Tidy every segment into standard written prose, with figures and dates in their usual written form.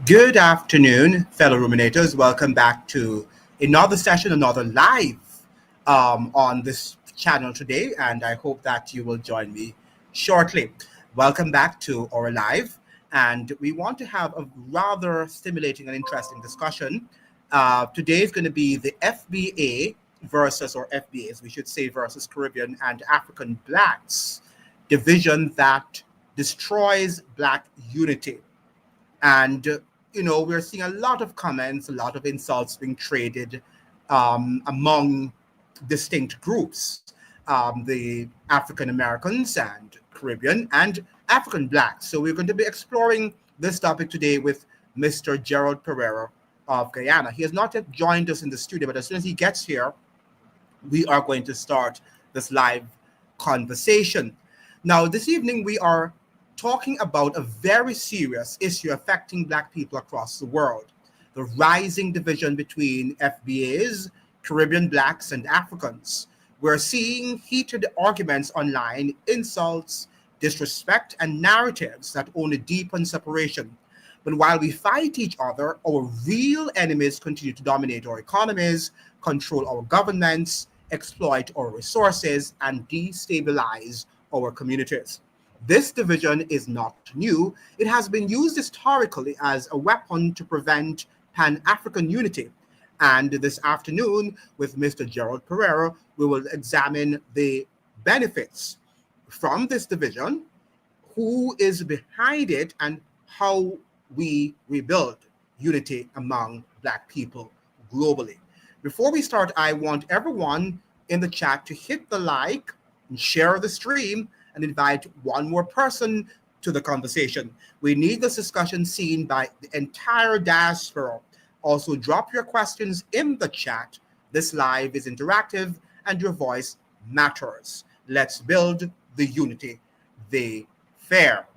Good afternoon, fellow ruminators. Welcome back to another session, another live on this channel today, and I hope that you will join me shortly. Welcome back to our live, and we want to have a rather stimulating and interesting discussion. Today is going to be the FBA versus, or FBAs, we should say, versus Caribbean and African Blacks division that destroys Black unity. And we're seeing a lot of comments, a lot of insults being traded among distinct groups, the African Americans and Caribbean and African Blacks. So we're going to be exploring this topic today with Mr. Gerald Pereira of Guyana. He has not yet joined us in the studio, but as soon as he gets here, we are going to start this live conversation. Now, this evening, we are talking about a very serious issue affecting Black people across the world: the rising division between FBAs, Caribbean Blacks, and Africans. We're seeing heated arguments online, insults, disrespect, and narratives that only deepen separation. But while we fight each other, our real enemies continue to dominate our economies, control our governments, exploit our resources, and destabilize our communities. This division is not new. It has been used historically as a weapon to prevent Pan-African unity. And this afternoon, with Mr. Gerald Pereira, we will examine the benefits from this division, who is behind it, and how we rebuild unity among Black people globally. Before we start, I want everyone in the chat to hit the like and share the stream and invite one more person to the conversation. We need this discussion seen by the entire diaspora. Also, drop your questions in the chat. This live is interactive and your voice matters. Let's build the unity they fear.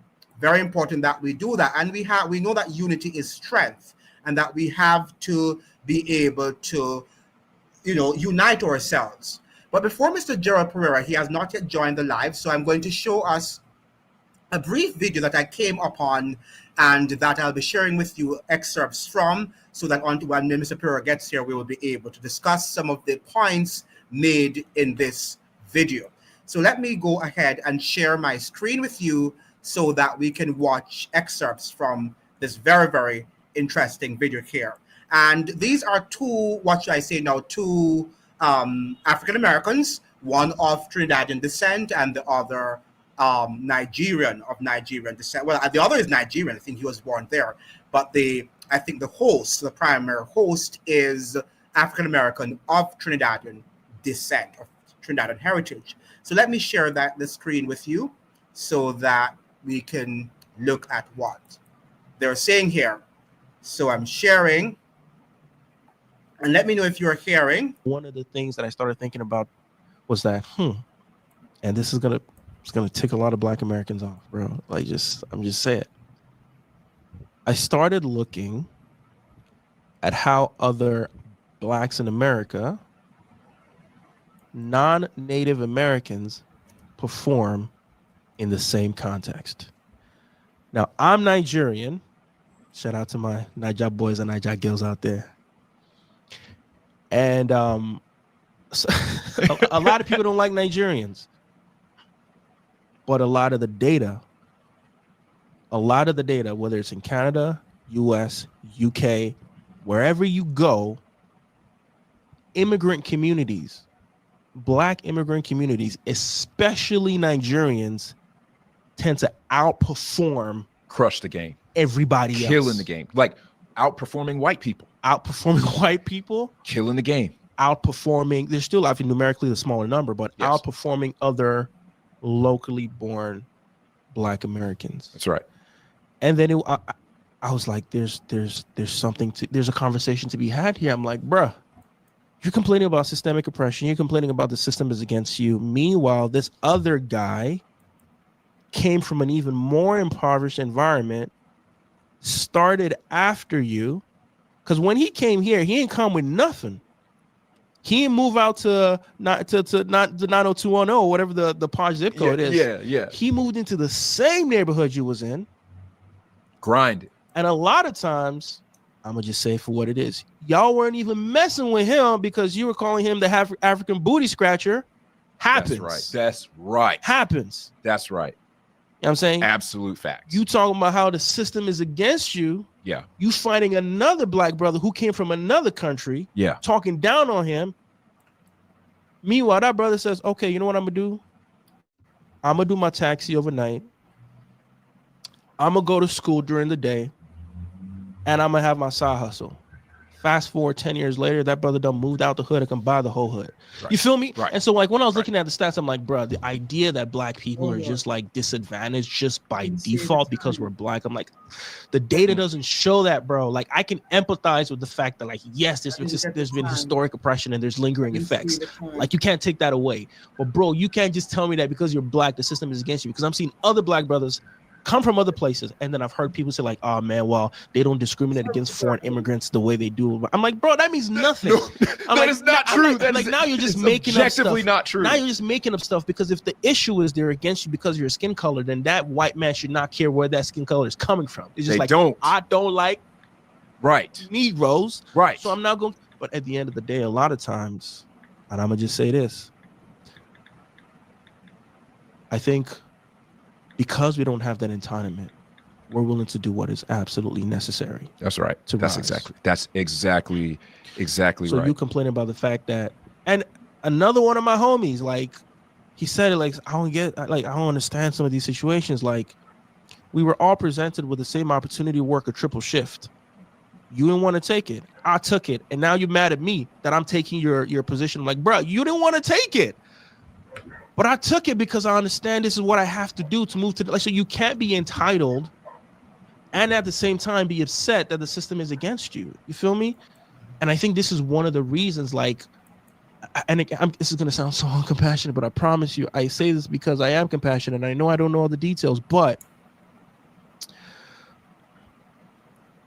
Very important that we do that. And we know that unity is strength, and that we have to be able to, unite ourselves. But before Mr. Gerald Pereira, he has not yet joined the live, so I'm going to show us a brief video that I came upon and that I'll be sharing with you excerpts from, so that when Mr. Pereira gets here, we will be able to discuss some of the points made in this video. So let me go ahead and share my screen with you so that we can watch excerpts from this very, very interesting video here. And these are two African Americans, one of Trinidadian descent and the other Nigerian descent. Well, the other is Nigerian. I think he was born there. But the primary host, is African American of Trinidadian descent, of Trinidadian heritage. So let me share the screen with you so that we can look at what they're saying here. So I'm sharing. And let me know if you're hearing. One of the things that I started thinking about was that, and this is gonna tick a lot of Black Americans off, bro. I'm just saying. I started looking at how other Blacks in America, non-Native Americans, perform in the same context. Now, I'm Nigerian. Shout out to my Niger boys and Niger girls out there. And so a lot of people don't like Nigerians, but a lot of the data, whether it's in Canada, US, UK, wherever you go, immigrant communities, Black immigrant communities, especially Nigerians, tend to crush the game, everybody else, killing the game, like outperforming white people, killing the game, outperforming. There's still, numerically the smaller number, but yes, outperforming other locally born Black Americans. That's right. And then I was like, there's a conversation to be had here. I'm like, bruh, you're complaining about systemic oppression. You're complaining about the system is against you. Meanwhile, this other guy came from an even more impoverished environment, started after you, because when he came here, he didn't come with nothing. He didn't move out to not the 90210 or whatever the Podge zip code is. Yeah. He moved into the same neighborhood you was in. Grinded. And a lot of times, I'm gonna just say it for what it is. Y'all weren't even messing with him because you were calling him the African booty scratcher. Happens. That's right. Happens. That's right. You know what I'm saying? Absolute facts. You talking about how the system is against you. Yeah. You finding another black brother who came from another country. Yeah. Talking down on him. Meanwhile, that brother says, okay, you know what I'm gonna do? I'm gonna do my taxi overnight. I'm gonna go to school during the day. And I'm gonna have my side hustle. Fast forward 10 years later, that brother done moved out the hood and can buy the whole hood. Right. You feel me? Right. And so like when I was looking at the stats, I'm like, bro, the idea that black people are just like disadvantaged just by default because we're black. I'm like, the data doesn't show that, bro. Like I can empathize with the fact that like, yes, there's been historic oppression and there's lingering effects. Like you can't take that away. But bro, you can't just tell me that because you're black, the system is against you. Because I'm seeing other black brothers come from other places, and then I've heard people say like, "Oh man, well they don't discriminate against foreign immigrants the way they do." I'm like, bro, that means nothing. That is not true. Like now you're just making up stuff. Objectively not true. Now you're just making up stuff because if the issue is they're against you because of your skin color, then that white man should not care where that skin color is coming from. It's just They like don't. I don't like Negroes, Right. so I'm not going. But at the end of the day, a lot of times, and I'm gonna just say this, I think because we don't have that entitlement, we're willing to do what is absolutely necessary. That's right. That's exactly so right. you complain about the fact that, and another one of my homies, like he said it, like I don't understand some of these situations. Like we were all presented with the same opportunity to work a triple shift. You didn't want to take it. I took it, and now you're mad at me that I'm taking your position. I'm like, bro, you didn't want to take it. But I took it because I understand this is what I have to do to move to like, so you can't be entitled and at the same time be upset that the system is against you. You feel me? And I think this is one of the reasons, like, and this is going to sound so uncompassionate, but I promise you, I say this because I am compassionate and I know I don't know all the details, but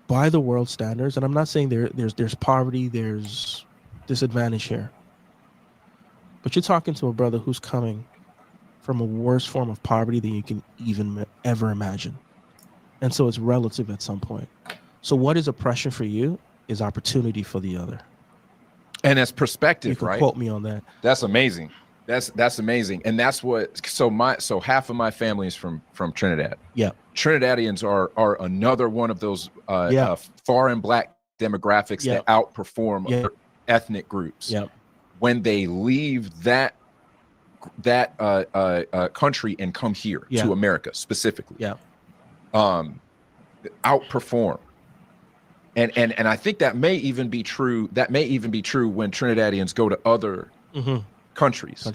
by the world standards, and I'm not saying there's poverty, there's disadvantage here. But you're talking to a brother who's coming from a worse form of poverty than you can even ever imagine. And so it's relative at some point. So what is oppression for you is opportunity for the other. And that's perspective, you can right? Quote me on that. That's amazing. That's amazing. And that's what, so half of my family is from Trinidad. Yeah. Trinidadians are another one of those foreign black demographics that outperform other ethnic groups. Yeah. When they leave that country and come here to America specifically, outperform. And I think that may even be true. That may even be true when Trinidadians go to other countries.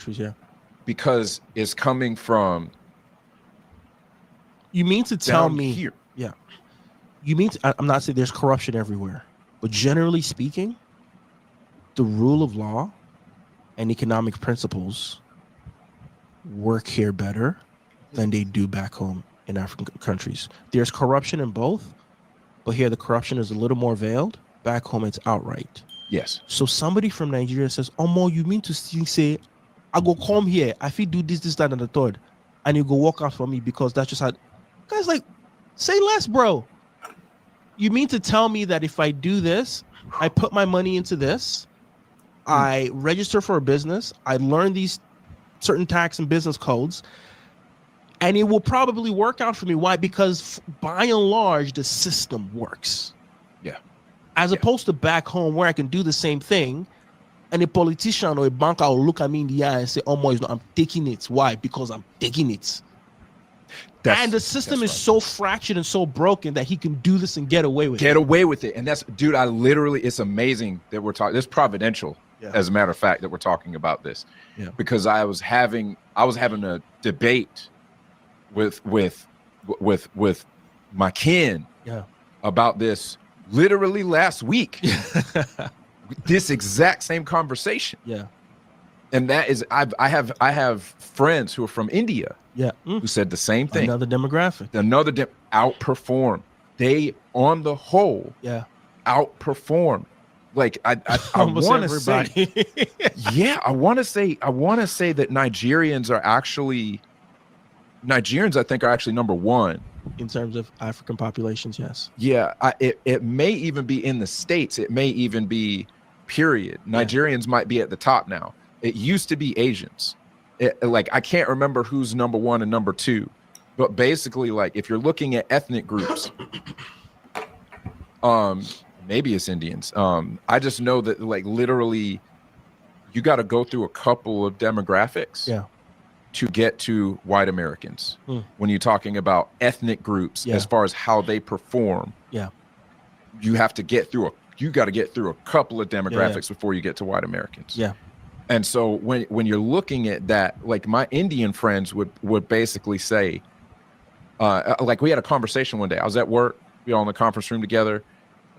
Because it's coming from. You mean to tell me here? Yeah. You mean to, I'm not saying there's corruption everywhere, but generally speaking, the rule of law and economic principles work here better than they do back home in African countries. There's corruption in both, but here the corruption is a little more veiled. Back home, it's outright. Yes. So somebody from Nigeria says, "Omo, you mean to say, I go come here, I fit do this, that, and the third, and you go walk out for me because that's just how." Guys, like, say less, bro. You mean to tell me that if I do this, I put my money into this, I register for a business, I learn these certain tax and business codes, and it will probably work out for me. Why? Because by and large, the system works. Yeah. As opposed to back home where I can do the same thing, and a politician or a banker will look at me in the eye and say, "Oh, no, I'm taking it." Why? Because I'm taking it. And the system is so fractured and so broken that he can do this and get away with it. Get away with it. And that's, dude, it's amazing that we're talking. It's providential, as a matter of fact, that we're talking about this. Yeah. Because I was having a debate with my kin about this literally last week. This exact same conversation. Yeah. And that is, I have friends who are from India. Yeah. Who said the same thing. Another demographic. Outperform. They, on the whole, outperform. Like I want to say, I want to say that Nigerians, I think, are actually number one in terms of African populations. Yes. Yeah, it may even be in the States. It may even be period. Nigerians might be at the top now. It used to be Asians. Like I can't remember who's number 1 and number 2, but basically, like if you're looking at ethnic groups, maybe it's Indians. I just know that like literally, you got to go through a couple of demographics. Yeah. To get to white Americans when you're talking about ethnic groups as far as how they perform. Yeah. You have to get through a couple of demographics before you get to white Americans. Yeah. And so when you're looking at that, like my Indian friends would basically say, like we had a conversation one day. I was at work, we all in the conference room together.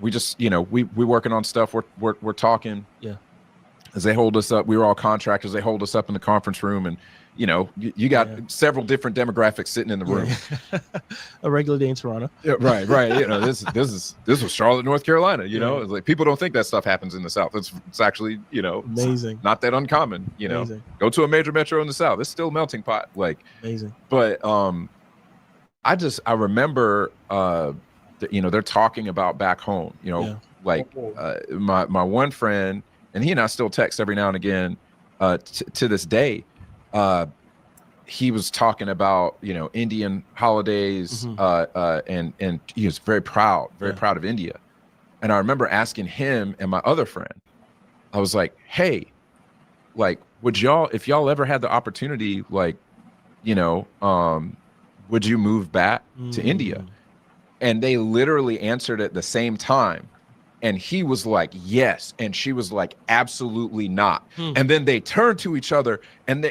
We just, we working on stuff. We're talking. Yeah. As they hold us up, we were all contractors. They hold us up in the conference room, and you got several different demographics sitting in the room. A regular day in Toronto. Yeah, right. This was Charlotte, North Carolina. It's like people don't think that stuff happens in the South. It's actually amazing. Not that uncommon. Amazing. Go to a major metro in the South. It's still a melting pot. Like amazing. But I remember they're talking about back home. My one friend, and he and I still text every now and again to this day. He was talking about Indian holidays, and he was very proud of India. And I remember asking him and my other friend, I was like, hey, like, would y'all, if y'all ever had the opportunity, like, would you move back to India? And they literally answered at the same time. And he was like, yes. And she was like, absolutely not. And then they turned to each other and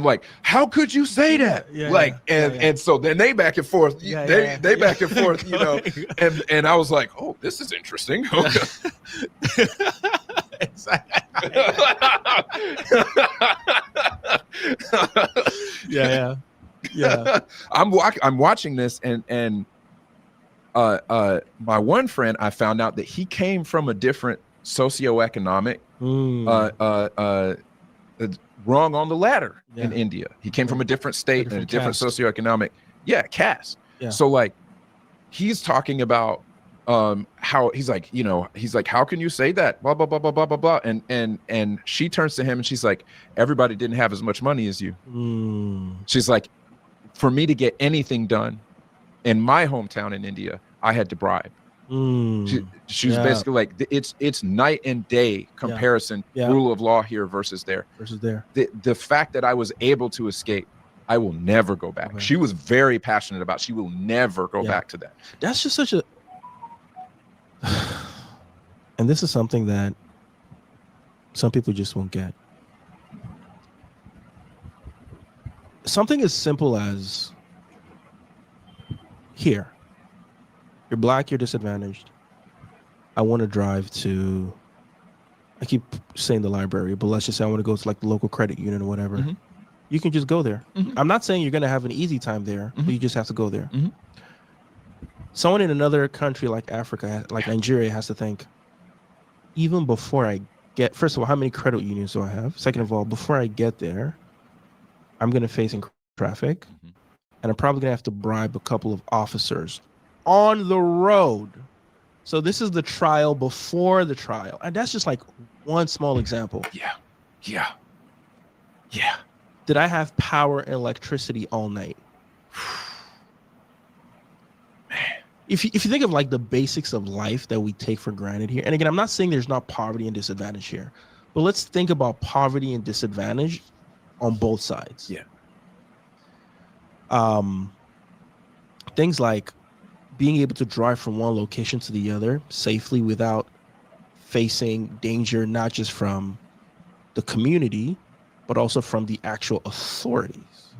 like, how could you say that? And so then they back and forth, they back and forth, and I was like, oh, this is interesting. Yeah. I'm watching this and my one friend, I found out that he came from a different socioeconomic rung on the ladder in India. He came from a different state and a different socioeconomic caste. So like he's talking about how he's like how can you say that, blah blah blah blah blah blah blah, and she turns to him and she's like, everybody didn't have as much money as you. She's like, for me to get anything done in my hometown in India, I had to bribe. She was basically like, it's night and day comparison, rule of law here versus there. The fact that I was able to escape, I will never go back. She was very passionate about, she will never go back to that. That's just such a, and this is something that some people just won't get. Something as simple as, here, you're black, you're disadvantaged. I want to drive to, I keep saying the library, but let's just say I want to go to like the local credit union or whatever. You can just go there. I'm not saying you're going to have an easy time there, but you just have to go there. Someone in another country like Africa, like Nigeria, has to think, even before I get, first of all, how many credit unions do I have? Second of all, before I get there, I'm going to face traffic. And I'm probably gonna have to bribe a couple of officers on the road. So this is the trial before the trial. And that's just like one small example. Yeah. Did I have power and electricity all night? Man. If you think of like the basics of life that we take for granted here, and again, I'm not saying there's not poverty and disadvantage here, but let's think about poverty and disadvantage on both sides. Things like being able to drive from one location to the other safely without facing danger, not just from the community, but also from the actual authorities.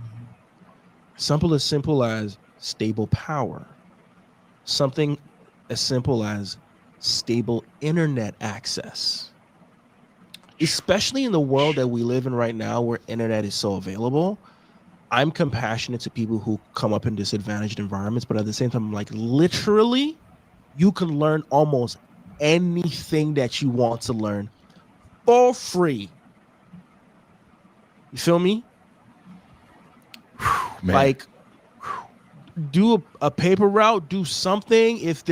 Something as simple as stable power. Something as simple as stable internet access. Especially in the world that we live in right now, where internet is so available, I'm compassionate to people who come up in disadvantaged environments, but at the same time, I'm like, literally, you can learn almost anything that you want to learn for free. You feel me? Man. Like, do a paper route, do something. If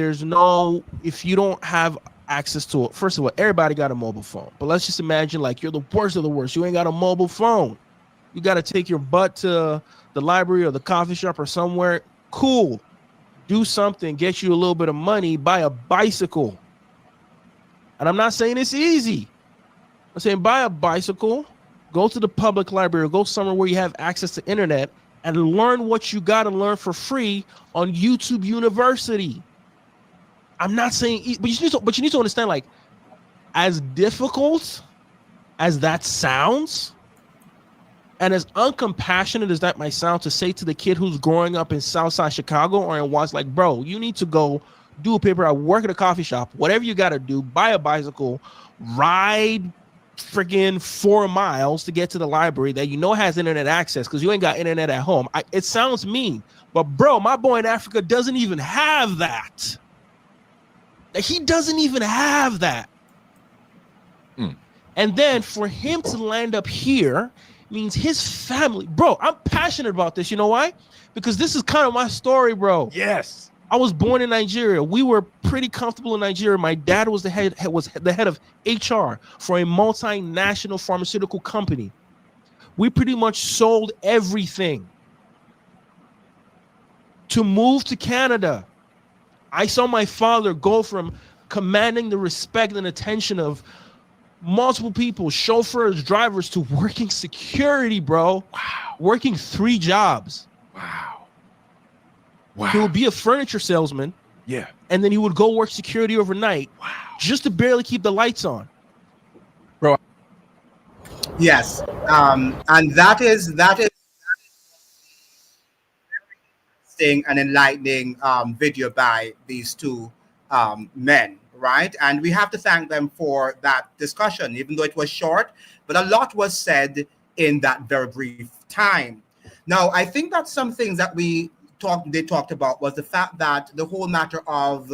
you don't have access to it, first of all, everybody got a mobile phone, but let's just imagine like you're the worst of the worst. You ain't got a mobile phone. You got to take your butt to the library or the coffee shop or somewhere. Cool. Do something, get you a little bit of money, buy a bicycle. And I'm not saying it's easy. I'm saying buy a bicycle, go to the public library, or go somewhere where you have access to internet and learn what you got to learn for free on YouTube University. I'm not saying, but you need to understand, like, as difficult as that sounds, and as uncompassionate as that might sound to say to the kid who's growing up in Southside Chicago or in Watts, like, bro, you need to go do a paper route, work at a coffee shop, whatever you got to do, buy a bicycle, ride freaking 4 miles to get to the library that you know has internet access because you ain't got internet at home. It sounds mean, but bro, my boy in Africa doesn't even have that. He doesn't even have that. And then for him to land up here means his family, bro, I'm passionate about this. You know why? Because this is kind of my story, bro. Yes. I was born in Nigeria. We were pretty comfortable in Nigeria. My dad was the head of HR for a multinational pharmaceutical company. We pretty much sold everything. To move to Canada, I saw my father go from commanding the respect and attention of multiple people, chauffeurs, drivers, to working security, bro. Wow. Working 3 jobs. Wow. He would be a furniture salesman. Yeah. And then he would go work security overnight. Wow. Just to barely keep the lights on. Bro. Yes. And that is interesting and enlightening video by these two men, right? And we have to thank them for that discussion, even though it was short, but a lot was said in that very brief time. Now, I think that some things that they talked about was the fact that the whole matter of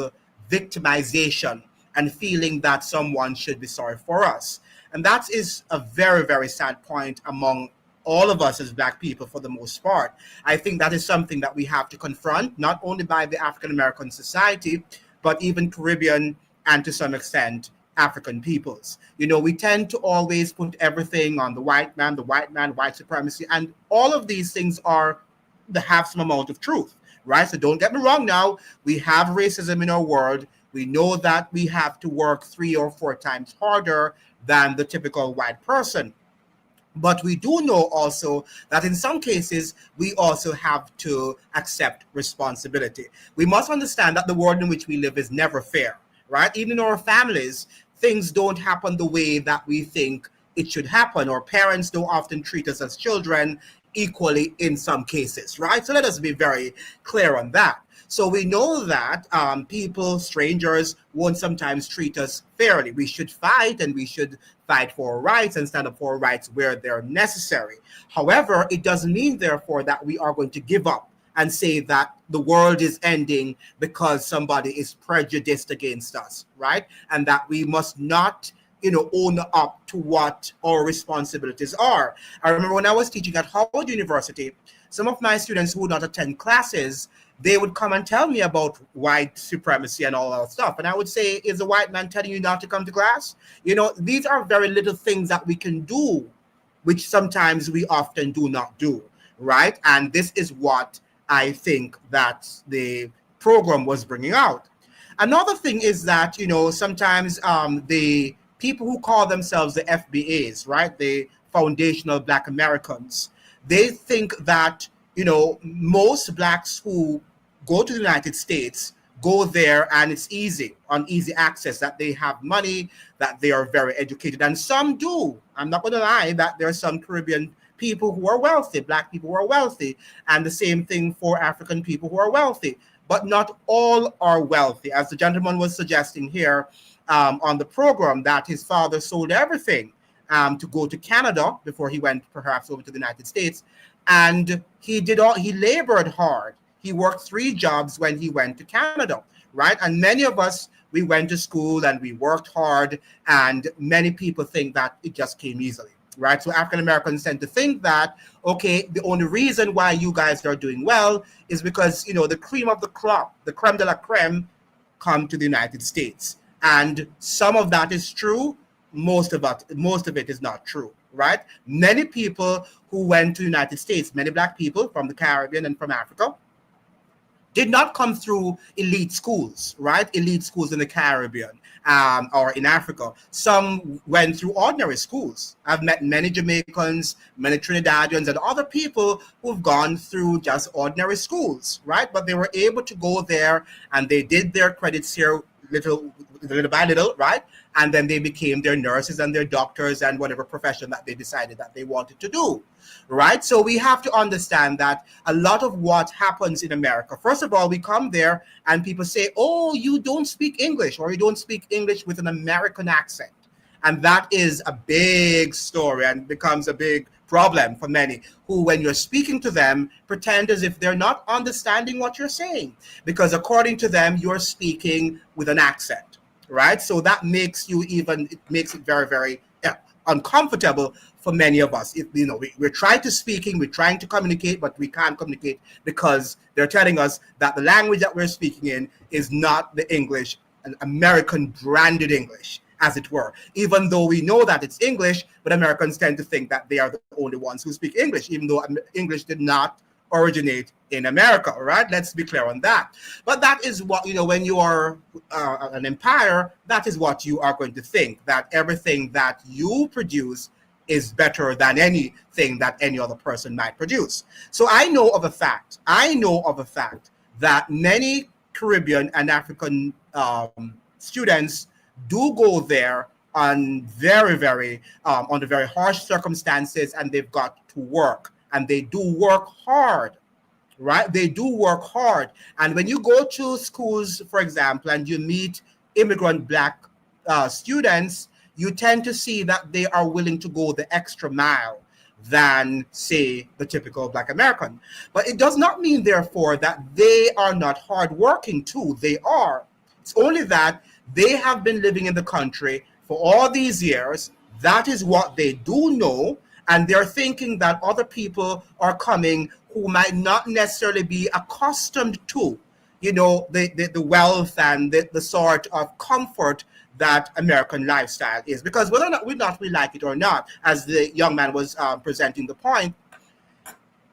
victimization and feeling that someone should be sorry for us. And that is a very, very sad point among all of us as Black people for the most part. I think that is something that we have to confront, not only by the African American society, but even Caribbean and to some extent African peoples. You know, we tend to always put everything on the white man, white supremacy, and all of these things have some amount of truth, right? So don't get me wrong now, we have racism in our world. We know that we have to work 3 or 4 times harder than the typical white person. But we do know also that in some cases, we also have to accept responsibility. We must understand that the world in which we live is never fair, right? Even in our families, things don't happen the way that we think it should happen. Our parents don't often treat us as children equally in some cases, right? So let us be very clear on that. So we know that people, strangers, won't sometimes treat us fairly. We should fight, and we should fight for our rights and stand up for our rights where they're necessary. However, it doesn't mean, therefore, that we are going to give up and say that the world is ending because somebody is prejudiced against us, right? And that we must not, own up to what our responsibilities are. I remember when I was teaching at Howard University, some of my students who would not attend classes, they would come and tell me about white supremacy and all that stuff. And I would say, is a white man telling you not to come to class? These are very little things that we can do, which sometimes we often do not do, right? And this is what I think that the program was bringing out. Another thing is that, sometimes the people who call themselves the FBAs, right, the Foundational Black Americans, they think that, most Blacks who go to the United States go there and it's easy access, that they have money, that they are very educated. And some do. I'm not going to lie that there are some Caribbean people who are wealthy, Black people who are wealthy, and the same thing for African people who are wealthy. But not all are wealthy. As the gentleman was suggesting here on the program, that his father sold everything to go to Canada before he went perhaps over to the United States. And he labored hard. He worked 3 jobs when he went to Canada, right? And many of us, we went to school and we worked hard, and many people think that it just came easily. right? So African Americans tend to think that, okay, the only reason why you guys are doing well is because, the cream of the crop, the creme de la creme, come to the United States. And some of that is true. Most of it is not true, right? Many people who went to the United States, many Black people from the Caribbean and from Africa, did not come through elite schools, right? Elite schools in the Caribbean or in Africa. Some went through ordinary schools. I've met many Jamaicans, many Trinidadians, and other people who've gone through just ordinary schools, right? But they were able to go there and they did their credits here little by little, right? And then they became their nurses and their doctors and whatever profession that they decided that they wanted to do, right? So we have to understand that a lot of what happens in America, first of all, we come there and people say, oh, you don't speak English, or you don't speak English with an American accent. And that is a big story and becomes a big problem for many who, when you're speaking to them, pretend as if they're not understanding what you're saying, because according to them, you're speaking with an accent, right? So that makes it makes it very, very uncomfortable for many of us. We're trying to communicate, but we can't communicate because they're telling us that the language that we're speaking in is not the English, an American branded English, as it were, even though we know that it's English, but Americans tend to think that they are the only ones who speak English, even though English did not originate in America, right? Let's be clear on that. But that is what, when you are an empire, that is what you are going to think, that everything that you produce is better than anything that any other person might produce. So I know of a fact that many Caribbean and African students do go there on very, very under very harsh circumstances, and they've got to work, and they do work hard, right? They do work hard. And when you go to schools, for example, and you meet immigrant Black students, you tend to see that they are willing to go the extra mile than, say, the typical Black American. But it does not mean, therefore, that they are not hardworking too. They are. It's only that they have been living in the country for all these years. That is what they do know. And they're thinking that other people are coming who might not necessarily be accustomed to, the wealth and the sort of comfort that American lifestyle is. Because whether or not we like it or not, as the young man was presenting the point,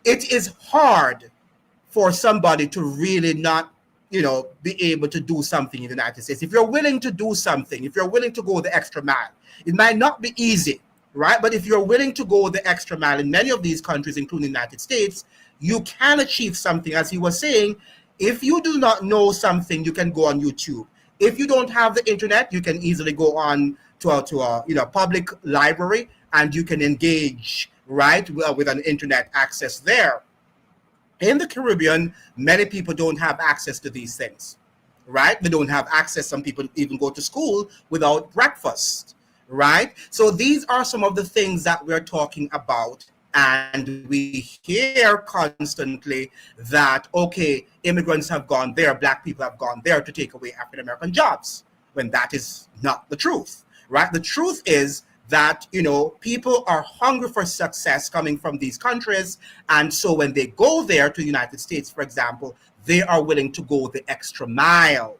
it is hard for somebody to really not be able to do something in the United States. If you're willing to do something, if you're willing to go the extra mile, it might not be easy, right? But if you're willing to go the extra mile in many of these countries, including the United States, you can achieve something. As he was saying, if you do not know something, you can go on YouTube. If you don't have the internet, you can easily go on to a public library, and you can engage, right, with an internet access there. In the Caribbean, many people don't have access to these things, right? They don't have access. Some people even go to school without breakfast, right? So these are some of the things that we're talking about. And we hear constantly that, okay, immigrants have gone there, Black people have gone there to take away African-American jobs, when that is not the truth, right? The truth is that, people are hungry for success coming from these countries. And so when they go there to the United States, for example, they are willing to go the extra mile,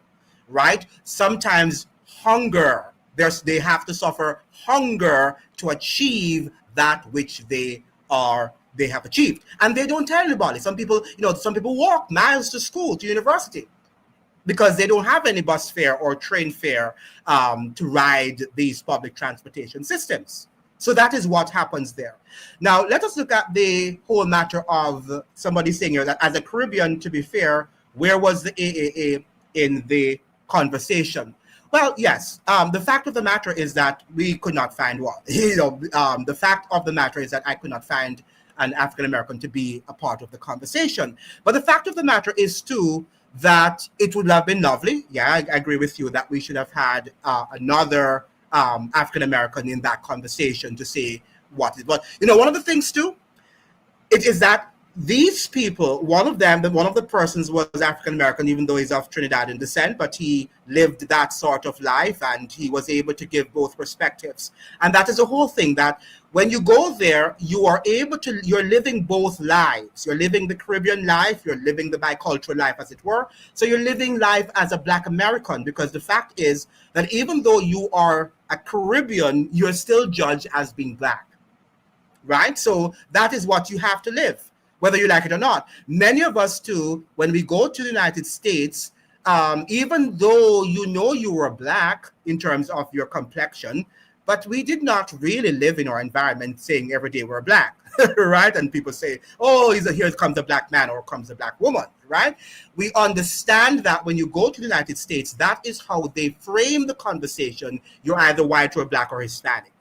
right? Sometimes hunger, they have to suffer hunger to achieve that which they have achieved. And they don't tell anybody. Some people walk miles to school, to university, because they don't have any bus fare or train fare to ride these public transportation systems. So that is what happens there. Now, let us look at the whole matter of somebody saying here that as a Caribbean, to be fair, where was the AAA in the conversation? Well, yes. The fact of the matter is that we could not find one. The fact of the matter is that I could not find an African American to be a part of the conversation. But the fact of the matter is too that it would have been lovely. Yeah, I agree with you that we should have had another African American in that conversation to say what is. But one of the things too, it is that these people, one of the persons was African American, even though he's of Trinidadian descent, but he lived that sort of life and he was able to give both perspectives. And that is the whole thing, that when you go there, you're living both lives. You're living the Caribbean life, you're living the bicultural life, as it were. So you're living life as a Black American, because the fact is that even though you are a Caribbean, you're still judged as being Black, right? So that is what you have to live, whether you like it or not. Many of us too, when we go to the United States, even though you were Black in terms of your complexion, but we did not really live in our environment saying every day we're Black, right? And people say, oh, here comes a Black man or comes a Black woman, right? We understand that when you go to the United States, that is how they frame the conversation. You're either white or Black or Hispanic.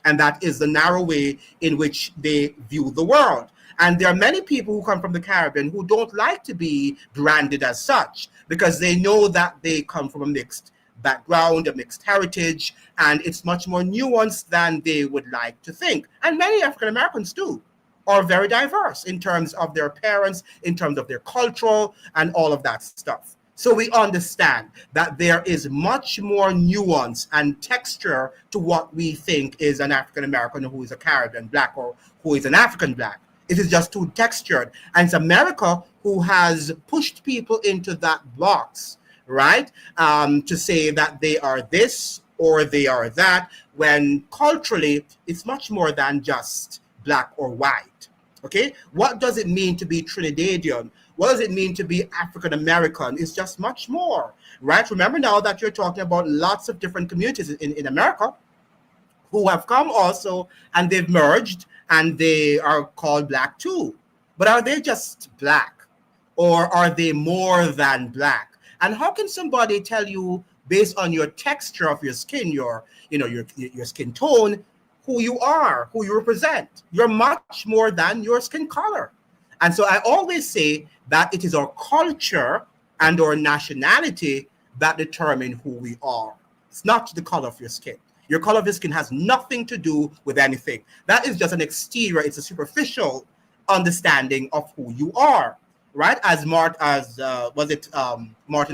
And that is the narrow way in which they view the world. And there are many people who come from the Caribbean who don't like to be branded as such, because they know that they come from a mixed background, a mixed heritage, and it's much more nuanced than they would like to think. And many African Americans too are very diverse in terms of their parents, in terms of their cultural and all of that stuff. So we understand that there is much more nuance and texture to what we think is an African American who is a Caribbean Black or who is an African Black. It is just too textured. And it's America who has pushed people into that box, right? To say that they are this or they are that, when culturally it's much more than just Black or white. Okay, what does it mean to be Trinidadian? What does it mean to be African American? It's just much more, right? Remember now that you're talking about lots of different communities in America who have come also, and they've merged and they are called Black too. But are they just Black, or are they more than Black? And how can somebody tell you based on your texture of your skin, your skin tone, who you are, who you represent? You're much more than your skin color. And so I always say that it is our culture and our nationality that determine who we are. It's not the color of your skin. Your color of your skin has nothing to do with anything. That is just an exterior, it's a superficial understanding of who you are, right? As Martin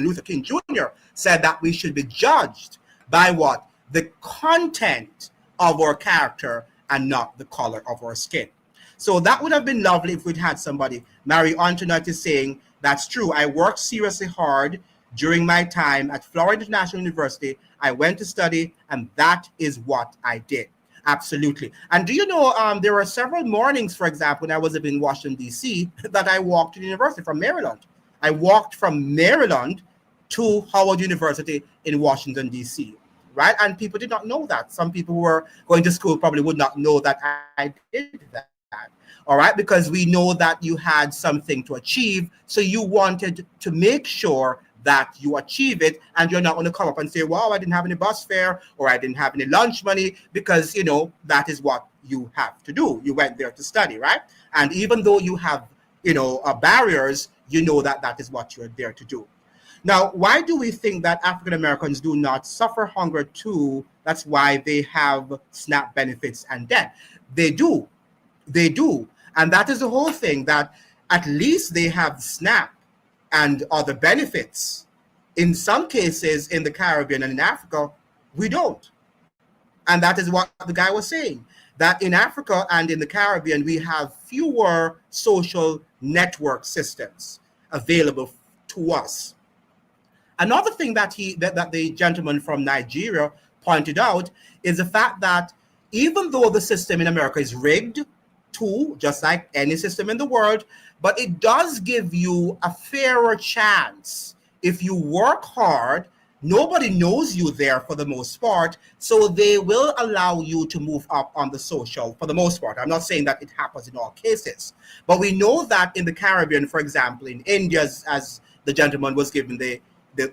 Luther King Jr. said, that we should be judged by what? The content of our character and not the color of our skin. So that would have been lovely if we'd had somebody. Mary Antoinette is saying, that's true. I worked seriously hard during my time at Florida International University. I went to study, and that is what I did. Absolutely. And do you know, there were several mornings, for example, when I was in Washington, D.C., that I walked to the university from Maryland. I walked from Maryland to Howard University in Washington, D.C., right? And people did not know that. Some people who were going to school probably would not know that I did that. All right, because we know that you had something to achieve, so you wanted to make sure that you achieve it, and you're not going to come up and say, wow, I didn't have any bus fare or I didn't have any lunch money, because that is what you have to do. You went there to study, right? And even though you have barriers, that is what you're there to do. Now, why do we think that African Americans do not suffer hunger too? That's why they have SNAP benefits and debt. They do. And that is the whole thing, that at least they have SNAP and other benefits. In some cases in the Caribbean and in Africa, we don't. And that is what the guy was saying, that in Africa and in the Caribbean, we have fewer social network systems available to us. Another thing that the gentleman from Nigeria pointed out is the fact that even though the system in America is rigged too, just like any system in the world, but it does give you a fairer chance. If you work hard, nobody knows you there for the most part, so they will allow you to move up on the social for the most part. I'm not saying that it happens in all cases, but we know that in the Caribbean, for example, in India, as the gentleman was given the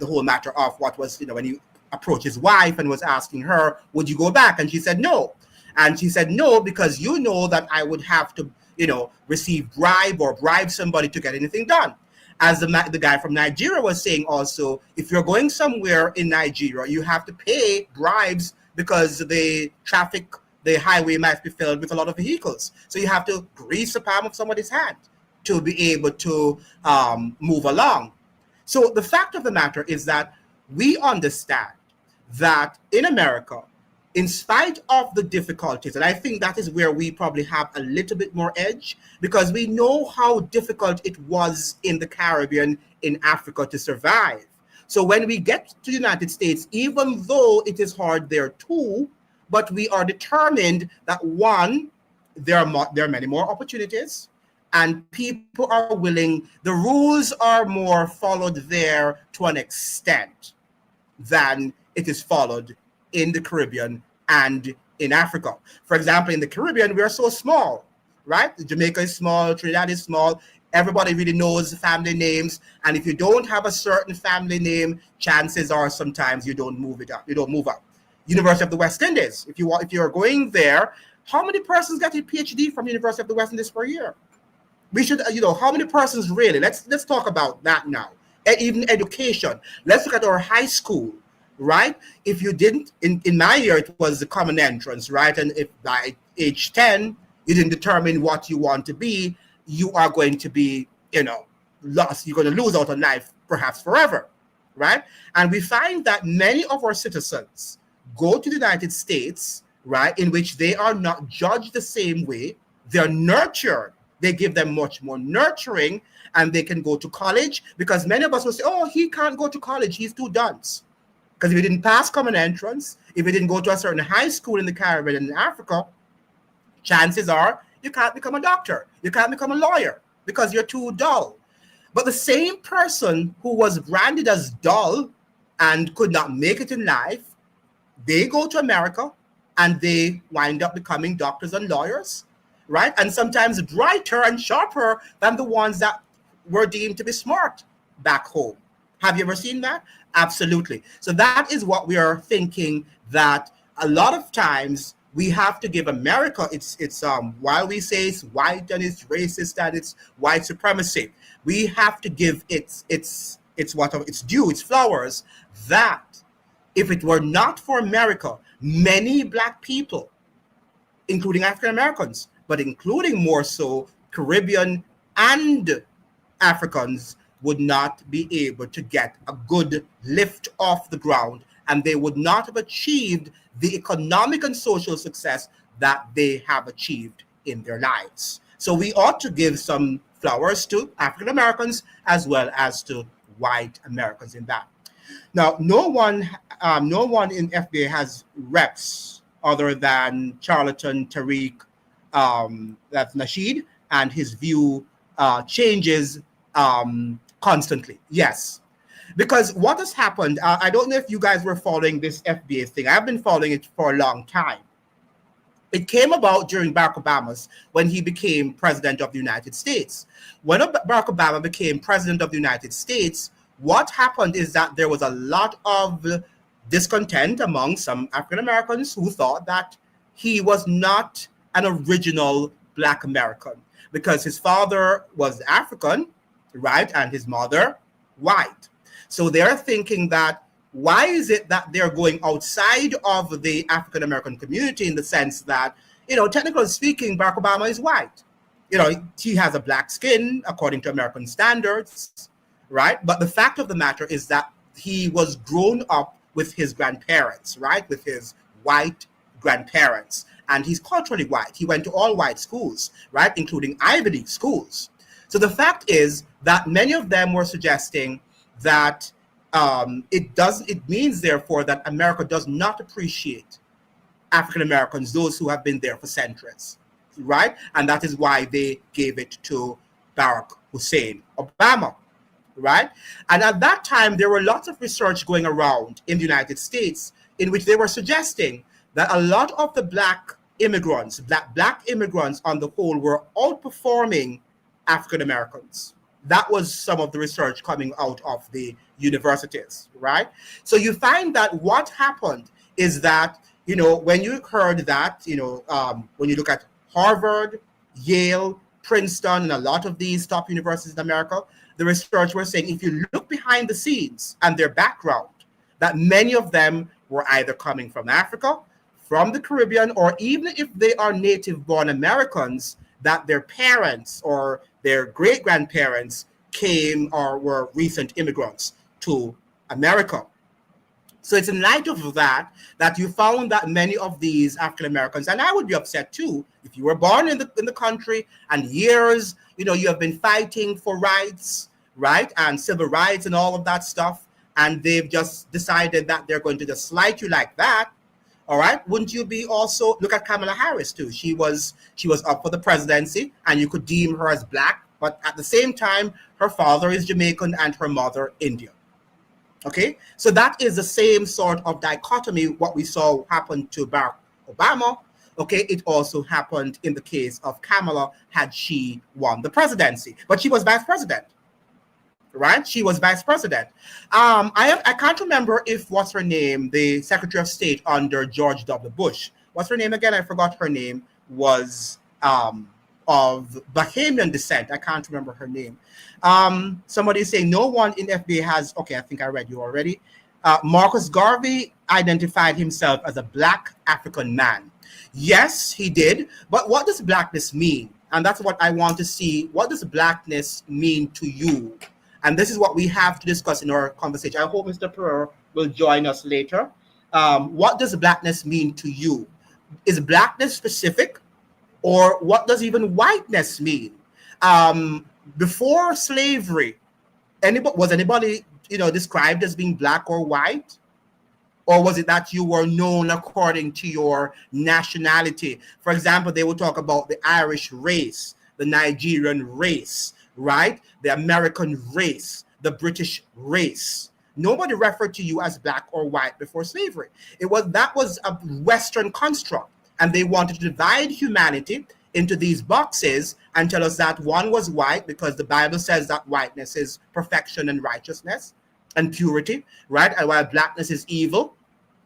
whole matter of what was, when he approached his wife and was asking her, would you go back? And she said no. And she said no, because that I would have to, receive bribe somebody to get anything done. As the guy from Nigeria was saying also, if you're going somewhere in Nigeria, you have to pay bribes because the highway might be filled with a lot of vehicles. So you have to grease the palm of somebody's hand to be able to move along. So the fact of the matter is that we understand that in America, in spite of the difficulties, and I think that is where we probably have a little bit more edge, because we know how difficult it was in the Caribbean, in Africa, to survive. So when we get to the United States, even though it is hard there too, but we are determined that one, there are many more opportunities, and people are willing, the rules are more followed there to an extent than it is followed in the Caribbean and in Africa. For example, in the Caribbean, we are so small, right? Jamaica is small, Trinidad is small. Everybody really knows family names. And if you don't have a certain family name, chances are sometimes you don't move it up. You don't move up. University of the West Indies, if you're going there, how many persons get a PhD from University of the West Indies per year? We should, how many persons really? Let's talk about that now. Even education. Let's look at our high school, right? If you didn't, in my year, it was the common entrance, right? And if by age 10, you didn't determine what you want to be, you are going to be, lost. You're going to lose out on life, perhaps forever, right? And we find that many of our citizens go to the United States, right, in which they are not judged the same way. They're nurtured. They give them much more nurturing, and they can go to college, because many of us will say, oh, he can't go to college, he's too dunce. Because if he didn't pass common entrance, if he didn't go to a certain high school in the Caribbean and in Africa, chances are you can't become a doctor, you can't become a lawyer, because you're too dull. But the same person who was branded as dull and could not make it in life, they go to America and they wind up becoming doctors and lawyers, right? And sometimes brighter and sharper than the ones that were deemed to be smart back home. Have you ever seen that? Absolutely. So that is what we are thinking, that a lot of times we have to give America its while we say it's white and it's racist and it's white supremacy, we have to give its due, its flowers, that if it were not for America, many Black people, including African Americans, but including more so Caribbean and Africans, would not be able to get a good lift off the ground, and they would not have achieved the economic and social success that they have achieved in their lives. So we ought to give some flowers to African Americans as well as to white Americans in that. Now, no one in FBA has reps other than Charlatan Tariq, that's Nasheed, and his view changes constantly. Yes, because what has happened, I don't know if you guys were following this FBA thing. I've been following it for a long time. It came about during Barack Obama's, when he became president of the United States. When Barack Obama became president of the United States, what happened is that there was a lot of discontent among some African Americans who thought that he was not an original Black American, because his father was African, right, and his mother white. So they're thinking that, why is it that they're going outside of the African American community, in the sense that, technically speaking, Barack Obama is white. He has a Black skin according to American standards, right? But the fact of the matter is that he was grown up with his grandparents, right? With his white grandparents. And he's culturally white. He went to all white schools, right? Including Ivy League schools. So the fact is that many of them were suggesting that it means, therefore, that America does not appreciate African Americans, those who have been there for centuries, right? And that is why they gave it to Barack Hussein Obama, right? And at that time, there were lots of research going around in the United States in which they were suggesting that a lot of the Black immigrants on the whole, were outperforming African Americans. That was some of the research coming out of the universities, right? So you find that what happened is that, when you heard that, when you look at Harvard, Yale, Princeton, and a lot of these top universities in America, the research was saying, if you look behind the scenes and their background, that many of them were either coming from Africa, from the Caribbean, or even if they are native-born Americans, that their parents or their great-grandparents came or were recent immigrants to America. So it's in light of that you found that many of these African Americans, and I would be upset too, if you were born in the country and years, you have been fighting for rights, right, and civil rights and all of that stuff, and they've just decided that they're going to just slight you like that. All right, wouldn't you be also look at Kamala Harris too? She was up for the presidency, and you could deem her as black, but at the same time, her father is Jamaican and her mother Indian. Okay, so that is the same sort of dichotomy what we saw happen to Barack Obama. Okay, it also happened in the case of Kamala had she won the presidency, but she was vice president, right? She was vice president. I can't remember if what's her name, the Secretary of State under George W. Bush. What's her name again? I forgot her name. Was of Bahamian descent. I can't remember her name. Somebody is saying no one in FBA has, okay, I think I read you already. Marcus Garvey identified himself as a black African man. Yes, he did. But what does blackness mean? And that's what I want to see. What does blackness mean to you? And this is what we have to discuss in our conversation. I hope Mr. Pereira will join us later. What does blackness mean to you? Is blackness specific? Or what does even whiteness mean? Before slavery, was anybody described as being black or white? Or was it that you were known according to your nationality? For example, they will talk about the Irish race, the Nigerian race, right? The American race, the British race. Nobody referred to you as black or white before slavery. That was a Western construct. And they wanted to divide humanity into these boxes and tell us that one was white because the Bible says that whiteness is perfection and righteousness and purity, right? And while blackness is evil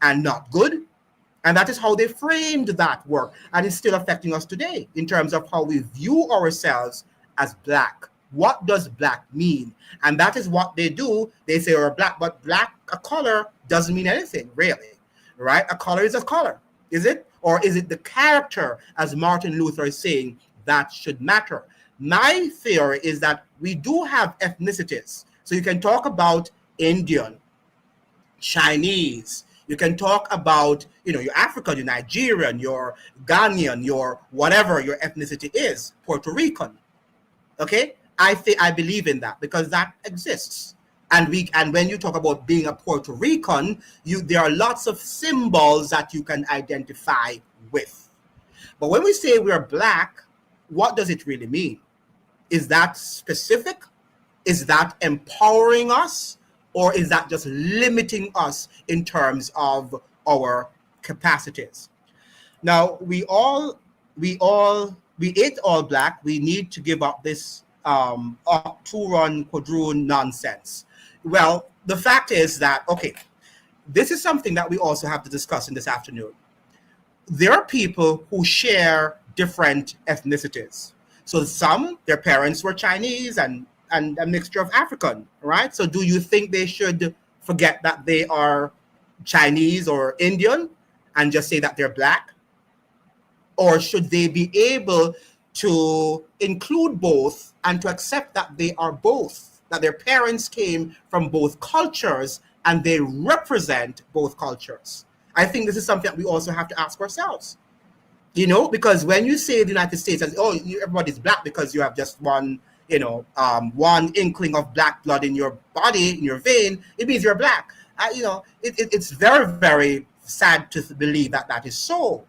and not good. And that is how they framed that work. And it's still affecting us today in terms of how we view ourselves as black. What does black mean? And that is what they do. They say we're black, but black, a color, doesn't mean anything, really, right? A color is a color, is it? Or is it the character, as Martin Luther is saying, that should matter? My theory is that we do have ethnicities. So you can talk about Indian, Chinese. You can talk about, your African, your Nigerian, your Ghanaian, your whatever your ethnicity is, Puerto Rican. Okay? I believe in that because that exists. And when you talk about being a Puerto Rican, there are lots of symbols that you can identify with. But when we say we're black, what does it really mean? Is that specific? Is that empowering us? Or is that just limiting us in terms of our capacities? Now, we ate all black. We need to give up this two-run quadroon nonsense. Well, the fact is that, okay, this is something that we also have to discuss in this afternoon. There are people who share different ethnicities. So their parents were Chinese and a mixture of African, right? So do you think they should forget that they are Chinese or Indian and just say that they're black? Or should they be able to include both and to accept that they are both? That their parents came from both cultures and they represent both cultures. I think this is something that we also have to ask ourselves. Because when you say the United States as, everybody's black because you have just one inkling of black blood in your body, in your vein, it means you're black. It's very, very sad to believe that is so.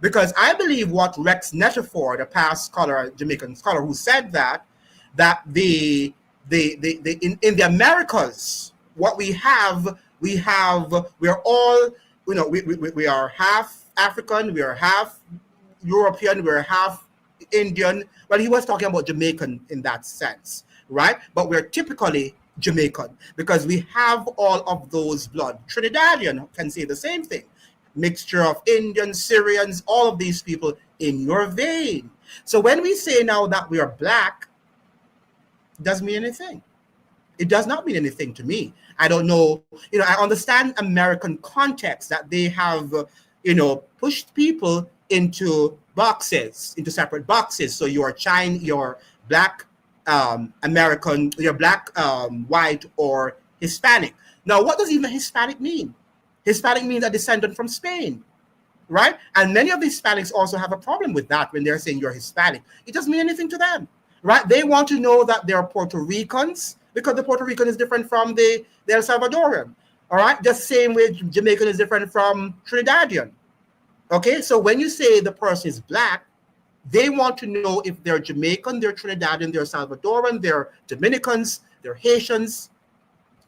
Because I believe what Rex Netterford, a past scholar, Jamaican scholar, who said that in the Americas, what we are all, we are half African, we are half European, we are half Indian. Well, he was talking about Jamaican in that sense, right? But we're typically Jamaican because we have all of those blood. Trinidadian can say the same thing. Mixture of Indians, Syrians, all of these people in your vein. So when we say now that we are black, it doesn't mean anything. It does not mean anything to me. I don't know. I understand American context that they have, pushed people into boxes, into separate boxes. So you're black American, you're black, white, or Hispanic. Now, what does even Hispanic mean? Hispanic means a descendant from Spain, right? And many of the Hispanics also have a problem with that when they're saying you're Hispanic. It doesn't mean anything to them, right? They want to know that they're Puerto Ricans because the Puerto Rican is different from the El Salvadorian, all right? Just the same way Jamaican is different from Trinidadian, okay? So when you say the person is black, they want to know if they're Jamaican, they're Trinidadian, they're Salvadoran, they're Dominicans, they're Haitians,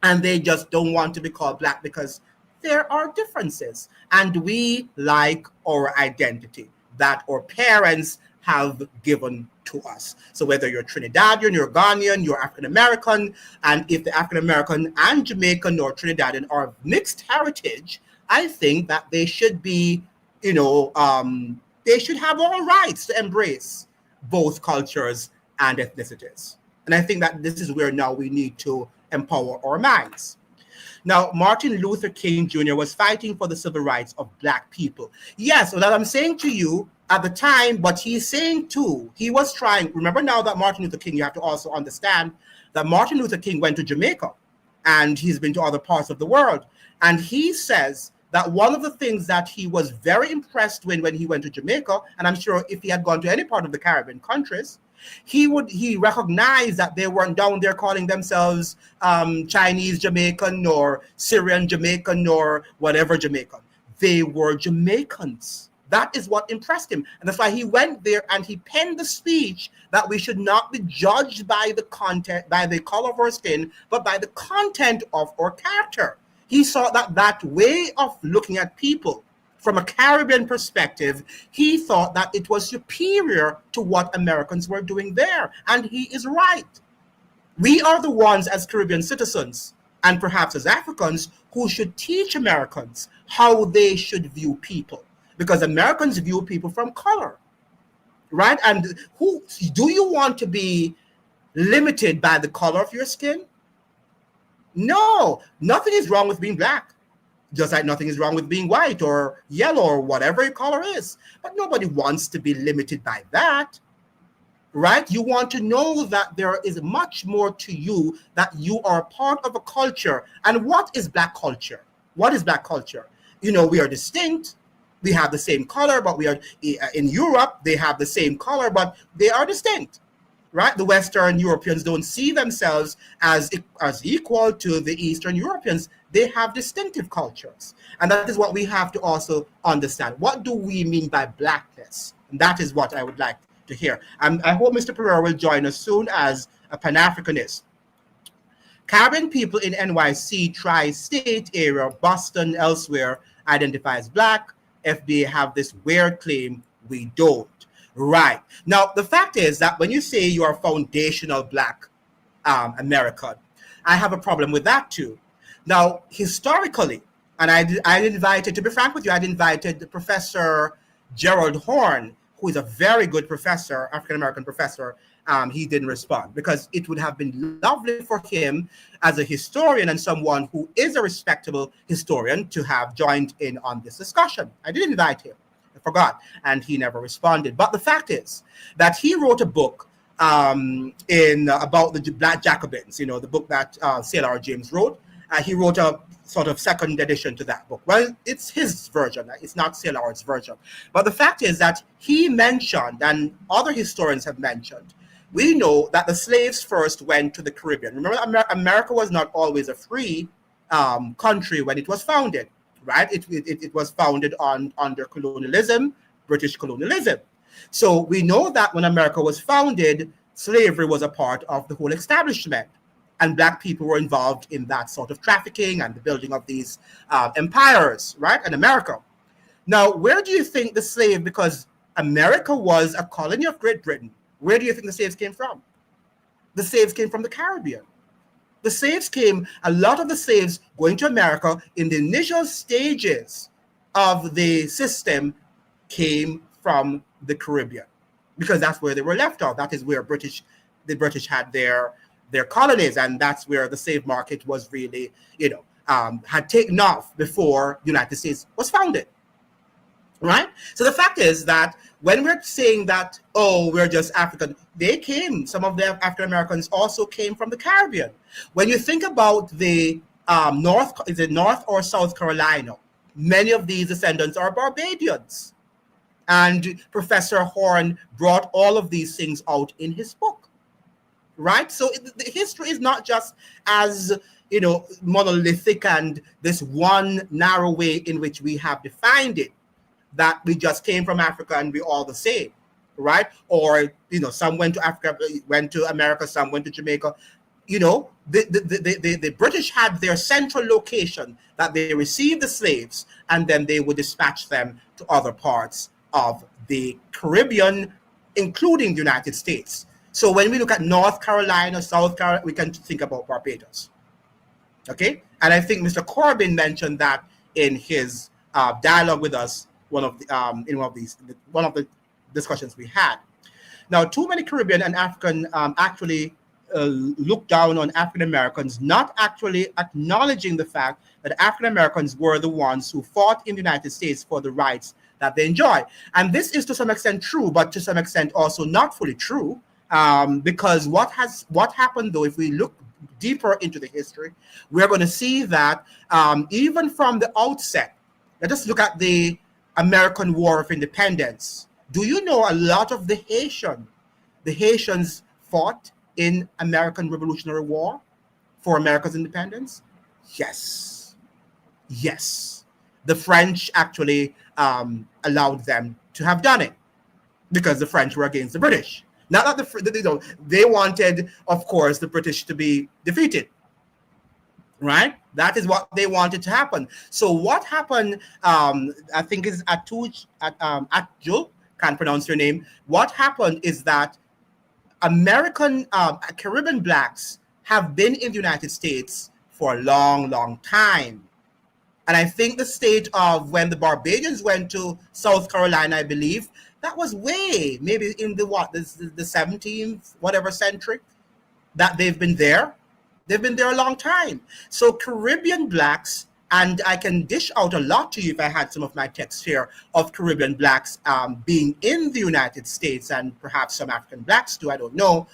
and they just don't want to be called black because there are differences. And we like our identity that our parents have given to us. So whether you're Trinidadian, you're Ghanaian, you're African-American, and if the African-American and Jamaican or Trinidadian are mixed heritage, I think that they should be, they should have all rights to embrace both cultures and ethnicities. And I think that this is where now we need to empower our minds. Now, Martin Luther King Jr. was fighting for the civil rights of black people. Yes, what I'm saying to you at the time, but he's saying too, he was trying, remember now that Martin Luther King, you have to also understand that Martin Luther King went to Jamaica and he's been to other parts of the world. And he says that one of the things that he was very impressed with when he went to Jamaica, and I'm sure if he had gone to any part of the Caribbean countries, he recognized that they weren't down there calling themselves Chinese Jamaican or Syrian Jamaican or whatever Jamaican. They were Jamaicans. That is what impressed him. And that's why he went there and he penned the speech that we should not be judged by the content, by the color of our skin, but by the content of our character. He saw that way of looking at people from a Caribbean perspective, he thought that it was superior to what Americans were doing there. And he is right. We are the ones as Caribbean citizens, and perhaps as Africans, who should teach Americans how they should view people. Because Americans view people from color, right? And who do you want to be limited by the color of your skin? No, nothing is wrong with being black. Just like nothing is wrong with being white or yellow or whatever your color is. But nobody wants to be limited by that, right? You want to know that there is much more to you, that you are part of a culture. And what is black culture? What is black culture? We are distinct. We have the same color, but we are in Europe, they have the same color, but they are distinct, right? The Western Europeans don't see themselves as equal to the Eastern Europeans. They have distinctive cultures. And that is what we have to also understand. What do we mean by blackness? And that is what I would like to hear. I hope Mr. Pereira will join us soon as a Pan-Africanist. Caribbean people in NYC, tri-state area, Boston, elsewhere, identify as black. FBA have this weird claim we don't. Right. Now, the fact is that when you say you are foundational black American, I have a problem with that too. Now, historically, and I invited, to be frank with you, I invited Professor Gerald Horn, who is a very good professor, African-American professor. He didn't respond because it would have been lovely for him as a historian and someone who is a respectable historian to have joined in on this discussion. I did invite him. I forgot, and he never responded. But the fact is that he wrote a book about the Black Jacobins, the book that Sailor R. James wrote. He wrote a sort of second edition to that book. Well, it's his version. It's not Sailor R's version. But the fact is that he mentioned, and other historians have mentioned, we know that the slaves first went to the Caribbean. Remember, America was not always a free country when it was founded, right? It was founded under colonialism, British colonialism. So we know that when America was founded, slavery was a part of the whole establishment. And black people were involved in that sort of trafficking and the building of these empires, right, in America. Now, where do you think the slave, because America was a colony of Great Britain, where do you think the slaves came from? The slaves came from the Caribbean. The slaves came, a lot of the slaves going to America in the initial stages of the system came from the Caribbean, because that's where they were left off. That is where the British had their colonies, and that's where the slave market was really, had taken off before the United States was founded. right? So the fact is that when we're saying that, oh, we're just African, some of the African Americans also came from the Caribbean. When you think about the North or South Carolina, many of these descendants are Barbadians. And Professor Horn brought all of these things out in his book, right? So the history is not just as, monolithic and this one narrow way in which we have defined it, that we just came from Africa and we're all the same, right? Or, some went to Africa, went to America, some went to Jamaica. The British had their central location that they received the slaves, and then they would dispatch them to other parts of the Caribbean, including the United States. So when we look at North Carolina, South Carolina, we can think about Barbados. Okay? And I think Mr. Corbin mentioned that in his dialogue with us, one of the discussions we had. Now, too many Caribbean and African actually look down on African Americans, not actually acknowledging the fact that African Americans were the ones who fought in the United States for the rights that they enjoy. And this is to some extent true, but to some extent also not fully true, because what happened though, if we look deeper into the history, we're going to see that even from the outset, let us look at the American War of Independence. Do you know a lot of the Haitians fought in American Revolutionary War for America's independence? Yes. The French actually allowed them to have done it because the French were against the British. Not that they wanted, of course, the British to be defeated, right? That is what they wanted to happen. So what happened, I think is Atjul, can't pronounce your name. What happened is that American Caribbean blacks have been in the United States for a long, long time. And I think the state of when the Barbadians went to South Carolina, I believe, that was way, maybe in the 17th, whatever century, that they've been there. They've been there a long time. So Caribbean blacks, and I can dish out a lot to you if I had some of my texts here of Caribbean blacks being in the United States, and perhaps some African blacks too, I don't know,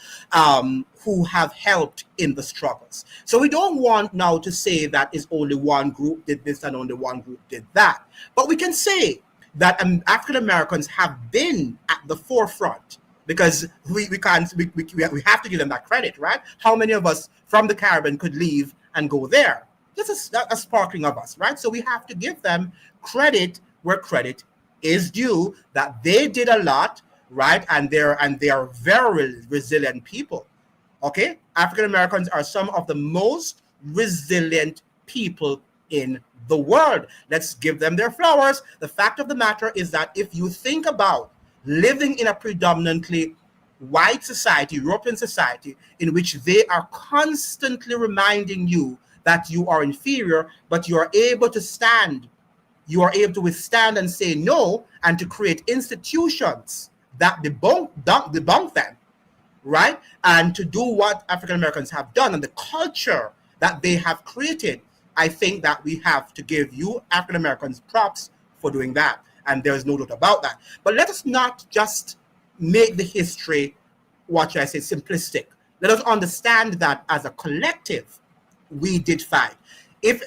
who have helped in the struggles. So we don't want now to say that is only one group did this and only one group did that. But we can say that African Americans have been at the forefront, because we have to give them that credit, right? How many of us from the Caribbean could leave and go there? Just a sparkling of us, right? So we have to give them credit where credit is due, that they did a lot, right? And they are very resilient people. Okay? African Americans are some of the most resilient people in the world. Let's give them their flowers. The fact of the matter is that if you think about living in a predominantly white society, European society, in which they are constantly reminding you that you are inferior, but you are able to stand, you are able to withstand and say no, and to create institutions that debunk them, right? And to do what African Americans have done and the culture that they have created. I think that we have to give you African Americans props for doing that. And there's no doubt about that. But let us not just make the history, what should I say, simplistic. Let us understand that as a collective, we did fight.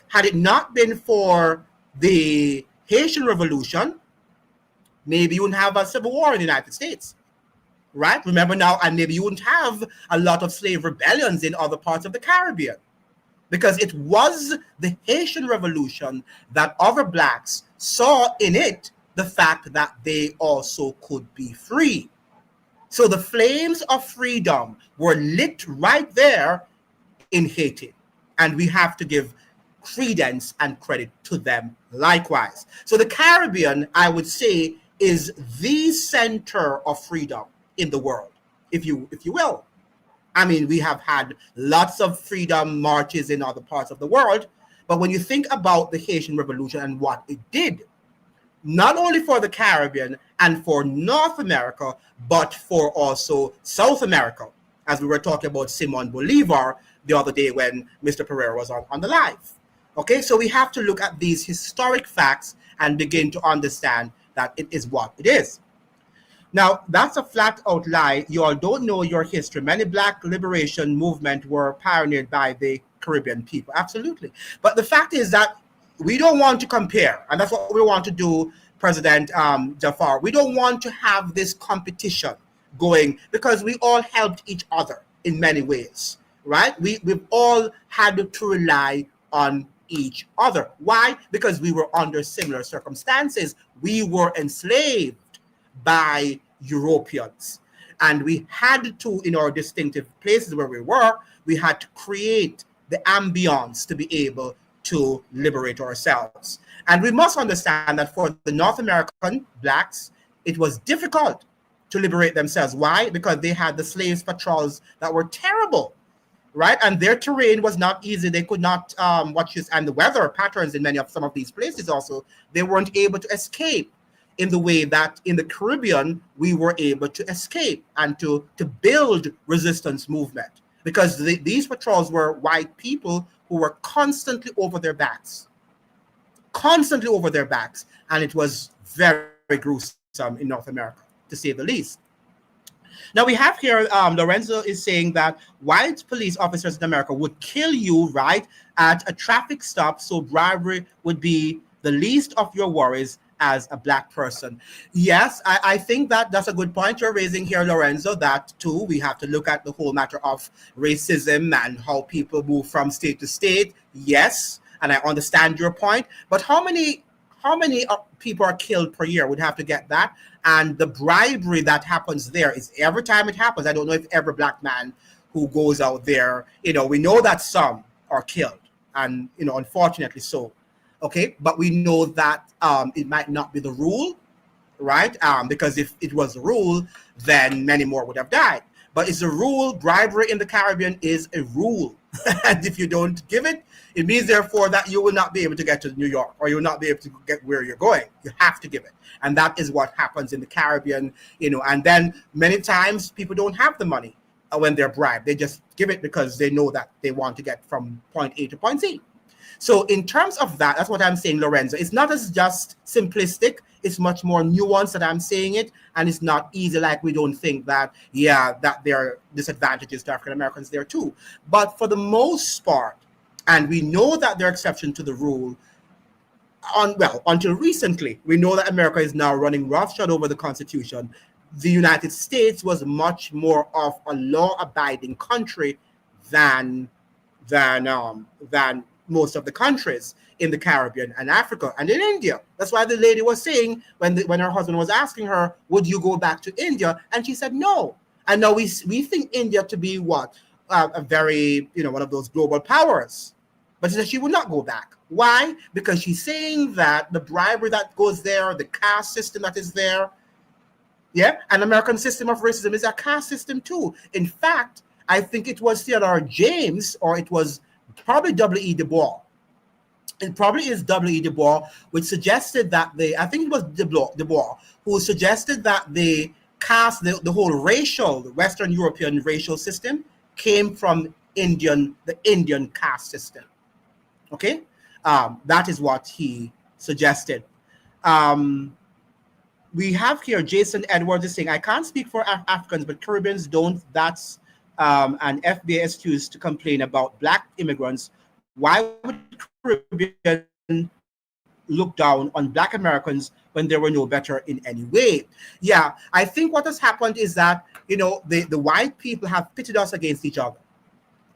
Had it not been for the Haitian Revolution, maybe you wouldn't have a civil war in the United States, right? Remember now, and maybe you wouldn't have a lot of slave rebellions in other parts of the Caribbean, because it was the Haitian Revolution that other blacks saw in it the fact that they also could be free. So the flames of freedom were lit right there in Haiti. And we have to give credence and credit to them likewise. So the Caribbean, I would say, is the center of freedom in the world, if you will. I mean, we have had lots of freedom marches in other parts of the world, but when you think about the Haitian Revolution and what it did, not only for the Caribbean and for North America, but for also South America, as we were talking about Simon Bolivar the other day when Mr. Pereira was on the live. Okay, so we have to look at these historic facts and begin to understand that it is what it is. Now, that's a flat out lie. You all don't know your history. Many Black liberation movements were pioneered by the Caribbean people. Absolutely. But the fact is that we don't want to compare. And that's what we want to do, President Jafar. We don't want to have this competition going because we all helped each other in many ways, right? We've all had to rely on each other. Why? Because we were under similar circumstances. We were enslaved by Europeans. And we had to, in our distinctive places where we had to create the ambience to be able to liberate ourselves. And we must understand that for the North American Blacks, it was difficult to liberate themselves. Why? Because they had the slaves patrols that were terrible, right? And their terrain was not easy. They could not watch this, and the weather patterns in some of these places also, they weren't able to escape in the way that in the Caribbean, we were able to escape and to build resistance movement. Because these patrols were white people who were constantly over their backs. And it was very, very gruesome in North America, to say the least. Now we have here, Lorenzo is saying that white police officers in America would kill you, right, at a traffic stop, so bribery would be the least of your worries as a Black person. Yes, I think that that's a good point you're raising here, Lorenzo, that too, we have to look at the whole matter of racism and how people move from state to state. Yes, and I understand your point, but how many people are killed per year? Would have to get that. And the bribery that happens there is every time it happens. I don't know if every Black man who goes out there, we know that some are killed, and unfortunately so. Okay, but we know that it might not be the rule, right? Because if it was the rule, then many more would have died. But it's a rule. Bribery in the Caribbean is a rule. And if you don't give it, it means therefore that you will not be able to get to New York, or you will not be able to get where you're going. You have to give it. And that is what happens in the Caribbean, and then many times people don't have the money when they're bribed. They just give it because they know that they want to get from point A to point Z. So in terms of that, that's what I'm saying, Lorenzo. It's not as just simplistic. It's much more nuanced that I'm saying it. And it's not easy like we don't think that, that there are disadvantages to African Americans there too. But for the most part, and we know that there are exceptions to the rule, until recently, we know that America is now running roughshod over the Constitution. The United States was much more of a law-abiding country than most of the countries in the Caribbean and Africa and in India. That's why the lady was saying when her husband was asking her, would you go back to India? And she said no. And now we think India to be what? A very, one of those global powers. But she said she would not go back. Why? Because she's saying that the bribery that goes there, the caste system that is there, an American system of racism is a caste system too. In fact, I think it was Theodore James, or it was probably W.E. Du Bois. It probably is W.E. Du Bois, which suggested that I think it was Du Bois, who suggested that the caste, the whole the Western European racial system came from the Indian caste system. Okay? That is what he suggested. We have here Jason Edwards is saying, I can't speak for Africans, but Caribbeans don't. That's an FBA excuse to complain about Black immigrants. Why would Caribbean look down on Black Americans when they were no better in any way? Yeah, I think what has happened is that, the white people have pitted us against each other,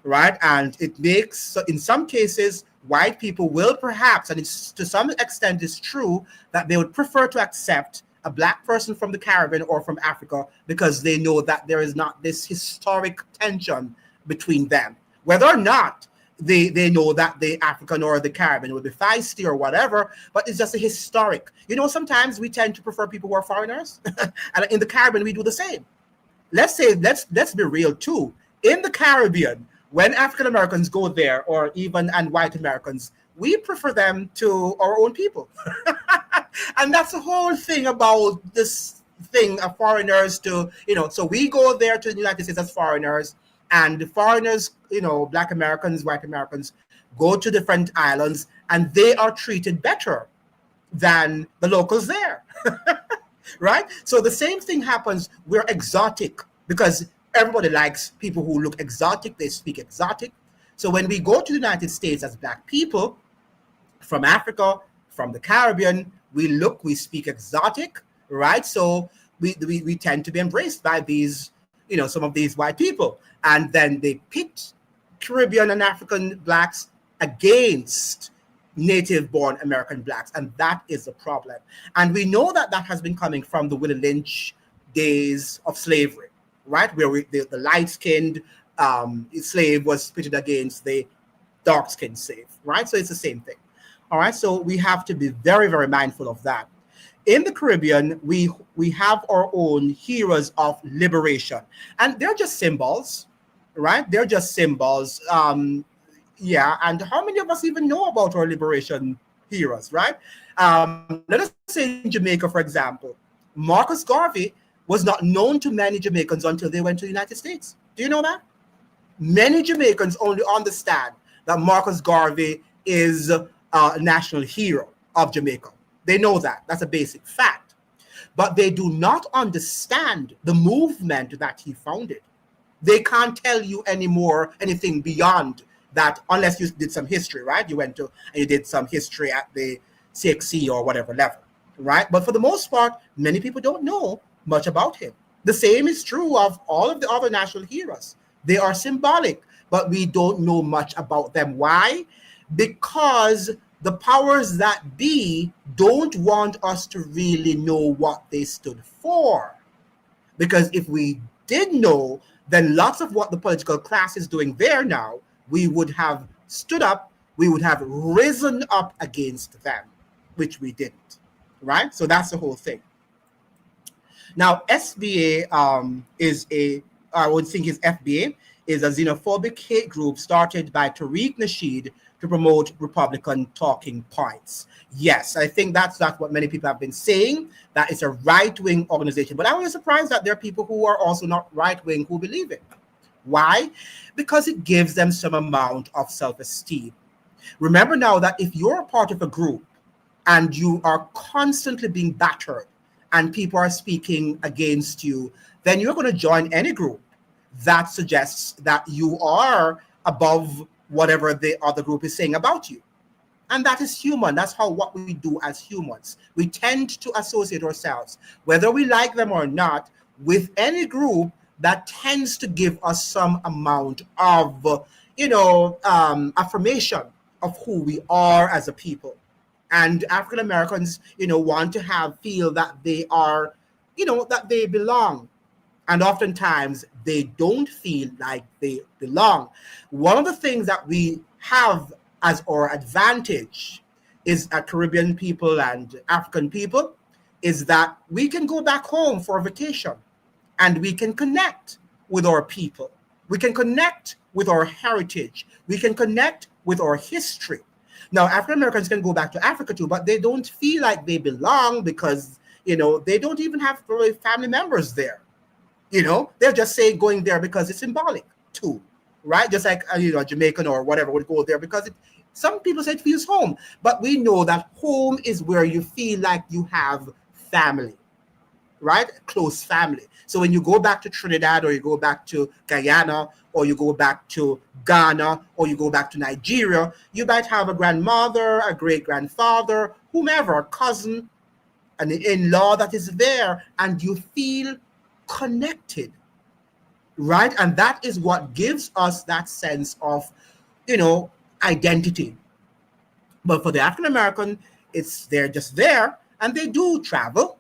right? And it makes, in some cases, white people will perhaps, and it's to some extent it's true, that they would prefer to accept a Black person from the Caribbean or from Africa because they know that there is not this historic tension between them. Whether or not they know that the African or the Caribbean will be feisty or whatever, but it's just a historic. Sometimes we tend to prefer people who are foreigners, and in the Caribbean we do the same. Let's be real too. In the Caribbean, when African Americans go there, or even and white Americans, we prefer them to our own people. And that's the whole thing about this thing of foreigners to, so we go there to the United States as foreigners, and the foreigners, Black Americans, white Americans, go to different islands, and they are treated better than the locals there. Right? So the same thing happens. We're exotic because everybody likes people who look exotic. They speak exotic. So when we go to the United States as Black people from Africa, from the Caribbean, we speak exotic, right? So we tend to be embraced by these, some of these white people. And then they pit Caribbean and African Blacks against native-born American Blacks, and that is the problem. And we know that that has been coming from the Willie Lynch days of slavery, right? Where the light-skinned slave was pitted against the dark-skinned slave, right? So it's the same thing. All right, so we have to be very, very mindful of that. In the Caribbean, we have our own heroes of liberation, and they're just symbols, right? They're just symbols. Yeah, and how many of us even know about our liberation heroes, right? Let us say in Jamaica, for example, Marcus Garvey was not known to many Jamaicans until they went to the United States. Do you know that? Many Jamaicans only understand that Marcus Garvey is a national hero of Jamaica. They know that. That's a basic fact. But they do not understand the movement that he founded. They can't tell you anything beyond that, unless you did some history, right? You went to and you did some history at the CXC or whatever level, right? But for the most part, many people don't know much about him. The same is true of all of the other national heroes. They are symbolic, but we don't know much about them. Why? Because the powers that be don't want us to really know what they stood for. Because if we did know, then lots of what the political class is doing there now, we would have stood up, we would have risen up against them, which we didn't, right? So that's the whole thing. Now, FBA I would think his FBA is a xenophobic hate group started by Tariq Nasheed to promote Republican talking points. Yes, I think that's what many people have been saying, that it's a right-wing organization. But I was surprised that there are people who are also not right-wing who believe it. Why? Because it gives them some amount of self-esteem. Remember now that if you're a part of a group and you are constantly being battered and people are speaking against you, then you're going to join any group that suggests that you are above whatever the other group is saying about you. And that is human. That's what we do as humans. We tend to associate ourselves, whether we like them or not, with any group that tends to give us some amount of, affirmation of who we are as a people. And African Americans, want to feel that they are, that they belong. And oftentimes they don't feel like they belong. One of the things that we have as our advantage is Caribbean people and African people is that we can go back home for a vacation and we can connect with our people. We can connect with our heritage. We can connect with our history. Now, African Americans can go back to Africa too, but they don't feel like they belong because, they don't even have family members there. They're just saying going there because it's symbolic too, right? Just like, a Jamaican or whatever would go there because some people say it feels home, but we know that home is where you feel like you have family, right? Close family. So when you go back to Trinidad or you go back to Guyana or you go back to Ghana or you go back to Nigeria, you might have a grandmother, a great-grandfather, whomever, a cousin, an in-law that is there, and you feel connected, right? And that is what gives us that sense of, identity. But for the African American, they're just there and they do travel,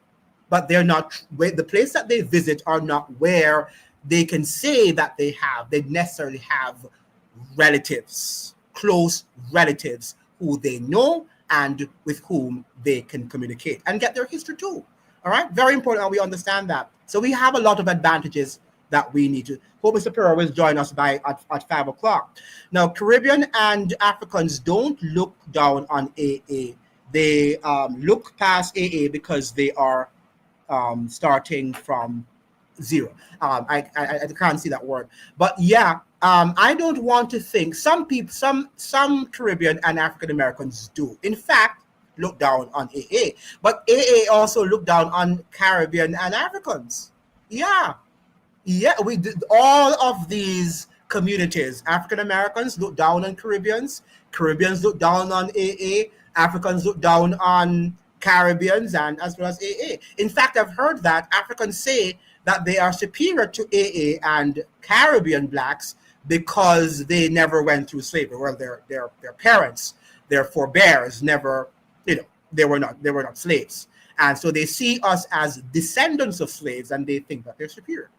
but they're not, the place that they visit are not where they can say that they necessarily have relatives, close relatives who they know and with whom they can communicate and get their history too. All right, very important that we understand that. So we have a lot of advantages that we need to. Hope Mr. Perra will join us at 5 o'clock. Now, Caribbean and Africans don't look down on AA. They look past AA because they are starting from zero. I can't see that word, but yeah, I don't want to think some people, some Caribbean and African Americans do. In fact, look down on AA, but AA also looked down on Caribbean and Africans. Yeah, we did. All of these communities, African Americans look down on Caribbeans, Caribbeans look down on AA, Africans look down on Caribbeans, and as well as AA. In fact, I've heard that Africans say that they are superior to AA and Caribbean blacks because they never went through slavery. Well, their parents, their forebears, never, they were not slaves, and so they see us as descendants of slaves, and they think that they're superior,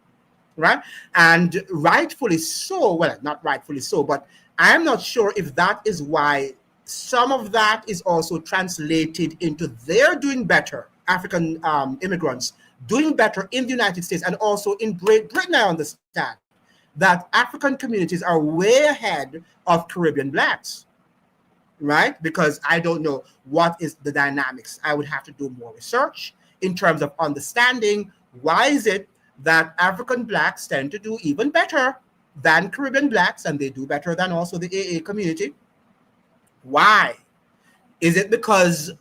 right? And rightfully so. Well, not rightfully so, but I am not sure if that is why some of that is also translated into their doing better. African immigrants doing better in the United States and also in Great Britain. I understand that African communities are way ahead of Caribbean blacks, right? Because I don't know what is the dynamics. I would have to do more research in terms of understanding why is it that African blacks tend to do even better than Caribbean blacks, and they do better than also the AA community. Why? Is it because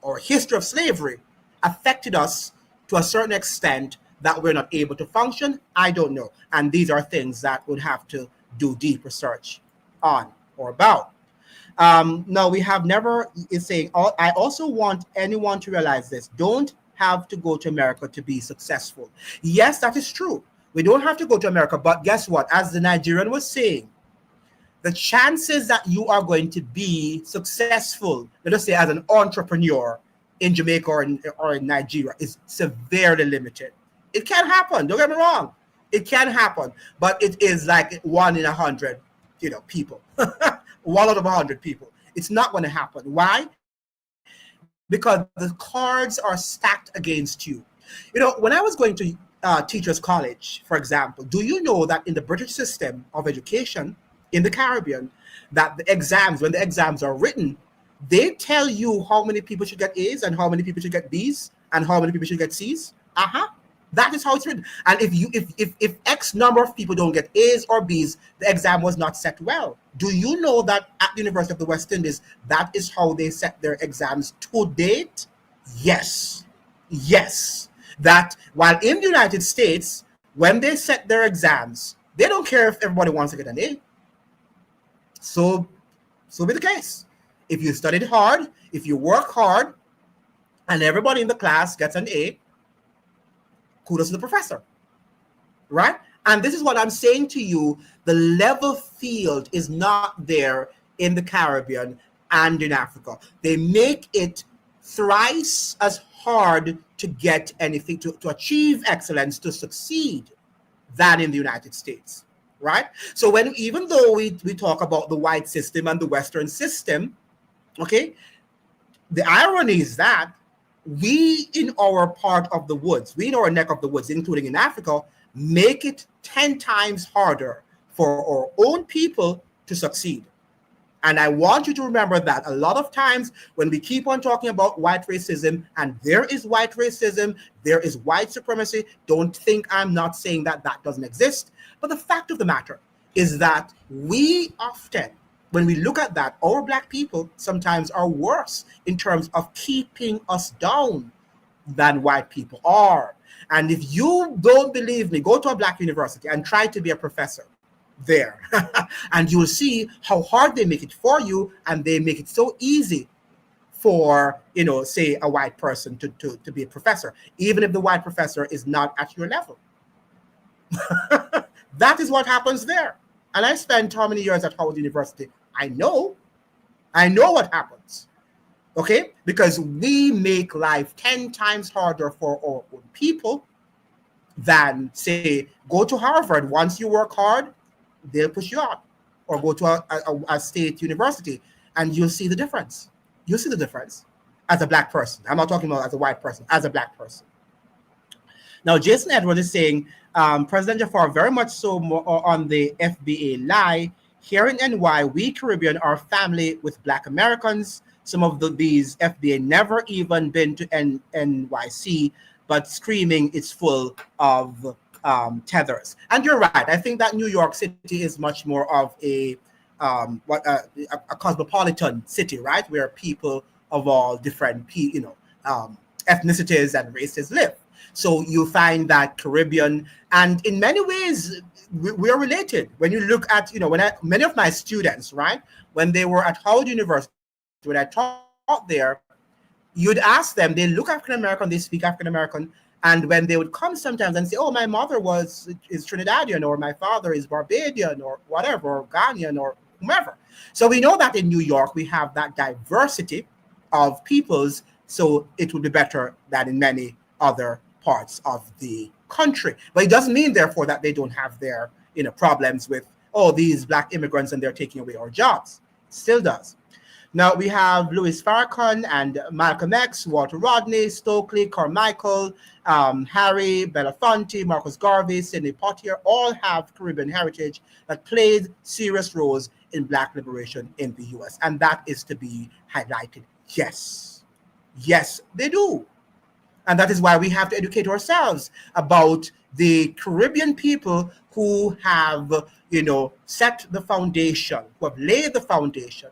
our history of slavery affected us to a certain extent that we're not able to function? I don't know. And these are things that would have to do deep research on or about. Now, we have never, is saying, I also want anyone to realize this. Don't have to go to America to be successful. Yes, that is true. We don't have to go to America, but guess what? As the Nigerian was saying, the chances that you are going to be successful, let us say as an entrepreneur in Jamaica or in Nigeria, is severely limited. It can happen, don't get me wrong. It can happen, but it is like 1 in 100, people. 1 out of 100 people. It's not going to happen. Why? Because the cards are stacked against you. When I was going to Teachers College, for example, do you know that in the British system of education in the Caribbean, that when the exams are written, they tell you how many people should get A's and how many people should get B's and how many people should get C's? That is how it's written. And if X number of people don't get A's or B's, the exam was not set well. Do you know that at the University of the West Indies, that is how they set their exams to date? Yes. That while in the United States, when they set their exams, they don't care if everybody wants to get an A. So be the case. If you studied hard, if you work hard, and everybody in the class gets an A, kudos to the professor, right? And this is what I'm saying to you. The level field is not there in the Caribbean and in Africa. They make it thrice as hard to get anything, to achieve excellence, to succeed, than in the United States, right? So even though we talk about the white system and the Western system, okay, the irony is that we in our part of the woods, we in our neck of the woods, including in Africa, make it 10 times harder for our own people to succeed. And I want you to remember that a lot of times when we keep on talking about white racism, and there is white racism, there is white supremacy, don't think I'm not saying that doesn't exist. But the fact of the matter is that we often, when we look at that, our Black people sometimes are worse in terms of keeping us down than white people are. And if you don't believe me, go to a Black university and try to be a professor there. And you will see how hard they make it for you, and they make it so easy for, say a white person to be a professor, even if the white professor is not at your level. That is what happens there. And I spent how many years at Howard University? I know what happens. Okay? Because we make life 10 times harder for our own people than, say, go to Harvard. Once you work hard, they'll push you out. Or go to a state university, and you'll see the difference. You'll see the difference as a Black person. I'm not talking about as a white person, as a Black person. Now, Jason Edwards is saying, President Jafar very much so on the FBA lie. Here in NY, we Caribbean are family with Black Americans. Some of these FBA never even been to NYC, but screaming it's full of tethers. And you're right. I think that New York City is much more of a a cosmopolitan city, right, where people of all different ethnicities and races live. So you find that Caribbean, and in many ways we are related. When you look at, many of my students, right, when they were at Howard University, when I taught there, you'd ask them, they look African American, they speak African American, and when they would come sometimes and say, oh, my mother is Trinidadian, or my father is Barbadian, or whatever, or Ghanaian, or whomever. So we know that in New York we have that diversity of peoples, so it would be better than in many other parts of the country. But it doesn't mean, therefore, that they don't have their problems with, these Black immigrants and they're taking away our jobs. It still does. Now we have Louis Farrakhan and Malcolm X, Walter Rodney, Stokely, Carmichael, Harry Belafonte, Marcus Garvey, Sidney Poitier, all have Caribbean heritage that played serious roles in Black liberation in the US. And that is to be highlighted. Yes, they do. And that is why we have to educate ourselves about the Caribbean people who have, set the foundation, who have laid the foundation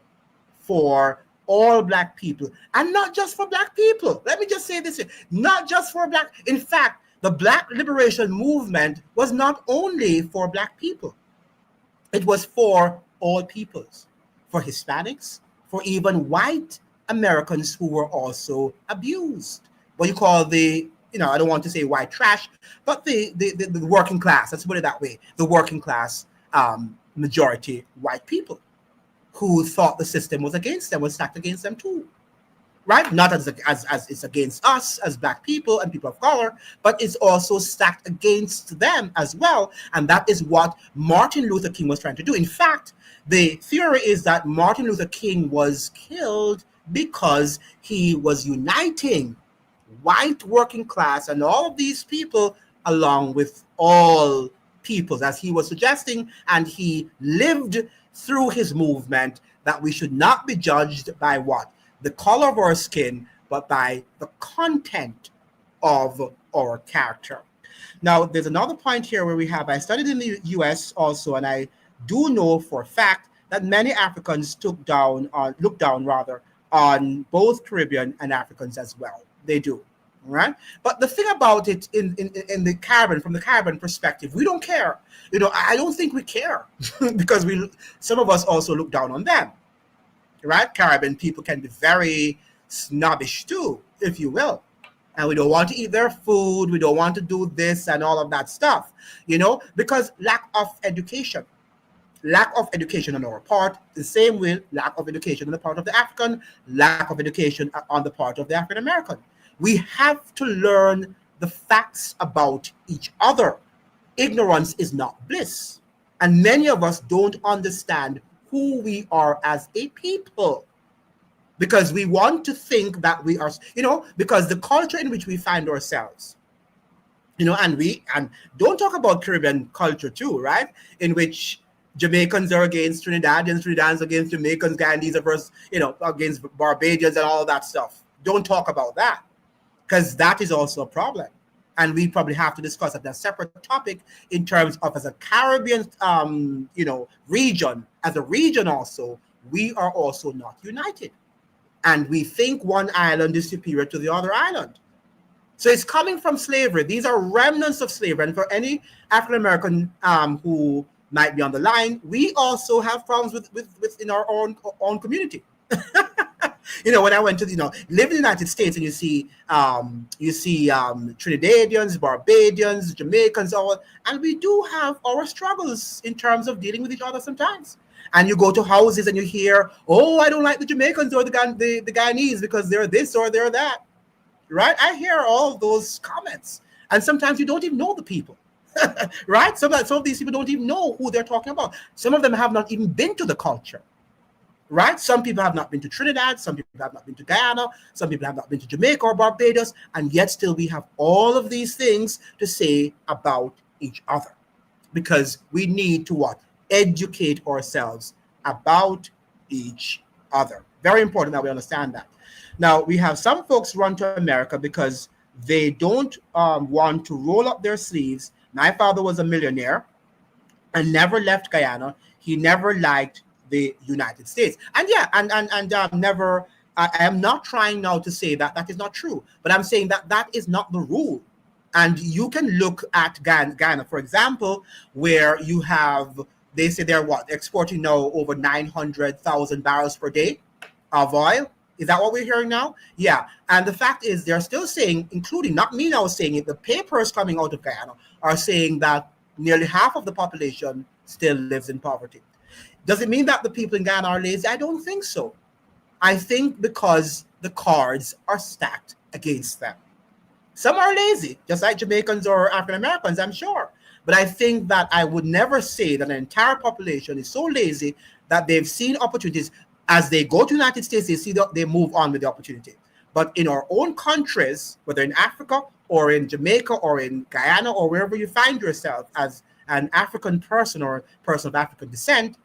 for all Black people, and not just for Black people. Let me just say this, not just for Black. In fact, the Black liberation movement was not only for Black people. It was for all peoples, for Hispanics, for even white Americans who were also abused. What you call the, I don't want to say white trash, but the working class, let's put it that way, the working class majority white people, who thought the system was against them, was stacked against them too, right? Not as it's against us as Black people and people of color, but it's also stacked against them as well. And that is what Martin Luther King was trying to do. In fact, the theory is that Martin Luther King was killed because he was uniting white working class and all of these people along with all peoples, as he was suggesting, and he lived through his movement that we should not be judged by what? The color of our skin, but by the content of our character. Now, there's another point here where I studied in the US also, and I do know for a fact that many Africans looked down on both Caribbean and Africans as well. They do. Right, but the thing about it in the Caribbean, from the Caribbean perspective, we don't care. I don't think we care because some of us also look down on them. Right, Caribbean people can be very snobbish too, if you will, and we don't want to eat their food. We don't want to do this and all of that stuff. Because lack of education on our part, the same way lack of education on the part of the African, lack of education on the part of the African American. We have to learn the facts about each other. Ignorance is not bliss. And many of us don't understand who we are as a people, because we want to think that we are, because the culture in which we find ourselves, and don't talk about Caribbean culture too, right? In which Jamaicans are against Trinidadians, Trinidadians against Jamaicans, Guyanese against Barbadians and all that stuff. Don't talk about that, because that is also a problem. And we probably have to discuss it as a separate topic in terms of, as a Caribbean, region, as a region also, we are also not united. And we think one island is superior to the other island. So it's coming from slavery. These are remnants of slavery. And for any African-American who might be on the line, we also have problems within our own community. When I went to, live in the United States, and you see Trinidadians, Barbadians, Jamaicans, all, and we do have our struggles in terms of dealing with each other sometimes. And you go to houses and you hear, oh, I don't like the Jamaicans or the Guyanese because they're this or they're that, right? I hear all of those comments, and sometimes you don't even know the people, right? Some of these people don't even know who they're talking about. Some of them have not even been to the culture. Right? Some people have not been to Trinidad, some people have not been to Guyana, some people have not been to Jamaica or Barbados, and yet still we have all of these things to say about each other, because we need to what? Educate ourselves about each other. Very important that we understand that. Now, we have some folks run to America because they don't want to roll up their sleeves. My father was a millionaire and never left Guyana. He never liked the United States. And never. I am not trying now to say that that is not true, but I'm saying that that is not the rule. And you can look at Ghana, for example, where you have, they say they're exporting now over 900,000 barrels per day of oil. Is that what we're hearing now? Yeah. And the fact is, they're still saying, including, not me now saying it, the papers coming out of Ghana are saying that nearly half of the population still lives in poverty. Does it mean that the people in Ghana are lazy? I don't think so. I think because the cards are stacked against them. Some are lazy, just like Jamaicans or African Americans, I'm sure. But I think that I would never say that an entire population is so lazy that they've seen opportunities. As they go to the United States, they see that they move on with the opportunity. But in our own countries, whether in Africa or in Jamaica or in Guyana or wherever you find yourself as an African person or person of African descent,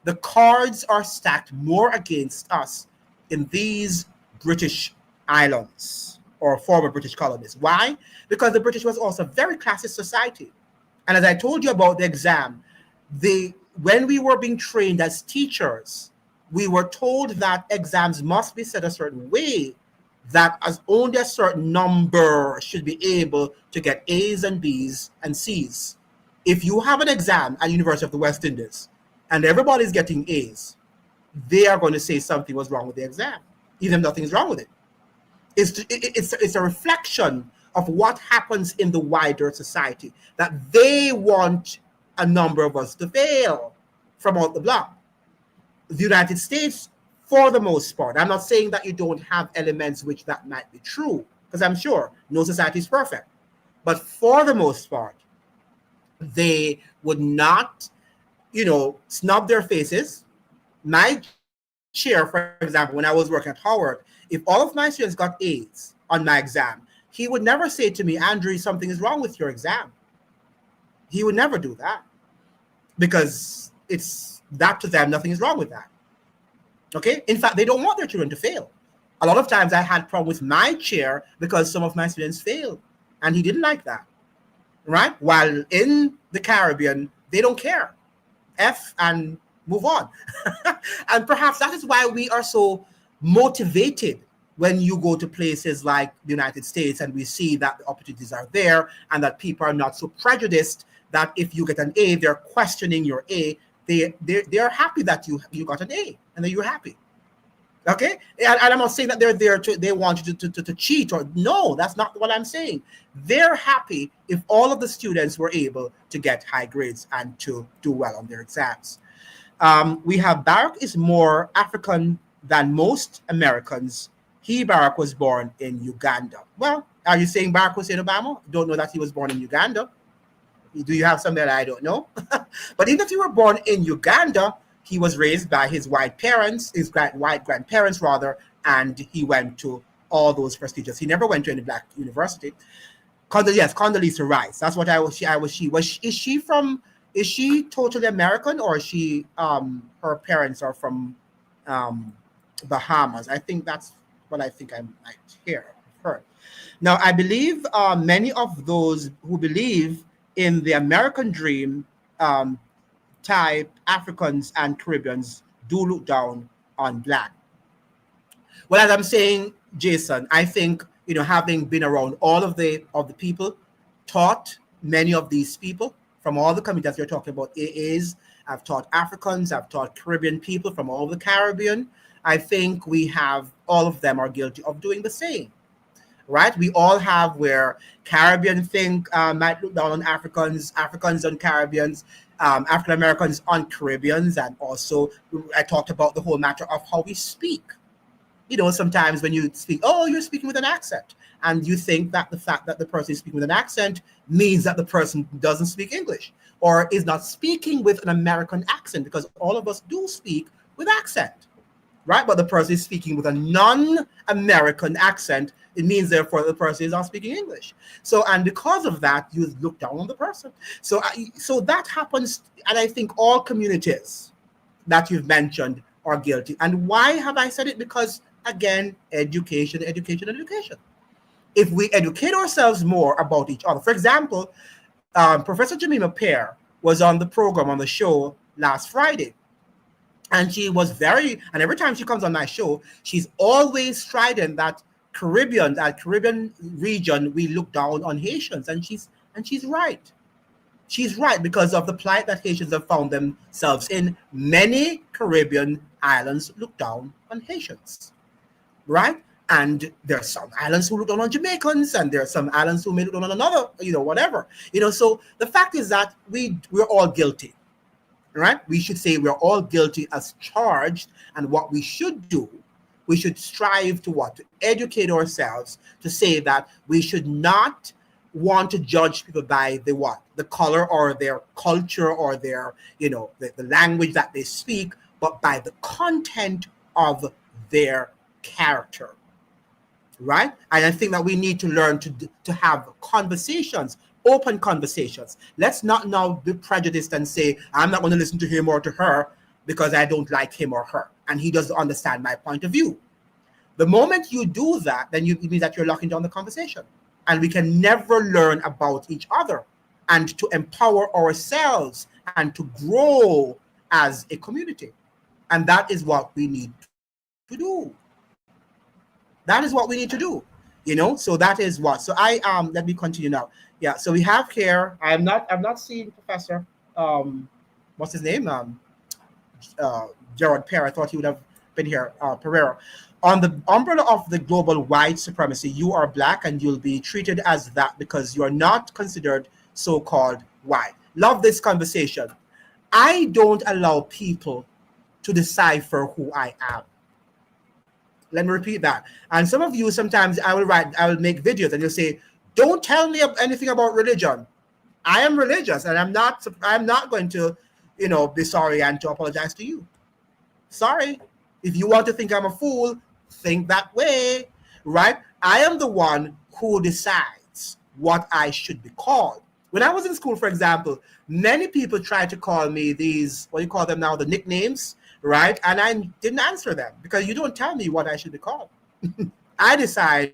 the cards are stacked more against us in these British islands or former British colonies. Why? Because the British was also a very classist society. And as I told you about the exam, when we were being trained as teachers, we were told that exams must be set a certain way, that as only a certain number should be able to get A's and B's and C's. If you have an exam at University of the West Indies and everybody's getting A's, they are going to say something was wrong with the exam, even if nothing's wrong with it. It's a reflection of what happens in the wider society, that they want a number of us to fail from out the block. The United States, for the most part, I'm not saying that you don't have elements which that might be true, because I'm sure no society is perfect. But for the most part, they would not, snub their faces. My chair, for example, when I was working at Howard, if all of my students got A's on my exam, he would never say to me, Andrew, something is wrong with your exam. He would never do that, because it's that to them, nothing is wrong with that. Okay? In fact, they don't want their children to fail. A lot of times I had problem with my chair because some of my students failed, and he didn't like that, right? While in the Caribbean, they don't care. F and move on. And perhaps that is why we are so motivated when you go to places like the United States and we see that the opportunities are there and that people are not so prejudiced that if you get an A, they're questioning your A. They're happy that you got an A and that you're happy. Okay? And I'm not saying that they're there they want you to cheat or no, that's not what I'm saying. They're happy if all of the students were able to get high grades and to do well on their exams. We have Barack is more African than most Americans. Barack was born in Uganda. Well, are you saying Barack Hussein Obama? Don't know that he was born in Uganda. Do you have something that I don't know? But even if you were born in Uganda, he was raised by his white parents, his white grandparents rather, and he went to all those prestigious. He never went to any black university. Condoleezza Rice. That's what is she totally American, or is she her parents are from Bahamas? I think that's what I think I might heard. Now, I believe many of those who believe in the American dream type Africans and Caribbeans do look down on black. Well, as I'm saying, Jason, I think, having been around all of the people, taught many of these people from all the communities you're talking about, AAs, I've taught Africans, I've taught Caribbean people from all the Caribbean. I think we have, all of them are guilty of doing the same, right? We all have where Caribbean think might look down on Africans, Africans on Caribbeans, African Americans on Caribbeans, and also I talked about the whole matter of how we speak. Sometimes when you speak, you're speaking with an accent, and you think that the fact that the person is speaking with an accent means that the person doesn't speak English or is not speaking with an American accent, because all of us do speak with accent, right? But the person is speaking with a non-American accent. It means, therefore, the person is not speaking English. So, and because of that, you look down on the person. So that happens, and I think all communities that you've mentioned are guilty. And why have I said it? Because, again, education. If we educate ourselves more about each other. For example, Professor Jemima Pear was on the program, on the show last Friday. And she was and every time she comes on my show, she's always strident that Caribbean region, we look down on Haitians. And she's right. She's right, because of the plight that Haitians have found themselves in. Many Caribbean islands look down on Haitians, right? And there are some islands who look down on Jamaicans, and there are some islands who may look down on another, whatever. So the fact is that we're all guilty, right? We should say we're all guilty as charged, and what we should do, we should strive to what? To educate ourselves, to say that we should not want to judge people by the color or their culture or their, the language that they speak, but by the content of their character, right? And I think that we need to learn to have conversations, open conversations. Let's not now be prejudiced and say, I'm not going to listen to him or to her because I don't like him or her, and he doesn't understand my point of view. The moment you do that, then it means that you're locking down the conversation. And we can never learn about each other and to empower ourselves and to grow as a community. And that is what we need to do. That is what we need to do. So that is what. So let me continue now. Yeah, so we have here, I'm not seeing Professor, what's his name? Gerard Pear. I thought he would have been here, Pereira. On the umbrella of the global white supremacy, you are black and you'll be treated as that because you're not considered so-called white. Love this conversation. I don't allow people to decipher who I am. Let me repeat that. And some of you, sometimes I will make videos and you'll say, don't tell me anything about religion. I am religious and I'm not going to, be sorry and to apologize to you. Sorry. If you want to think I'm a fool, think that way, right? I am the one who decides what I should be called. When I was in school, for example, many people tried to call me these, what do you call them now, the nicknames, right? And I didn't answer them because you don't tell me what I should be called. I decide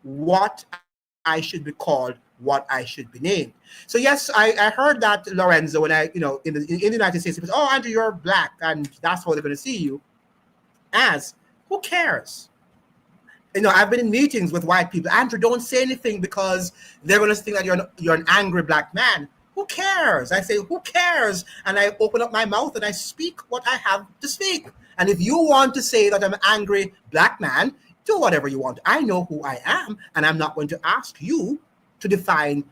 what I should be called, what I should be named. So yes, I heard that, Lorenzo, when in the United States, people say, oh, Andrew, you're black, and that's how they're going to see you as. Who cares? I've been in meetings with white people. Andrew, don't say anything because they're going to think that you're an angry black man. Who cares? I say, who cares? And I open up my mouth and I speak what I have to speak. And if you want to say that I'm an angry black man, do whatever you want. I know who I am, and I'm not going to ask you to define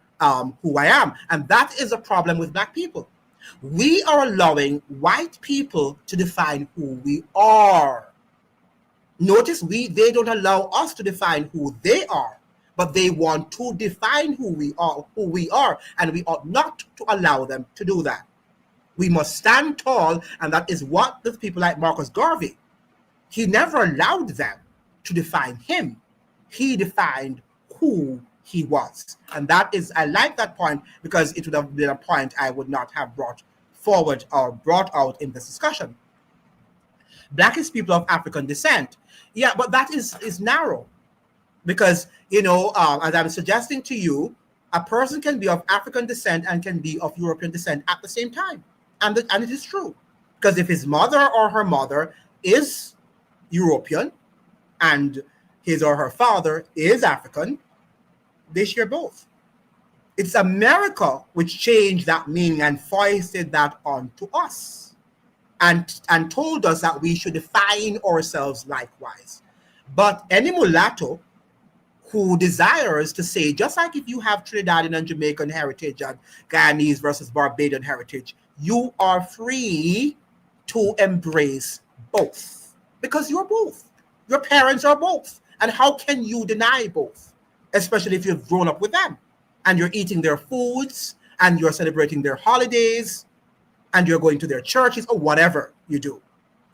who I am. And that is a problem with black people. We are allowing white people to define who we are. Notice they don't allow us to define who they are, but they want to define who we are, and we ought not to allow them to do that. We must stand tall, and that is what the people like Marcus Garvey, he never allowed them to define him. He defined who he was. And that is, I like that point because it would have been a point I would not have brought forward or brought out in this discussion. Black is people of African descent. Yeah, but that is narrow because, as I'm suggesting to you, a person can be of African descent and can be of European descent at the same time. And it is true. Because if his mother or her mother is European and his or her father is African, they share both. It's America which changed that meaning and foisted that onto us and told us that we should define ourselves likewise. But any mulatto who desires to say, just like if you have Trinidadian and Jamaican heritage and Guyanese versus Barbadian heritage, you are free to embrace both because you're both. Your parents are both. And how can you deny both? Especially if you've grown up with them and you're eating their foods and you're celebrating their holidays and you're going to their churches or whatever you do,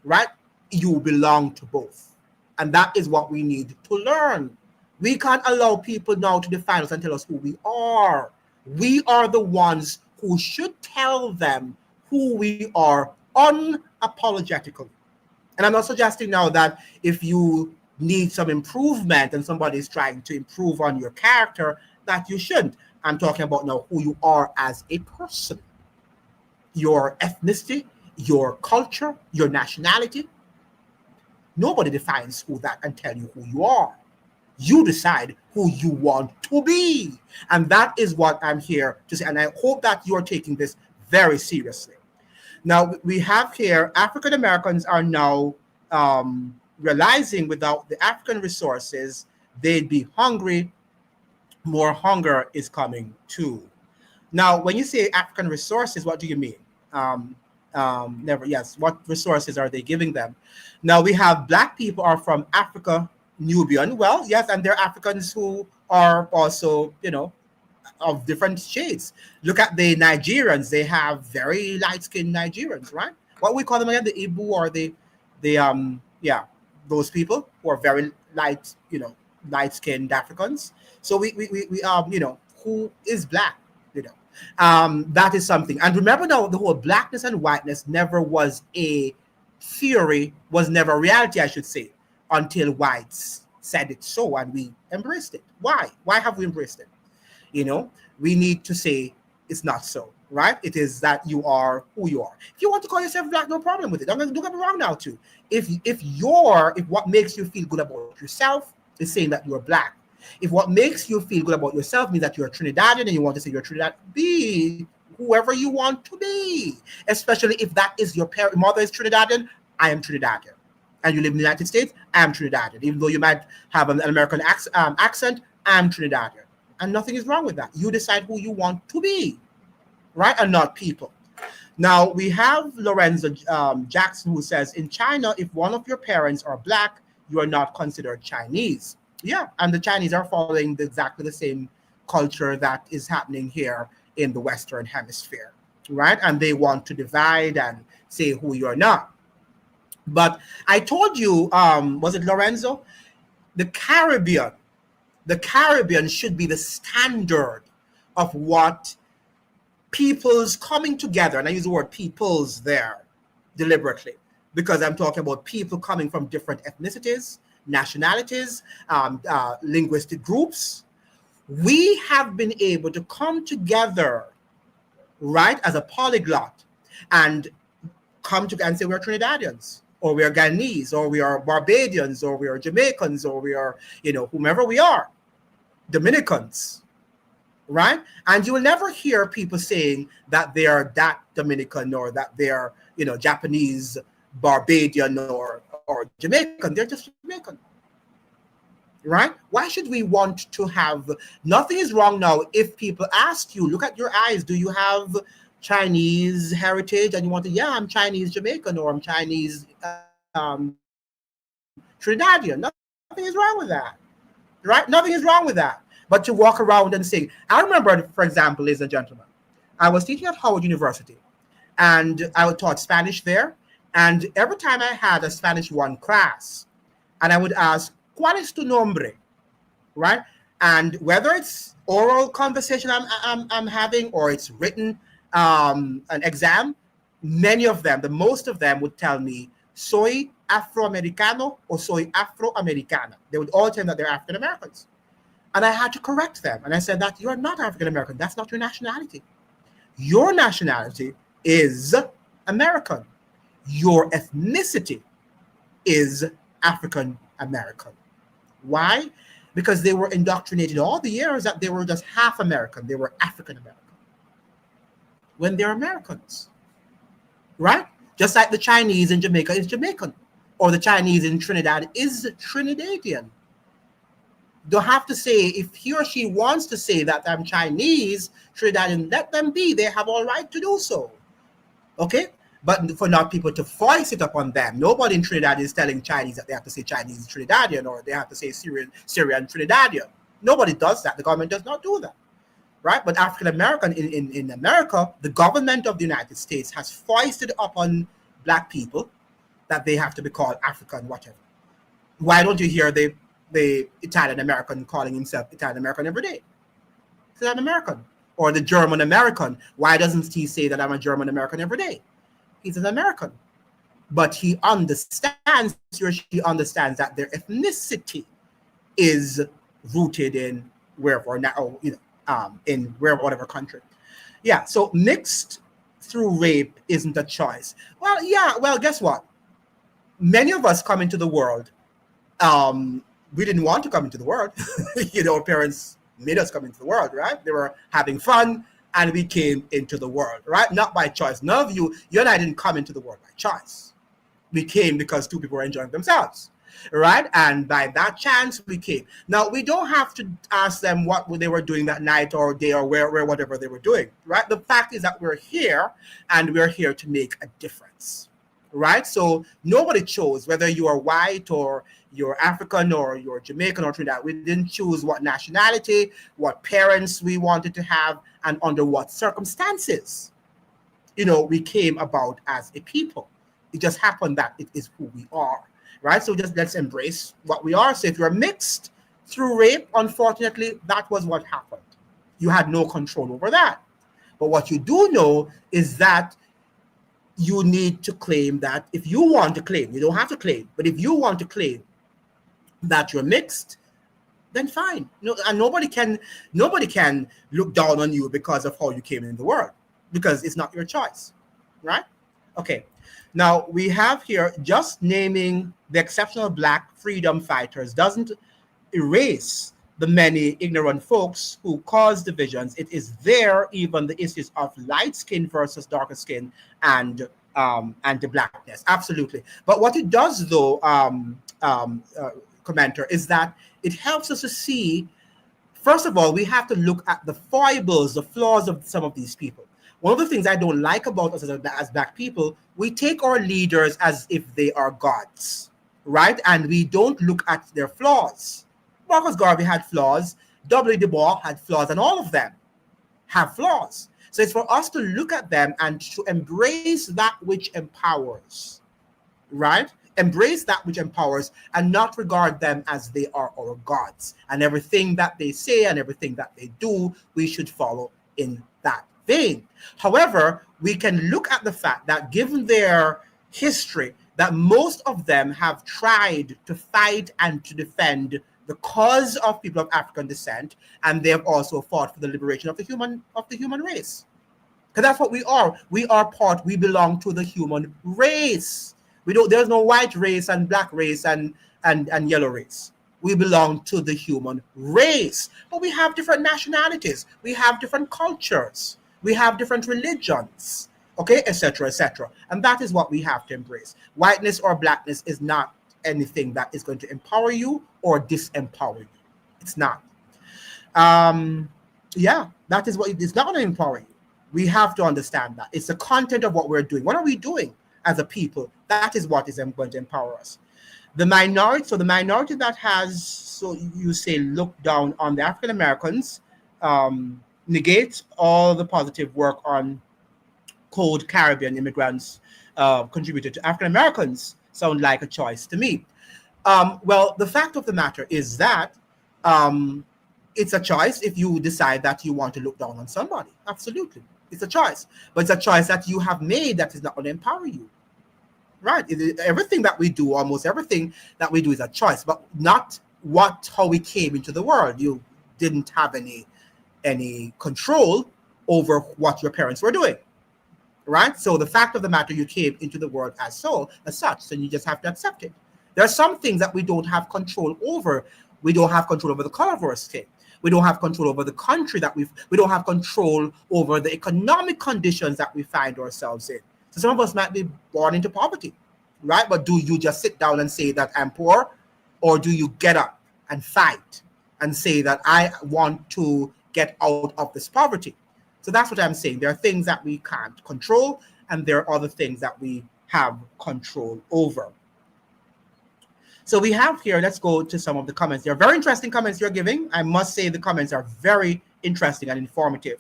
right? You belong to both. And that is what we need to learn. We can't allow people now to define us and tell us who we are. We are the ones who should tell them who we are unapologetically. And I'm not suggesting now that if you need some improvement and somebody is trying to improve on your character, that you shouldn't. I'm talking about now who you are as a person. Your ethnicity, your culture, your nationality. Nobody defines who that and tell you who you are. You decide who you want to be. And that is what I'm here to say. And I hope that you're taking this very seriously. Now, we have here, African Americans are now realizing without the African resources, they'd be hungry. More hunger is coming too. Now, when you say African resources, what do you mean? Yes, what resources are they giving them? Now, we have Black people are from Africa, Nubian. Well, yes, and there are Africans who are also, of different shades. Look at the Nigerians. They have very light-skinned Nigerians, right? What we call them again, the Ibu or those people who are very light-skinned Africans. So we who is Black, that is something. And remember now, the whole blackness and whiteness never was a theory, was never a reality, I should say, until whites said it so, and we embraced it. Why? Why have we embraced it? We need to say it's not so, right? It is that you are who you are. If you want to call yourself Black, no problem with it. Don't get me wrong now too. If what makes you feel good about yourself is saying that you're Black. If what makes you feel good about yourself means that you're Trinidadian and you want to say you're Trinidad, be whoever you want to be. Especially if that is your mother is Trinidadian, I am Trinidadian. And you live in the United States, I am Trinidadian. Even though you might have an American accent, I'm Trinidadian. And nothing is wrong with that. You decide who you want to be, right? And not people. Now, we have Lorenzo Jackson who says, in China, if one of your parents are Black, you are not considered Chinese. Yeah, and the Chinese are following exactly the same culture that is happening here in the Western Hemisphere, right? And they want to divide and say who you're not. But I told you, was it Lorenzo? The Caribbean should be the standard of what peoples coming together, and I use the word peoples there deliberately, because I'm talking about people coming from different ethnicities, nationalities, linguistic groups. We have been able to come together, right, as a polyglot and come together and say we're Trinidadians, or we are Ghanese, or we are Barbadians, or we are Jamaicans, or we are, whomever we are, Dominicans, right? And you will never hear people saying that they are that Dominican or that they are, Japanese, Barbadian, or Jamaican. They're just Jamaican, right? Why should we want to have, nothing is wrong now if people ask you, look at your eyes, do you have Chinese heritage? And you want to, yeah, I'm Chinese Jamaican, or I'm Chinese Trinidadian. Nothing is wrong with that, right? Nothing is wrong with that. But to walk around and sing. I remember, for example, ladies and gentlemen, I was teaching at Howard University, and I taught Spanish there. And every time I had a Spanish 1 class, and I would ask, ¿cuál es tu nombre? Right? And whether it's oral conversation I'm having or it's written, an exam, many of them, the most of them would tell me, soy Afroamericano or soy Afroamericana. They would all tell me that they're African Americans. And I had to correct them. And I said that you are not African American. That's not your nationality. Your nationality is American. Your ethnicity is African American. Why? Because they were indoctrinated all the years that they were just half American. They were African American when they're Americans, right? Just like the Chinese in Jamaica is Jamaican, or the Chinese in Trinidad is Trinidadian. Don't have to say, if he or she wants to say that I'm Chinese, Trinidadian, let them be. They have all right to do so. Okay? But for not people to voice it upon them. Nobody in Trinidad is telling Chinese that they have to say Chinese Trinidadian, or they have to say Syrian Trinidadian. Nobody does that. The government does not do that. Right? But African American in America, the government of the United States has foisted upon Black people that they have to be called African whatever. Why don't you hear the Italian American calling himself Italian American every day? He's an American. Or the German American. Why doesn't he say that I'm a German American every day? He's an American. But he understands, he or she understands that their ethnicity is rooted in wherever, in wherever, whatever country. Yeah, so mixed through rape isn't a choice. Well, yeah, well, guess what? Many of us come into the world. We didn't want to come into the world. Parents made us come into the world, right? They were having fun and we came into the world, right? Not by choice. None of you and I didn't come into the world by choice. We came because two people were enjoying themselves, right? And by that chance, we came. Now, we don't have to ask them what they were doing that night or day or where whatever they were doing, right? The fact is that we're here and we're here to make a difference, right? So nobody chose whether you are white or you're African or you're Jamaican or Trinidad. We didn't choose what nationality, what parents we wanted to have, and under what circumstances. We came about as a people. It just happened that it is who we are, right? So just let's embrace what we are. So if you're mixed through rape, unfortunately, that was what happened. You had no control over that. But what you do know is that you need to claim that if you want to claim, you don't have to claim, but if you want to claim that you're mixed, then fine. And nobody can look down on you because of how you came in the world, because it's not your choice, right? Okay. Now we have here just naming the exceptional Black freedom fighters doesn't erase the many ignorant folks who cause divisions. It is there even the issues of light skin versus darker skin and the blackness. Absolutely. But what it does though, commenter, is that it helps us to see, first of all, we have to look at the foibles, the flaws of some of these people. One of the things I don't like about us as Black people, we take our leaders as if they are gods, right? And we don't look at their flaws. Marcus Garvey had flaws, W. Du Bois had flaws, and all of them have flaws. So it's for us to look at them and to embrace that which empowers, right? Embrace that which empowers and not regard them as they are our gods. And everything that they say and everything that they do, we should follow in that vein. However, we can look at the fact that given their history, that most of them have tried to fight and to defend the cause of people of African descent, and they have also fought for the liberation of the human race. Because that's what we are. We belong to the human race. There's no white race and black race and yellow race. We belong to the human race. But we have different nationalities. We have different cultures. We have different religions, okay, etc., etc. And that is what we have to embrace. Whiteness or blackness is not anything that is going to empower you or disempower you. It's not. That is what it's not going to empower you. We have to understand that. It's the content of what we're doing. What are we doing as a people? That is what is going to empower us. The minority that has, so you say, look down on the African Americans, negates all the positive work on cold Caribbean immigrants contributed to African Americans. Sound like a choice to me. Well, the fact of the matter is that it's a choice if you decide that you want to look down on somebody. Absolutely. It's a choice. But it's a choice that you have made that is not going to empower you. Right? Everything that we do, almost everything that we do is a choice, but not how we came into the world. You didn't have any control over what your parents were doing. Right? So the fact of the matter, you came into the world as such, so you just have to accept it. There are some things that we don't have control over. We don't have control over the color of our skin. We don't have control over the country we don't have control over the economic conditions that we find ourselves in. So some of us might be born into poverty, right? But do you just sit down and say that I'm poor? Or do you get up and fight and say that I want to get out of this poverty? So that's what I'm saying. There are things that we can't control, and there are other things that we have control over. So we have here, let's go to some of the comments. There are very interesting comments you're giving. I must say the comments are very interesting and informative.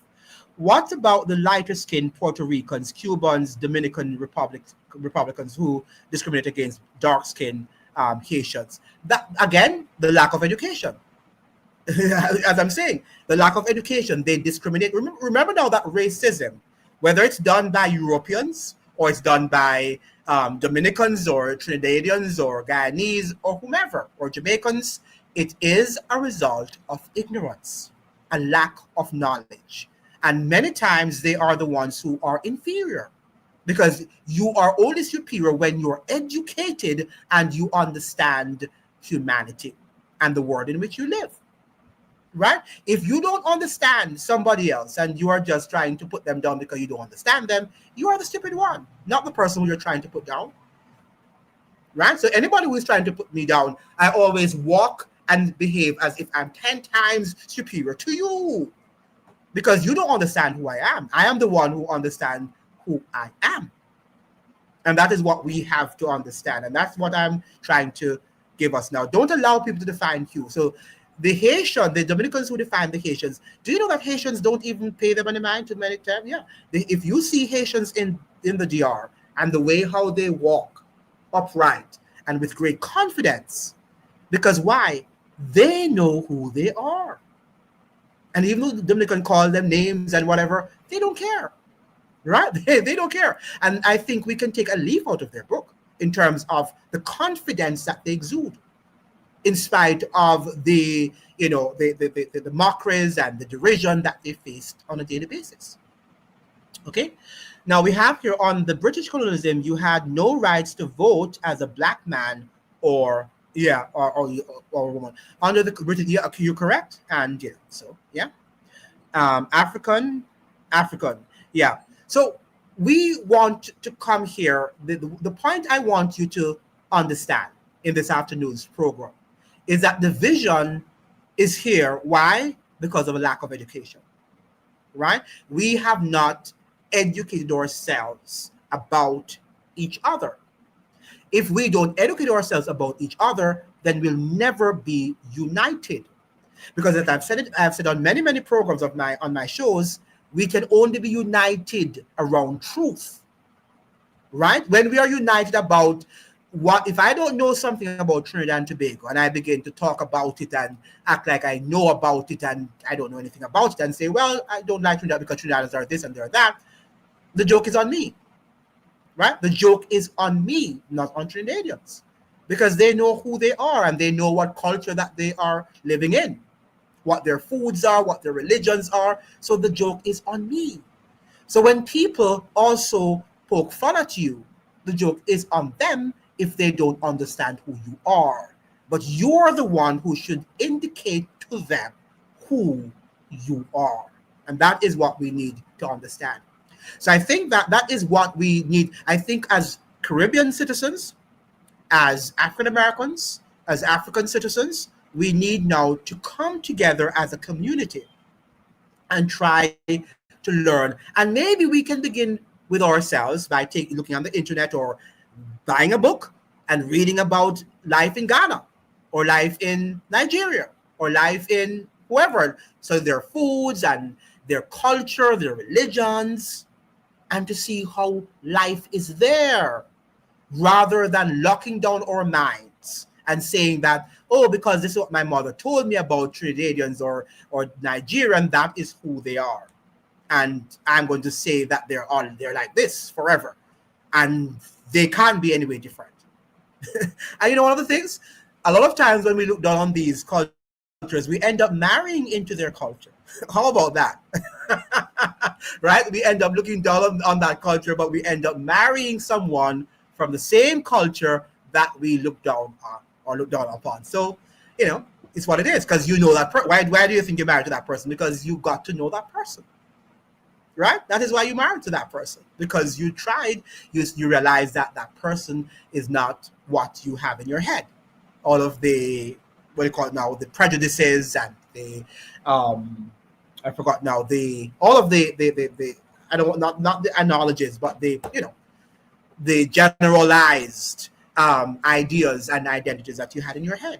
What about the lighter skinned Puerto Ricans, Cubans, Dominican Republicans who discriminate against dark skinned Haitians? That, again, the lack of education. As I'm saying, the lack of education, they discriminate. Remember now that racism, whether it's done by Europeans or it's done by Dominicans or Trinidadians or Guyanese or whomever, or Jamaicans, it is a result of ignorance, a lack of knowledge. And many times they are the ones who are inferior, because you are only superior when you're educated and you understand humanity and the world in which you live. Right? If you don't understand somebody else and you are just trying to put them down because you don't understand them, you are the stupid one, not the person who you're trying to put down. Right? So anybody who is trying to put me down, I always walk and behave as if I'm 10 times superior to you, because you don't understand who I am. I am the one who understands who I am. And that is what we have to understand. And that's what I'm trying to give us now. Don't allow people to define you. So the Haitian, the Dominicans who define the Haitians, do you know that Haitians don't even pay them any mind to many times? Yeah. If you see Haitians in the DR and the way how they walk upright and with great confidence, because why? They know who they are. And even though the Dominican call them names and whatever, they don't care. Right? They don't care. And I think we can take a leaf out of their book in terms of the confidence that they exude, in spite of the mockeries and the derision that they faced on a daily basis. Okay. Now we have here, on the British colonialism, you had no rights to vote as a black man or woman under the British. Yeah, okay, you're correct. And yeah, so yeah, African, yeah. So we want to come here. The point I want you to understand in this afternoon's program is that the vision is here. Why? Because of a lack of education, right? We have not educated ourselves about each other. If we don't educate ourselves about each other, then we'll never be united. Because as I've said on many programs on my shows, we can only be united around truth, right? When we are united about what, if I don't know something about Trinidad and Tobago and I begin to talk about it and act like I know about it and I don't know anything about it and say, well, I don't like Trinidad because Trinidaders are this and they're that, the joke is on me, right? The joke is on me, not on Trinidadians, because they know who they are and they know what culture that they are living in, what their foods are, what their religions are. So the joke is on me. So when people also poke fun at you, the joke is on them if they don't understand who you are. But you're the one who should indicate to them who you are. And that is what we need to understand. So I think that is what we need. I think as Caribbean citizens, as African Americans, as African citizens, we need now to come together as a community and try to learn. And maybe we can begin with ourselves by looking on the internet or buying a book and reading about life in Ghana or life in Nigeria or life in whoever. So their foods and their culture, their religions, and to see how life is there, rather than locking down our minds and saying that, oh, because this is what my mother told me about Trinidadians or Nigerian, that is who they are. And I'm going to say that they're like this forever. And they can't be any way different. And you know, one of the things, a lot of times when we look down on these cultures, we end up marrying into their culture. How about that? Right? We end up looking down on that culture, but we end up marrying someone from the same culture that we look down on or look down upon. So, you know, it's what it is, because you know that why do you think you're married to that person? Because you got to know that person. Right? That is why you married to that person, because you tried, you realize that that person is not what you have in your head. All of the, what do you call it now, the prejudices and the I forgot now, all of the I don't, not the analogies, but the, you know, the generalized ideas and identities that you had in your head.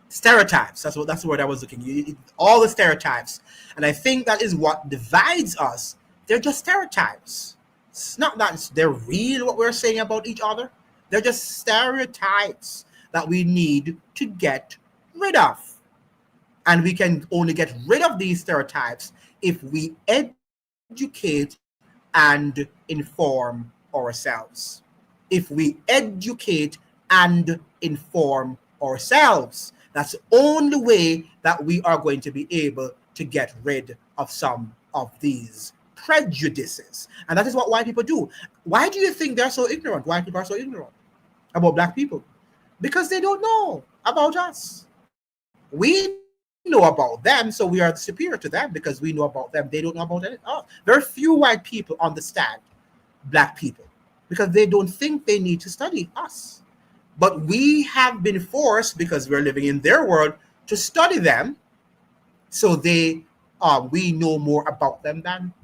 Stereotypes, that's the word I was looking. All the stereotypes. And I think that is what divides us. They're just stereotypes. It's not that they're real what we're saying about each other. They're just stereotypes that we need to get rid of. And we can only get rid of these stereotypes if we educate and inform ourselves. If we educate and inform ourselves, that's the only way that we are going to be able to get rid of some of these prejudices. And that is what white people do. Why do you think they're so ignorant? White people are so ignorant about black people? Because they don't know about us. We know about them, so we are superior to them because we know about them. They don't know about it. Oh, very few white people understand black people because they don't think they need to study us. But we have been forced, because we're living in their world, to study them, so we know more about them than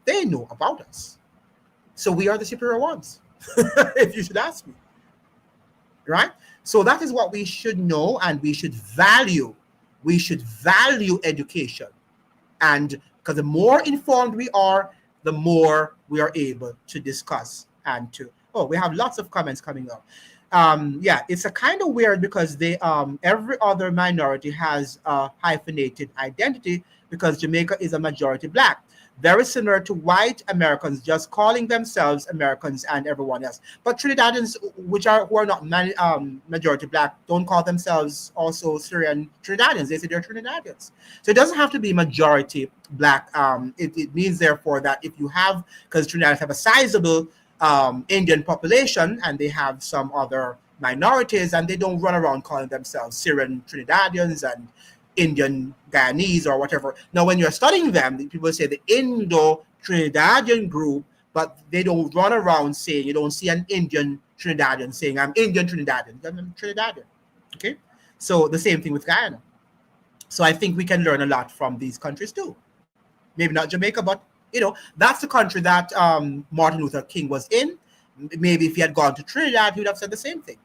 they know about us. So we are the superior ones, if you should ask me. Right? So that is what we should know, and we should value. We should value education. And because the more informed we are, the more we are able to discuss and to, we have lots of comments coming up. It's a kind of weird because they every other minority has a hyphenated identity because Jamaica is a majority black. Very similar to white Americans just calling themselves Americans and everyone else. But Trinidadians, who are not majority black, don't call themselves also Syrian Trinidadians. They say they're Trinidadians. So it doesn't have to be majority black. It means therefore that if you have, because Trinidadians have a sizable Indian population and they have some other minorities, and they don't run around calling themselves Syrian Trinidadians and Indian Guyanese or whatever. Now, when you're studying them, people say the Indo-Trinidadian group, but they don't run around saying, you don't see an Indian Trinidadian saying, I'm Indian Trinidadian, I'm Trinidadian. Okay? So the same thing with Guyana. So I think we can learn a lot from these countries too. Maybe not Jamaica, but that's the country that Martin Luther King was in. Maybe if he had gone to Trinidad, he would have said the same thing.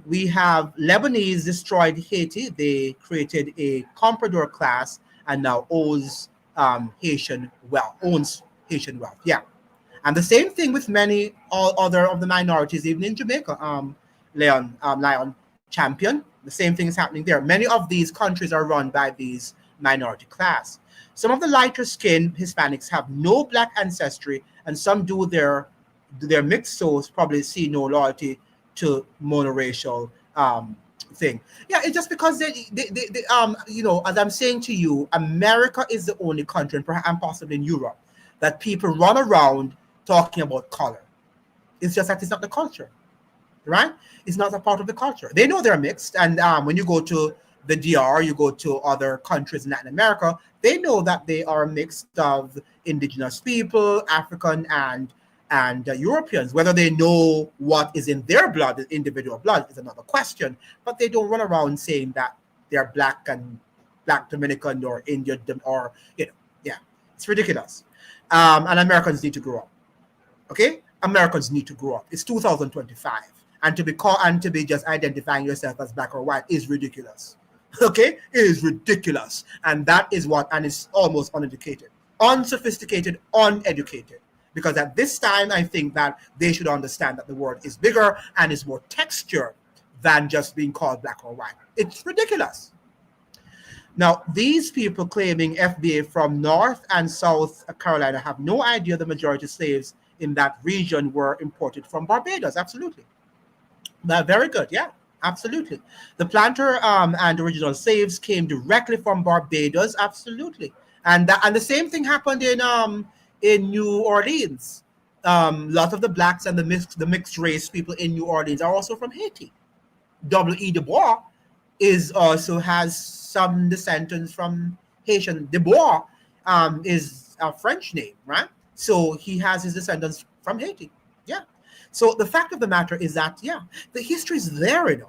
We have Lebanese destroyed Haiti. They created a comprador class and now owns Haitian wealth. Yeah. And the same thing with all other of the minorities, even in Jamaica. Lion Champion, the same thing is happening there. Many of these countries are run by these minority class. Some of the lighter skinned Hispanics have no black ancestry, and some do their mixed souls probably see no loyalty to monoracial thing. Yeah, it's just because they as I'm saying to you, America is the only country, and possibly in Europe, that people run around talking about color. It's just that it's not the culture, right? It's not a part of the culture. They know they're mixed, and when you go to the DR, you go to other countries in Latin America, they know that they are mixed of indigenous people, African and Europeans. Whether they know what is in their blood, the individual blood, is another question. But they don't run around saying that they're black Dominican or Indian or it's ridiculous. And Americans need to grow up. Okay, Americans need to grow up. It's 2025, and to be just identifying yourself as black or white is ridiculous. Okay, it is ridiculous, and it's almost uneducated, unsophisticated, uneducated. Because at this time, I think that they should understand that the world is bigger and is more textured than just being called black or white. It's ridiculous. Now, these people claiming FBA from North and South Carolina have no idea the majority of slaves in that region were imported from Barbados. Absolutely. Very good. Yeah, absolutely. The planter and original slaves came directly from Barbados. Absolutely. And the same thing happened in New Orleans. A lot of the blacks and the mixed race people in New Orleans are also from Haiti. W.E. Du Bois also has some descendants from Haitian. Du Bois is a French name, right? So he has his descendants from Haiti. Yeah. So the fact of the matter is that, the history is there, and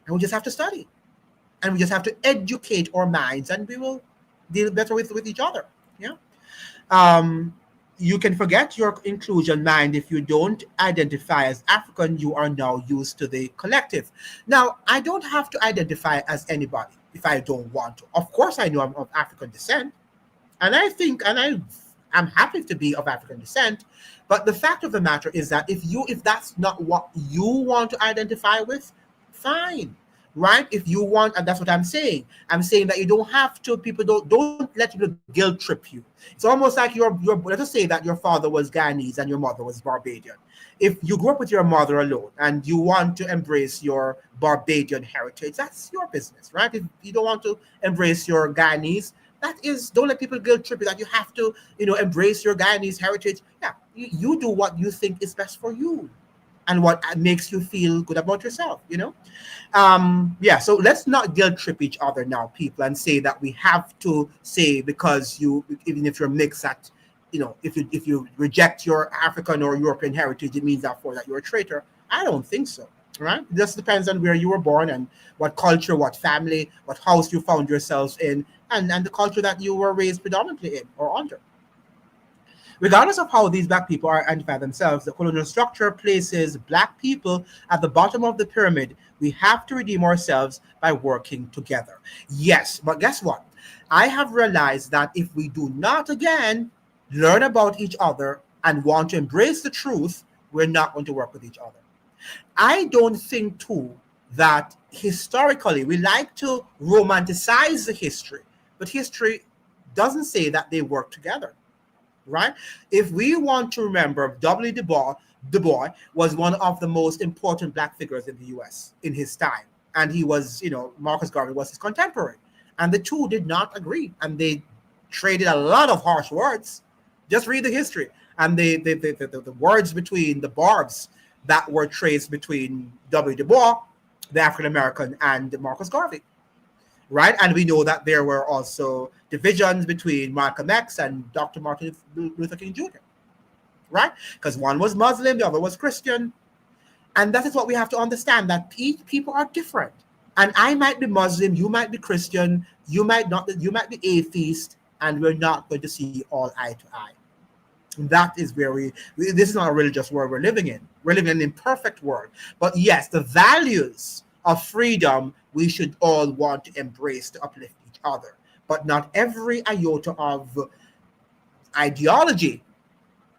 we just have to study. And we just have to educate our minds, and we will deal better with each other. Yeah. You can forget your inclusion mind if you don't identify as African. You are now used to the collective. Now, I don't have to identify as anybody if I don't want to. Of course, I know I'm of African descent, and I'm happy to be of African descent. But the fact of the matter is that if that's not what you want to identify with, fine. Right? If you want, and that's what I'm saying. I'm saying that you don't have to. People don't let people guilt trip you. It's almost like let us say that your father was Guyanese and your mother was Barbadian. If you grew up with your mother alone and you want to embrace your Barbadian heritage, that's your business, right? If you don't want to embrace your Guyanese, That is, don't let people guilt trip you that you have to, embrace your Guyanese heritage. Yeah, you do what you think is best for you and what makes you feel good about yourself, yeah, so let's not guilt trip each other now, people, and say that we have to say, because even if you're mixed, that if you reject your African or European heritage, it means therefore that you're a traitor. I don't think so. Right? It just depends on where you were born and what culture, what family, what house you found yourselves in, and the culture that you were raised predominantly in or under. Regardless of how these black people identify themselves, the colonial structure places black people at the bottom of the pyramid. We have to redeem ourselves by working together. Yes, but guess what? I have realized that if we do not again learn about each other and want to embrace the truth, we're not going to work with each other. I don't think too that historically we like to romanticize the history, but history doesn't say that they work together. Right? If we want to remember, W. Du Bois was one of the most important black figures in the U.S. in his time. And he was, Marcus Garvey was his contemporary. And the two did not agree. And they traded a lot of harsh words. Just read the history. And the words between the barbs that were traced between W. Du Bois, the African-American, and Marcus Garvey. Right? And we know that there were also divisions between Malcolm X and Dr. Martin Luther King Jr. Right? Because one was Muslim, the other was Christian. And that is what we have to understand, that each people are different. And I might be Muslim, you might be Christian, you might be atheist, and we're not going to see all eye to eye. And that is where this is not a religious world we're living in. We're living in an imperfect world. But yes, the values of freedom we should all want to embrace to uplift each other, but not every iota of ideology,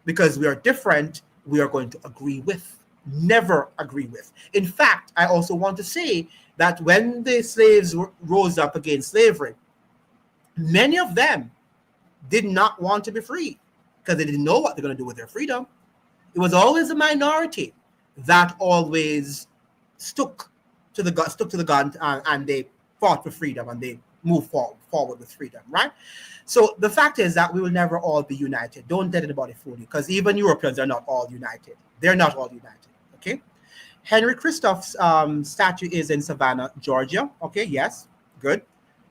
because we are different, we are going to agree with. Never agree with. In fact, I also want to say that when the slaves rose up against slavery, many of them did not want to be free because they didn't know what they're going to do with their freedom. It was always a minority that always stuck to the gun, and they fought for freedom, and they moved forward with freedom, right? So the fact is that we will never all be united. Don't let anybody fool you, because even Europeans are not all united. They're not all united, okay? Henry Christoph's statue is in Savannah, Georgia. Okay, yes, good.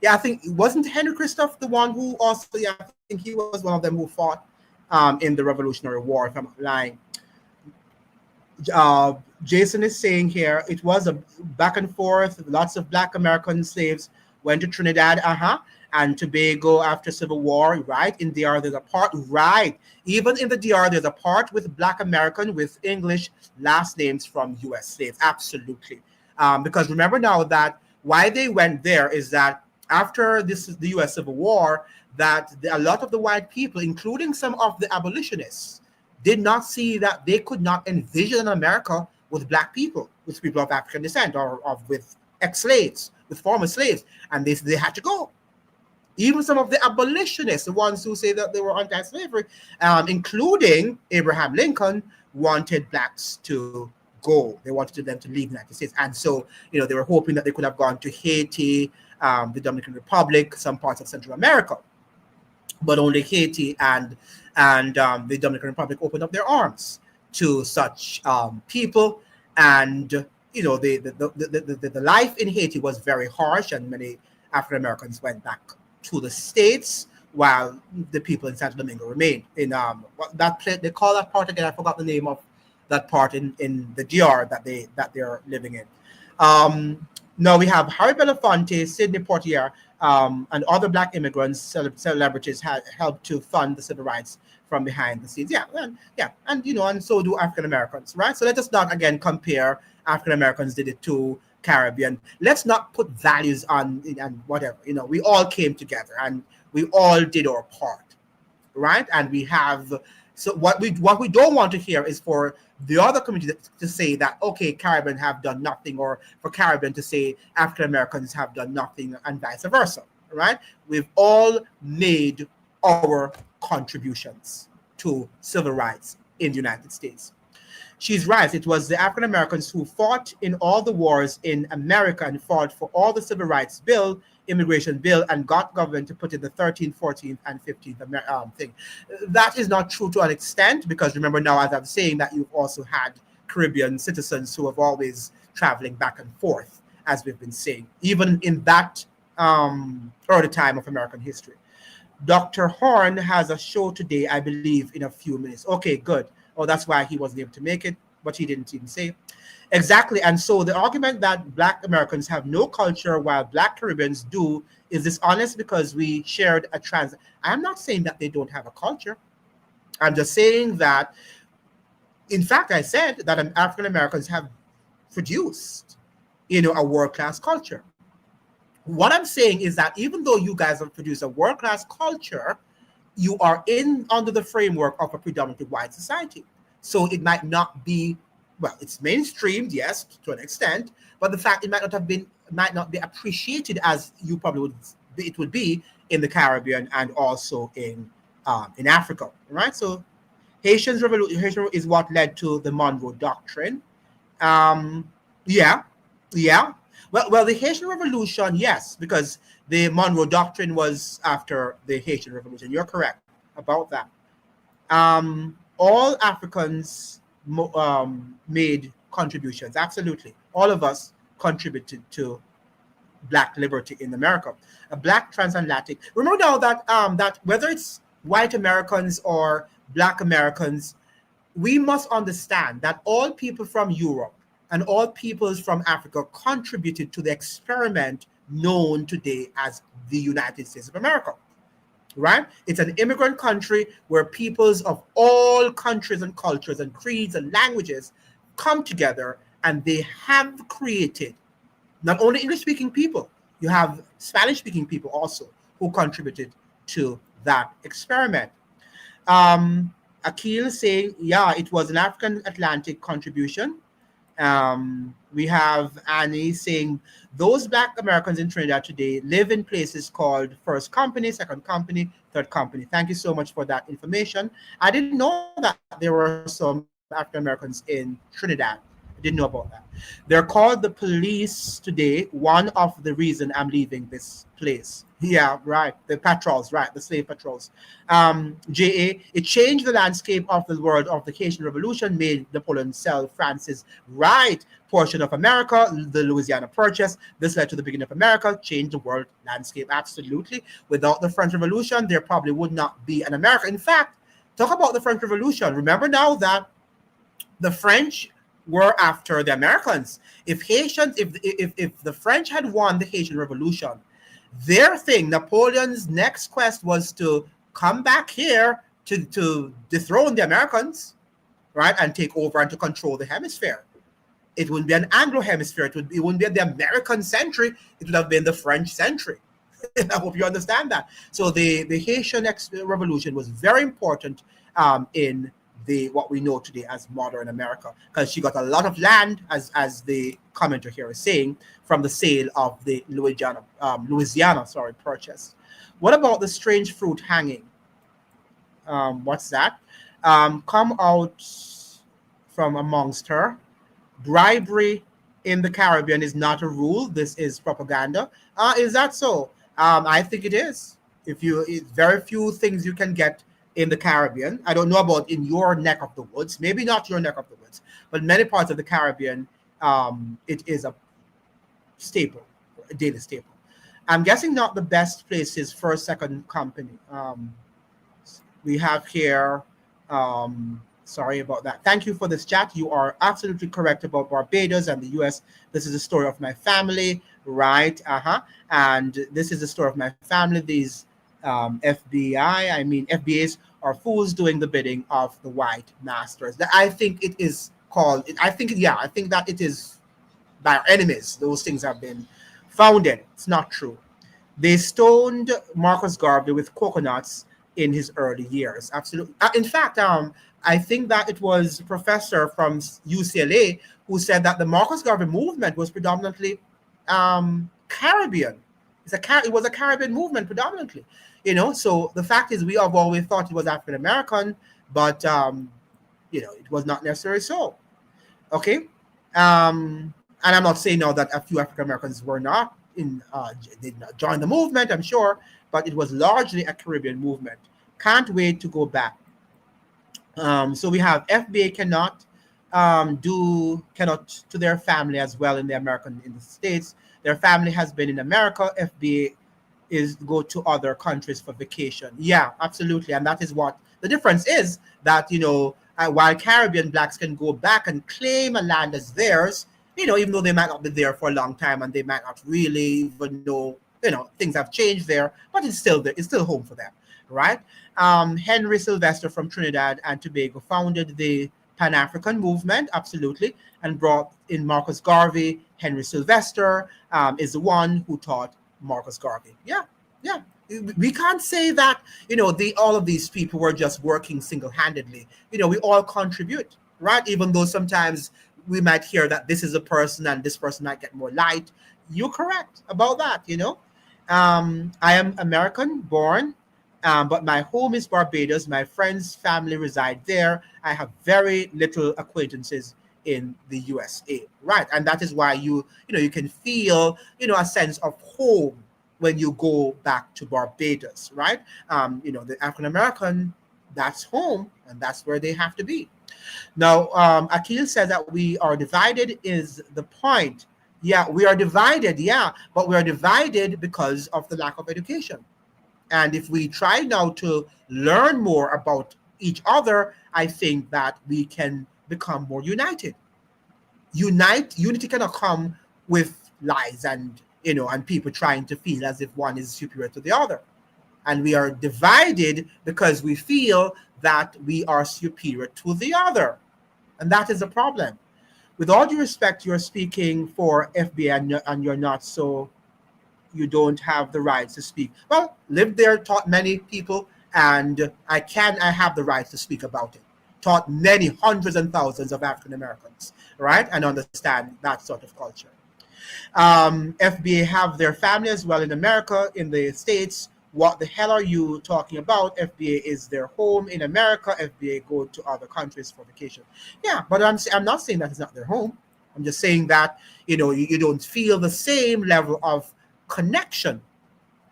Yeah, I think, wasn't Henry Christoph the one who also, I think he was one of them who fought in the Revolutionary War, if I'm not lying. Jason is saying here, it was a back and forth. Lots of black American slaves went to Trinidad, and Tobago after Civil War, right? In DR, there's a part, right? Even in the DR, there's a part with black American with English last names from U.S. slaves. Absolutely. Because remember now that why they went there is that after the U.S. Civil War, that a lot of the white people, including some of the abolitionists, did not see that they could not envision an America with black people, with people of African descent, or with ex-slaves, with former slaves, and they had to go. Even some of the abolitionists, the ones who say that they were anti-slavery, including Abraham Lincoln, wanted blacks to go. They wanted them to leave the United States. And so, they were hoping that they could have gone to Haiti, the Dominican Republic, some parts of Central America. But only Haiti and the Dominican Republic opened up their arms to such people. And, the life in Haiti was very harsh, and many African Americans went back to the States, while the people in Santo Domingo remained in that place. They call that part again, I forgot the name of that part in the DR that they're living in. Now we have Harry Belafonte, Sidney Poitier, and other black immigrants, celebrities had helped to fund the civil rights from behind the scenes. And so do African Americans, right? So let us not again compare African Americans did it to Caribbean. Let's not put values on and whatever. We all came together and we all did our part, right? And we have. So what we don't want to hear is for the other community to say that, okay, Caribbean have done nothing, or for Caribbean to say African Americans have done nothing, and vice versa, right? We've all made our contributions to civil rights in the United States. She's right. It was the African Americans who fought in all the wars in America and fought for all the civil rights bill immigration bill and got government to put in the 13th, 14th, and 15th thing. That is not true to an extent, because remember now, as I'm saying, that you've also had Caribbean citizens who have always traveling back and forth, as we've been saying, even in that early time of American history. Dr. Horn has a show today, I believe, in a few minutes. Okay, good. Oh, that's why he wasn't able to make it, but he didn't even say. Exactly. And so the argument that Black Americans have no culture while Black Caribbeans do is dishonest, because we shared a I'm not saying that they don't have a culture. I'm just saying that, in fact, I said that African Americans have produced, a world-class culture. What I'm saying is that even though you guys have produced a world-class culture, you are under the framework of a predominantly white society. So it might not be, well, it's mainstreamed, yes, to an extent, but the fact it might not be appreciated as you probably would be in the Caribbean and also in Africa, right? So Haitian revolution is what led to the Monroe Doctrine. Yeah. Well, the Haitian Revolution, yes, because the Monroe Doctrine was after the Haitian Revolution. You're correct about that. All Africans made contributions. Absolutely, all of us contributed to Black liberty in America. A Black transatlantic. Remember now that whether it's white Americans or Black Americans, we must understand that all people from Europe and all peoples from Africa contributed to the experiment known today as the United States of America, right? It's an immigrant country where peoples of all countries and cultures and creeds and languages come together, and they have created not only English-speaking people, you have Spanish-speaking people also who contributed to that experiment. Akil saying, yeah, it was an African Atlantic contribution. We have Annie saying, those Black Americans in Trinidad today live in places called First Company, Second Company, Third Company. Thank you so much for that information. I didn't know that there were some African Americans in Trinidad. I didn't know about that. They're called the police today. One of the reason I'm leaving this place. Yeah, right. The patrols, right. The slave patrols. J.A., it changed the landscape of the world of the Haitian Revolution, made Napoleon sell France's right portion of America, the Louisiana Purchase. This led to the beginning of America, changed the world landscape. Absolutely. Without the French Revolution, there probably would not be an America. In fact, talk about the French Revolution. Remember now that the French were after the Americans. If the French had won the Haitian Revolution, their thing, Napoleon's next quest was to come back here to dethrone the Americans, right, and take over and to control the hemisphere. It wouldn't be an Anglo hemisphere. It wouldn't be the American century. It would have been the French century. I hope you understand that. So the Haitian Revolution was very important in what we know today as modern America, because she got a lot of land, as the commenter here is saying, from the sale of the Louisiana Purchase. What about the strange fruit hanging? What's that? Come out from amongst her. Bribery in the Caribbean is not a rule. This is propaganda. Is that so? I think it is. Very few things you can get in the Caribbean. I don't know about in your neck of the woods, maybe not your neck of the woods, but many parts of the Caribbean, it is a staple, a daily staple. I'm guessing not the best places, First, Second Company. We have here, sorry about that. Thank you for this chat. You are absolutely correct about Barbados and the US. This is the story of my family, right? And this is the story of my family. These FBAs are fools doing the bidding of the white masters. I think it is called, I think that it is by our enemies. Those things have been founded. It's not true. They stoned Marcus Garvey with coconuts in his early years. Absolutely. In fact, I think that it was a professor from UCLA who said that the Marcus Garvey movement was predominantly Caribbean. It was a Caribbean movement predominantly. So the fact is, we have always thought it was African American, but it was not necessarily so. Okay, and I'm not saying now that a few African Americans were not did not join the movement, I'm sure, but it was largely a Caribbean movement. Can't wait to go back. So we have FBA cannot to their family as well in the States. Their family has been in America. FBA is go to other countries for vacation. Yeah, absolutely. And that is what the difference is, that, while Caribbean blacks can go back and claim a land as theirs, even though they might not be there for a long time and they might not really even know, things have changed there, but it's still there. It's still home for them, right? Henry Sylvester from Trinidad and Tobago founded the Pan-African movement, absolutely, and brought in Marcus Garvey. Henry Sylvester is the one who taught Marcus Garvey. Yeah. We can't say that, all of these people were just working single-handedly. We all contribute, right? Even though sometimes we might hear that this is a person and this person might get more light. You're correct about that, I am American born, but my home is Barbados. My friends' family reside there. I have very little acquaintances in the USA, right? And that is why you can feel, a sense of home when you go back to Barbados, right? The African American, that's home, and that's where they have to be. Now, Akil says that we are divided is the point. Yeah, we are divided, but we are divided because of the lack of education. And if we try now to learn more about each other, I think that we can become more united. Unity cannot come with lies and people trying to feel as if one is superior to the other. And we are divided because we feel that we are superior to the other. And that is a problem. With all due respect, you're speaking for FBA and you're not, so you don't have the rights to speak. Well, lived there, taught many people, and I have the right to speak about it. Taught many hundreds and thousands of African Americans, right? And understand that sort of culture. FBA have their family as well in America, in the States. What the hell are you talking about? FBA is their home in America. FBA go to other countries for vacation. Yeah, but I'm not saying that it's not their home. I'm just saying that, you don't feel the same level of connection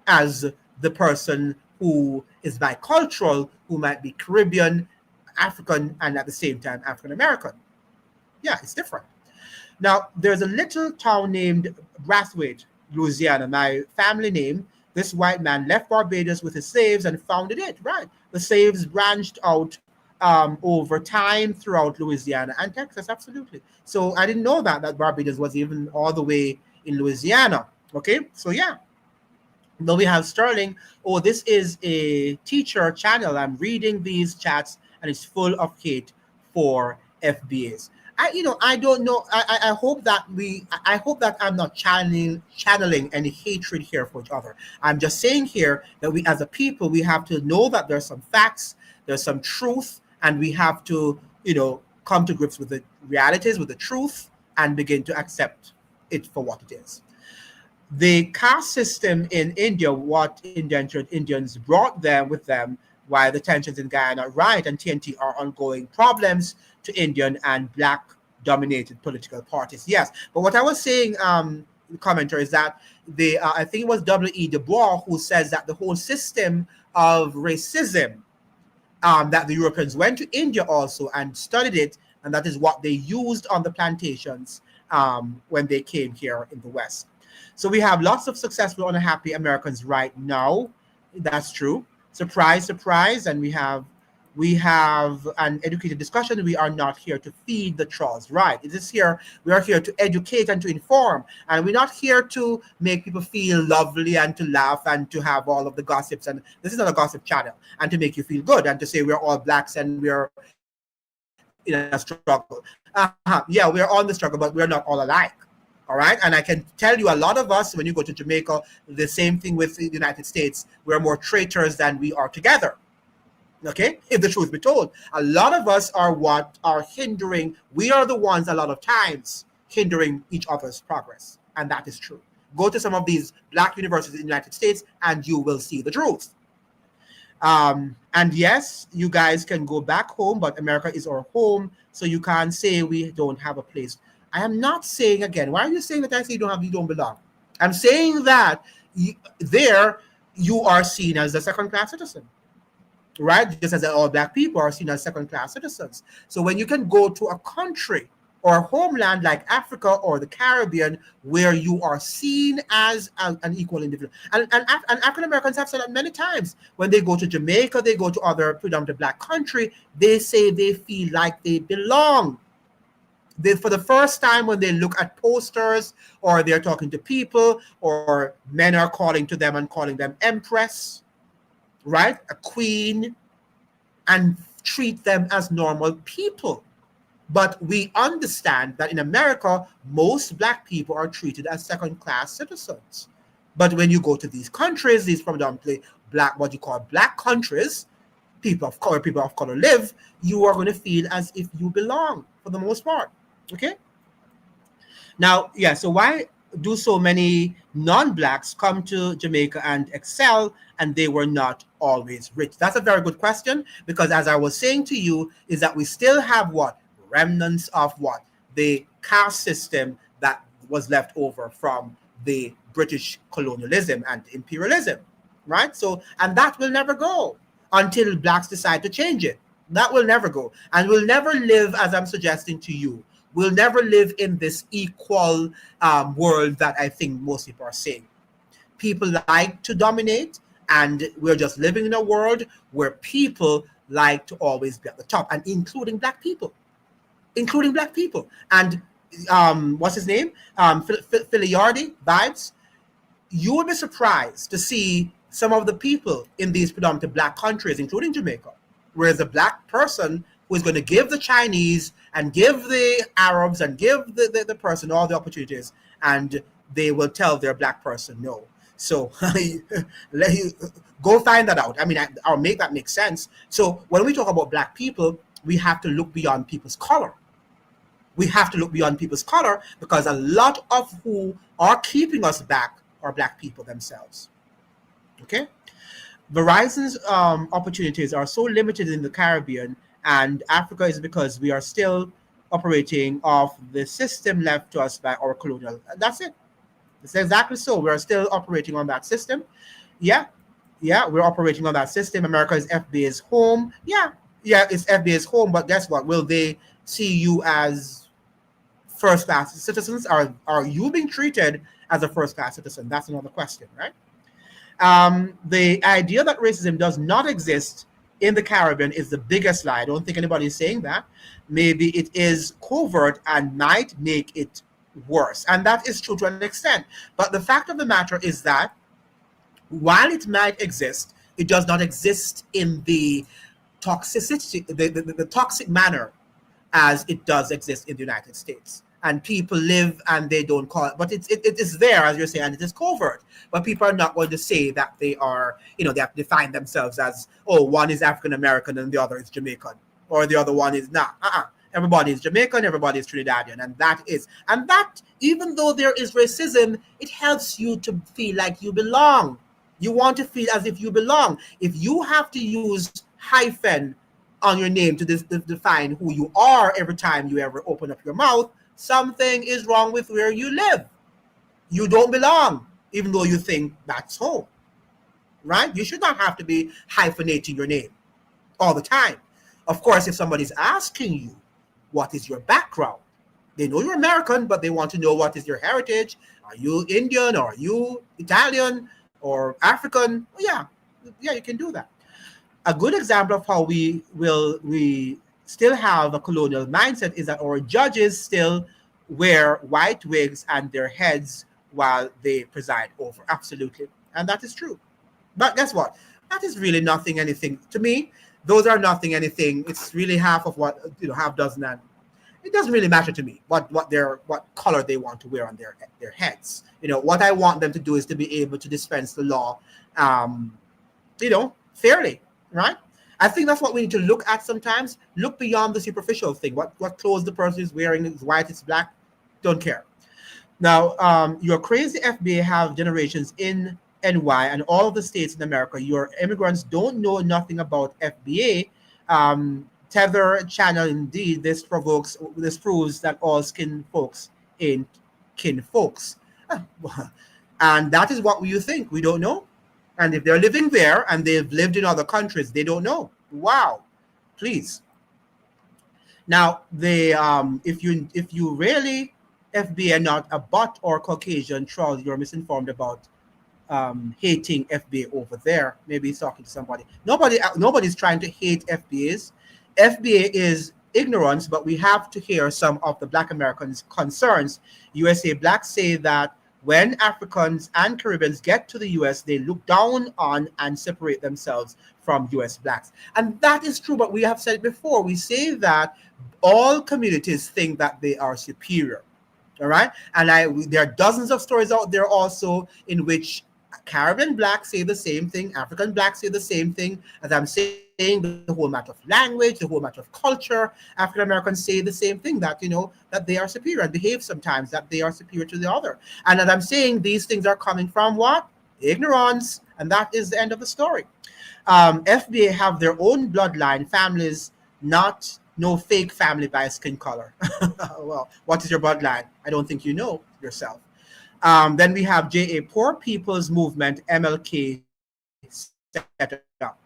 as the person who is bicultural, who might be Caribbean, African, and at the same time African American. Yeah, it's different. Now, there's a little town named Brathwaite, Louisiana, my family name. This white man left Barbados with his slaves and founded it, right? The slaves branched out over time throughout Louisiana and Texas, absolutely. So I didn't know that Barbados was even all the way in Louisiana. Okay, so yeah. Then we have Sterling. Oh, this is a teacher channel. I'm reading these chats and it's full of hate for FBAs. I don't know. I hope that I'm not channeling any hatred here for each other. I'm just saying here that we as a people, we have to know that there's some facts, there's some truth, and we have to, come to grips with the realities, with the truth, and begin to accept it for what it is. The caste system in India, what indentured Indians brought them with them, while the tensions in Guyana, right, and TNT are ongoing problems to Indian and Black dominated political parties. Yes, but what I was saying, the commenter, is that I think it was W.E. Du Bois who says that the whole system of racism, that the Europeans went to India also and studied it, and that is what they used on the plantations when they came here in the West. So we have lots of successful, unhappy Americans right now. That's true. Surprise, surprise. And we have an educated discussion. We are not here to feed the trolls, right? It is here. We are here to educate and to inform. And we're not here to make people feel lovely and to laugh and to have all of the gossips. And this is not a gossip channel. And to make you feel good and to say we're all blacks and we're in a struggle. Yeah, we're on the struggle, but we're not all alike. All right. And I can tell you a lot of us, when you go to Jamaica, the same thing with the United States, we're more traitors than we are together. Okay. If the truth be told, a lot of us are what are hindering. We are the ones a lot of times hindering each other's progress. And that is true. Go to some of these Black universities in the United States and you will see the truth. And yes, you guys can go back home, but America is our home. So you can't say we don't have a place. I am not saying, again, why are you saying that I say you don't belong? I'm saying that there you are seen as a second-class citizen, right? Just as all black people are seen as second-class citizens. So when you can go to a country or a homeland like Africa or the Caribbean, where you are seen as an equal individual. And African Americans have said that many times. When they go to Jamaica, they go to other predominantly black country, they say they feel like they belong. For the first time, when they look at posters or they're talking to people, or men are calling to them and calling them empress, right? A queen, and treat them as normal people. But we understand that in America, most black people are treated as second-class citizens. But when you go to these countries, these predominantly black, what you call black countries, people of color live, you are going to feel as if you belong for the most part. Okay. Now, yeah. So why do so many non-blacks come to Jamaica and excel, and they were not always rich? That's a very good question, because as I was saying to you, is that we still have what? Remnants of what? The caste system that was left over from the British colonialism and imperialism, right? So, and that will never go until blacks decide to change it. That will never go. And we'll never live, as I'm suggesting to you, we'll never live in this equal world that I think most people are saying. People like to dominate, and we're just living in a world where people like to always be at the top, and including black people. And what's his name? Filiardi vibes. You would be surprised to see some of the people in these predominantly black countries, including Jamaica, whereas a black person who is going to give the Chinese and give the Arabs and give the person all the opportunities, and they will tell their black person no. So let you go find that out. I mean, I'll make that make sense. So when we talk about black people, we have to look beyond people's color. We have to look beyond people's color, because a lot of who are keeping us back are black people themselves. Okay? Verizon's opportunities are so limited in the Caribbean and Africa is because we are still operating off the system left to us by our colonial. That's it. It's exactly so. We're still operating on that system. Yeah, we're operating on that system. America is FBA's home. Yeah, it's FBA's home, but guess what? Will they see you as first-class citizens? Are you being treated as a first-class citizen? That's another question, right? The idea that racism does not exist in the Caribbean is the biggest lie. I don't think anybody is saying that. Maybe it is covert and might make it worse. And that is true to an extent. But the fact of the matter is that while it might exist, it does not exist in the toxicity, the toxic manner as it does exist in the United States. And people live and they don't call it, but it is there, as you're saying, and it is covert. But people are not going to say that they are, they have to define themselves as, oh, one is African American and the other is Jamaican, or the other one is not. Everybody is Jamaican, everybody is Trinidadian, and that, even though there is racism, it helps you to feel like you belong. You want to feel as if you belong. If you have to use hyphen on your name to define who you are every time you ever open up your mouth, something is wrong with where you live. You don't belong, even though you think that's home, right? You should not have to be hyphenating your name all the time. Of course, if somebody's asking you, what is your background? They know you're American, but they want to know what is your heritage. Are you Indian, or are you Italian or African? Well, yeah, you can do that. A good example of how we still have a colonial mindset is that our judges still wear white wigs and their heads while they preside over. Absolutely. And that is true. But guess what? That is really nothing, anything. To me, those are nothing, anything. It's really half of what, half dozen. And it doesn't really matter to me what color they want to wear on their heads. What I want them to do is to be able to dispense the law, fairly, right? I think that's what we need to look at sometimes. Look beyond the superficial thing. What clothes the person is wearing, is white, it's black, don't care. Now, your crazy FBA have generations in NY and all of the states in America. Your immigrants don't know nothing about FBA. Tether channel, indeed, this proves that all skin folks ain't kin folks. And that is what you think. We don't know. And if they're living there and they've lived in other countries, they don't know. Wow. Please. Now, if you really FBA not a bot or Caucasian troll, you're misinformed about hating FBA over there. Maybe he's talking to somebody. Nobody's trying to hate FBAs. FBA is ignorance, but we have to hear some of the Black Americans' concerns. USA Blacks say that when Africans and Caribbeans get to the US, they look down on and separate themselves from US Blacks. And that is true, but we have said before, we say that all communities think that they are superior. All right. And there are dozens of stories out there also in which Caribbean Blacks say the same thing, African Blacks say the same thing. As I'm saying, the whole matter of language, the whole matter of culture, African Americans say the same thing, that, that they are superior and behave sometimes that they are superior to the other. And as I'm saying, these things are coming from what? Ignorance. And that is the end of the story. FBA have their own bloodline, families, no fake family by skin color. Well, what is your bloodline? I don't think you know yourself. Then we have JA Poor People's Movement, MLK set up.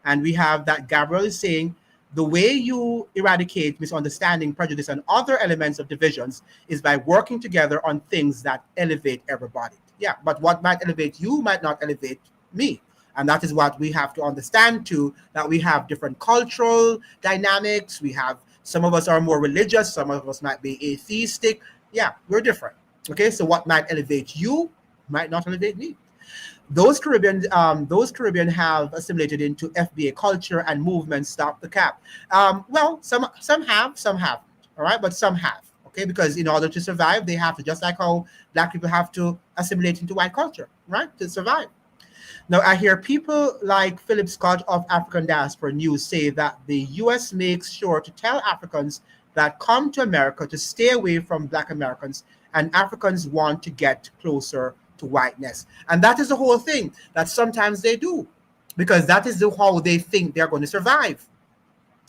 And we have that Gabriel is saying, the way you eradicate misunderstanding, prejudice, and other elements of divisions is by working together on things that elevate everybody. Yeah, but what might elevate you might not elevate me. And that is what we have to understand too, that we have different cultural dynamics. We have, some of us are more religious, some of us might be atheistic. Yeah, we're different. Okay, so what might elevate you might not elevate me. Those Caribbean have assimilated into FBA culture and movement. Stop the cap. Well, some have, some haven't. All right, but some have. Okay, because in order to survive, they have to, just like how Black people have to assimilate into white culture, right, to survive. Now, I hear people like Philip Scott of African Diaspora News say that the U.S. makes sure to tell Africans that come to America to stay away from Black Americans, and Africans want to get closer to whiteness. And that is the whole thing, that sometimes they do, because that is how they think they're going to survive.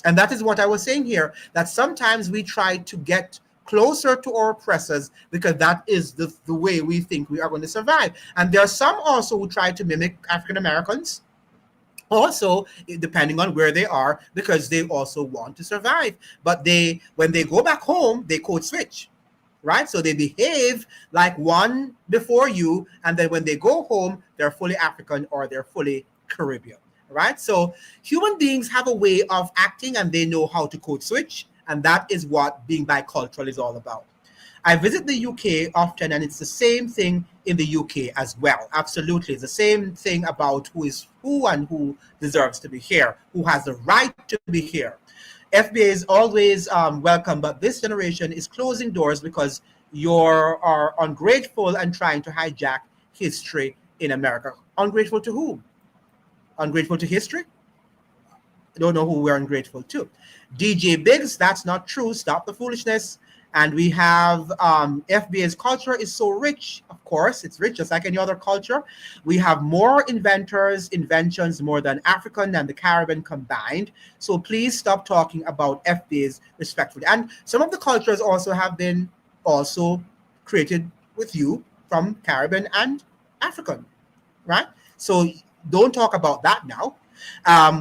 And that is what I was saying here, that sometimes we try to get closer to our oppressors because that is the way we think we are going to survive. And there are some also who try to mimic African Americans, also depending on where they are, because they also want to survive. But when they go back home, they code switch, right? So they behave like one before you, and then when they go home, they're fully African or they're fully Caribbean, right? So human beings have a way of acting and they know how to code switch. And that is what being bicultural is all about. I visit the UK often, and it's the same thing in the UK as well. Absolutely. It's the same thing about who is who and who deserves to be here, who has the right to be here. FBA is always welcome, but this generation is closing doors because you are ungrateful and trying to hijack history in America. Ungrateful to whom? Ungrateful to history? I don't know who we're ungrateful to. DJ Biggs, that's not true. Stop the foolishness. And we have FBA's culture is so rich. Of course, it's rich, just like any other culture. We have more inventions more than African and the Caribbean combined. So please stop talking about FBAs respectfully. And some of the cultures also have been also created with you from Caribbean and African, right? So don't talk about that now.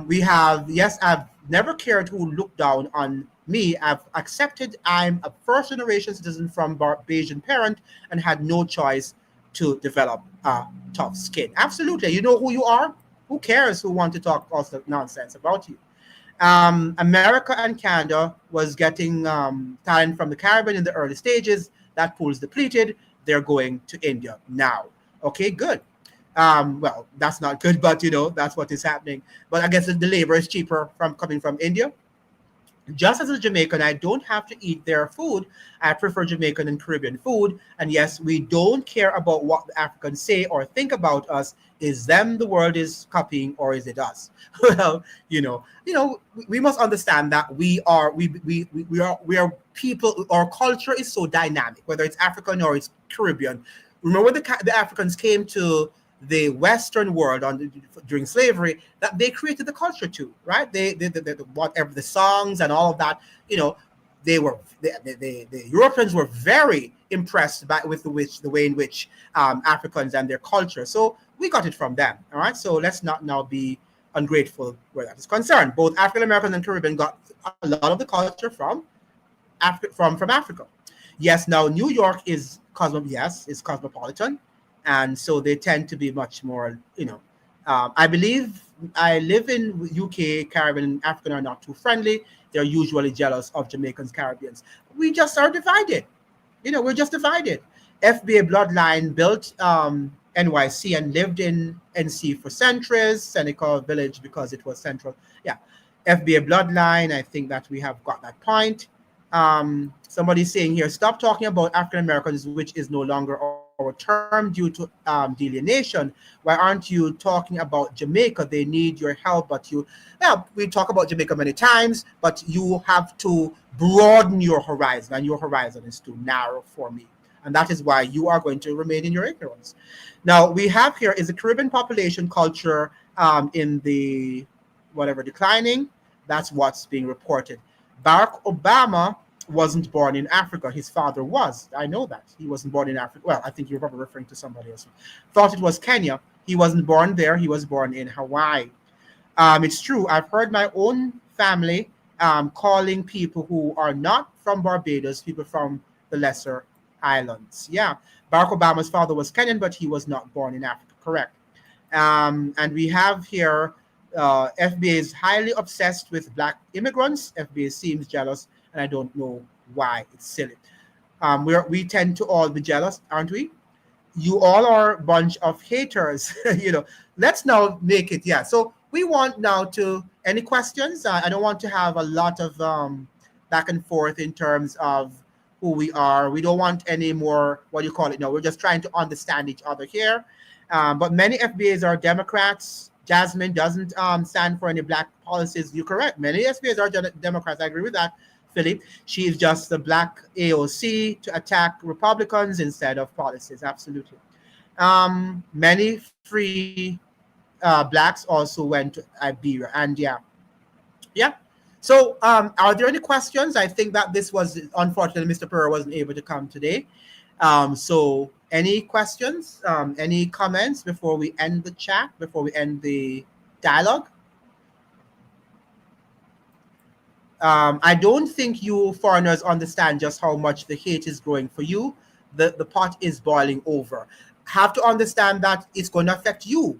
We have, yes, I've never cared who looked down on me. I've accepted I'm a first generation citizen from Bayesian parent and had no choice to develop tough skin. Absolutely. You know who you are? Who cares who want to talk all the nonsense about you? America and Canada was getting talent from the Caribbean in the early stages. That pool is depleted. They're going to India now. Okay, good. Well, that's not good, but that's what is happening. But I guess the labor is cheaper coming from India. Just as a Jamaican, I don't have to eat their food. I prefer Jamaican and Caribbean food. And yes, we don't care about what the Africans say or think about us. Is them the world is copying, or is it us? Well, we must understand that we are people. Our culture is so dynamic, whether it's African or it's Caribbean. Remember, the Africans came to the Western world during slavery, that they created the culture too, right? They whatever the songs and all of that, the Europeans were very impressed with the way in which Africans and their culture. So we got it from them. All right. So let's not now be ungrateful where that is concerned. Both African Americans and Caribbean got a lot of the culture from Africa. Yes. Now New York is cosmopolitan, and so they tend to be much more. I believe I live in UK. Caribbean and African are not too friendly. They're usually jealous of Jamaicans, Caribbeans. We just are divided. We're just divided. FBA bloodline built NYC and lived in NC for centuries. Seneca Village because it was central. Yeah, FBA bloodline. I think that we have got that point. Somebody's saying here, stop talking about African Americans, which is no longer our term due to delineation. Why aren't you talking about Jamaica? They need your help, but we talk about Jamaica many times, but you have to broaden your horizon, and your horizon is too narrow for me. And that is why you are going to remain in your ignorance. Now, we have here is the Caribbean population culture in the declining. That's what's being reported. Barack Obama wasn't born in Africa. His father was. I know that. He wasn't born in Africa. Well, I think you're probably referring to somebody else. Thought it was Kenya. He wasn't born there. He was born in Hawaii. It's true. I've heard my own family calling people who are not from Barbados, people from the lesser islands. Yeah. Barack Obama's father was Kenyan, but he was not born in Africa. Correct. And we have here FBA is highly obsessed with Black immigrants. FBA seems jealous, and I don't know why. It's silly. We tend to all be jealous, aren't we? You all are a bunch of haters. Let's now make it. Yeah. So we want now to any questions. I don't want to have a lot of back and forth in terms of who we are. We don't want any more. What do you call it? No, we're just trying to understand each other here. But many FBAs are Democrats. Jasmine doesn't stand for any Black policies. You're correct. Many FBAs are Democrats. I agree with that, Philip. She is just the Black AOC to attack Republicans instead of policies. Absolutely. Many free Blacks also went to Iberia. And yeah. So are there any questions? I think that this was, unfortunately, Mr. Pereira wasn't able to come today. So any questions, any comments before we end the chat, before we end the dialogue? I don't think you foreigners understand just how much the hate is growing for you. The pot is boiling over. Have to understand that it's going to affect you,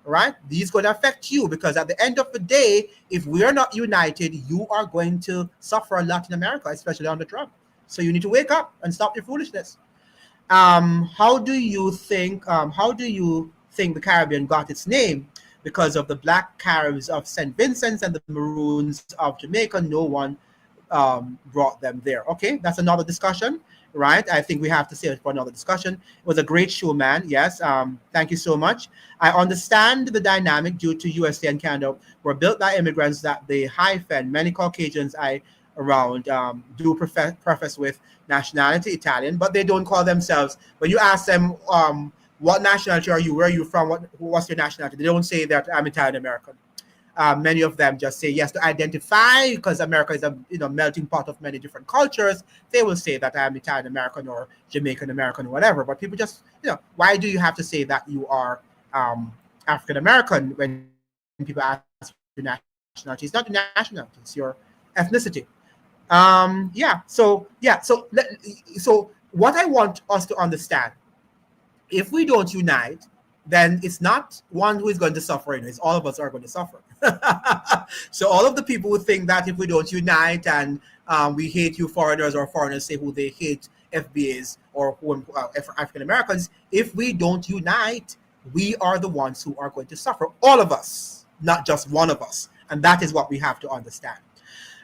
right? It's going to affect you because at the end of the day, if we are not united, you are going to suffer a lot in America, especially under Trump. So you need to wake up and stop your foolishness. How do you think the Caribbean got its name? Because of the Black Caribs of St. Vincent's and the Maroons of Jamaica, no one brought them there. Okay, that's another discussion, right? I think we have to save it for another discussion. It was a great show, man. Yes, thank you so much. I understand the dynamic due to USA and Canada were built by immigrants that they hyphen. Many Caucasians around do preface with nationality Italian, but they don't call themselves. When you ask them what nationality are you, where are you from, what's your nationality, they don't say that I'm Italian American. Many of them just say yes to identify, because America is a melting pot of many different cultures. They will say that I'm Italian American or Jamaican American or whatever. But people just, why do you have to say that you are African American when people ask your nationality? It's not your nationality, it's your ethnicity. So what I want us to understand, if we don't unite, then it's not one who is going to suffer. It's all of us are going to suffer. So all of the people who think that if we don't unite and we hate you foreigners, or foreigners say who they hate FBAs or African Americans, if we don't unite, we are the ones who are going to suffer. All of us, not just one of us. And that is what we have to understand.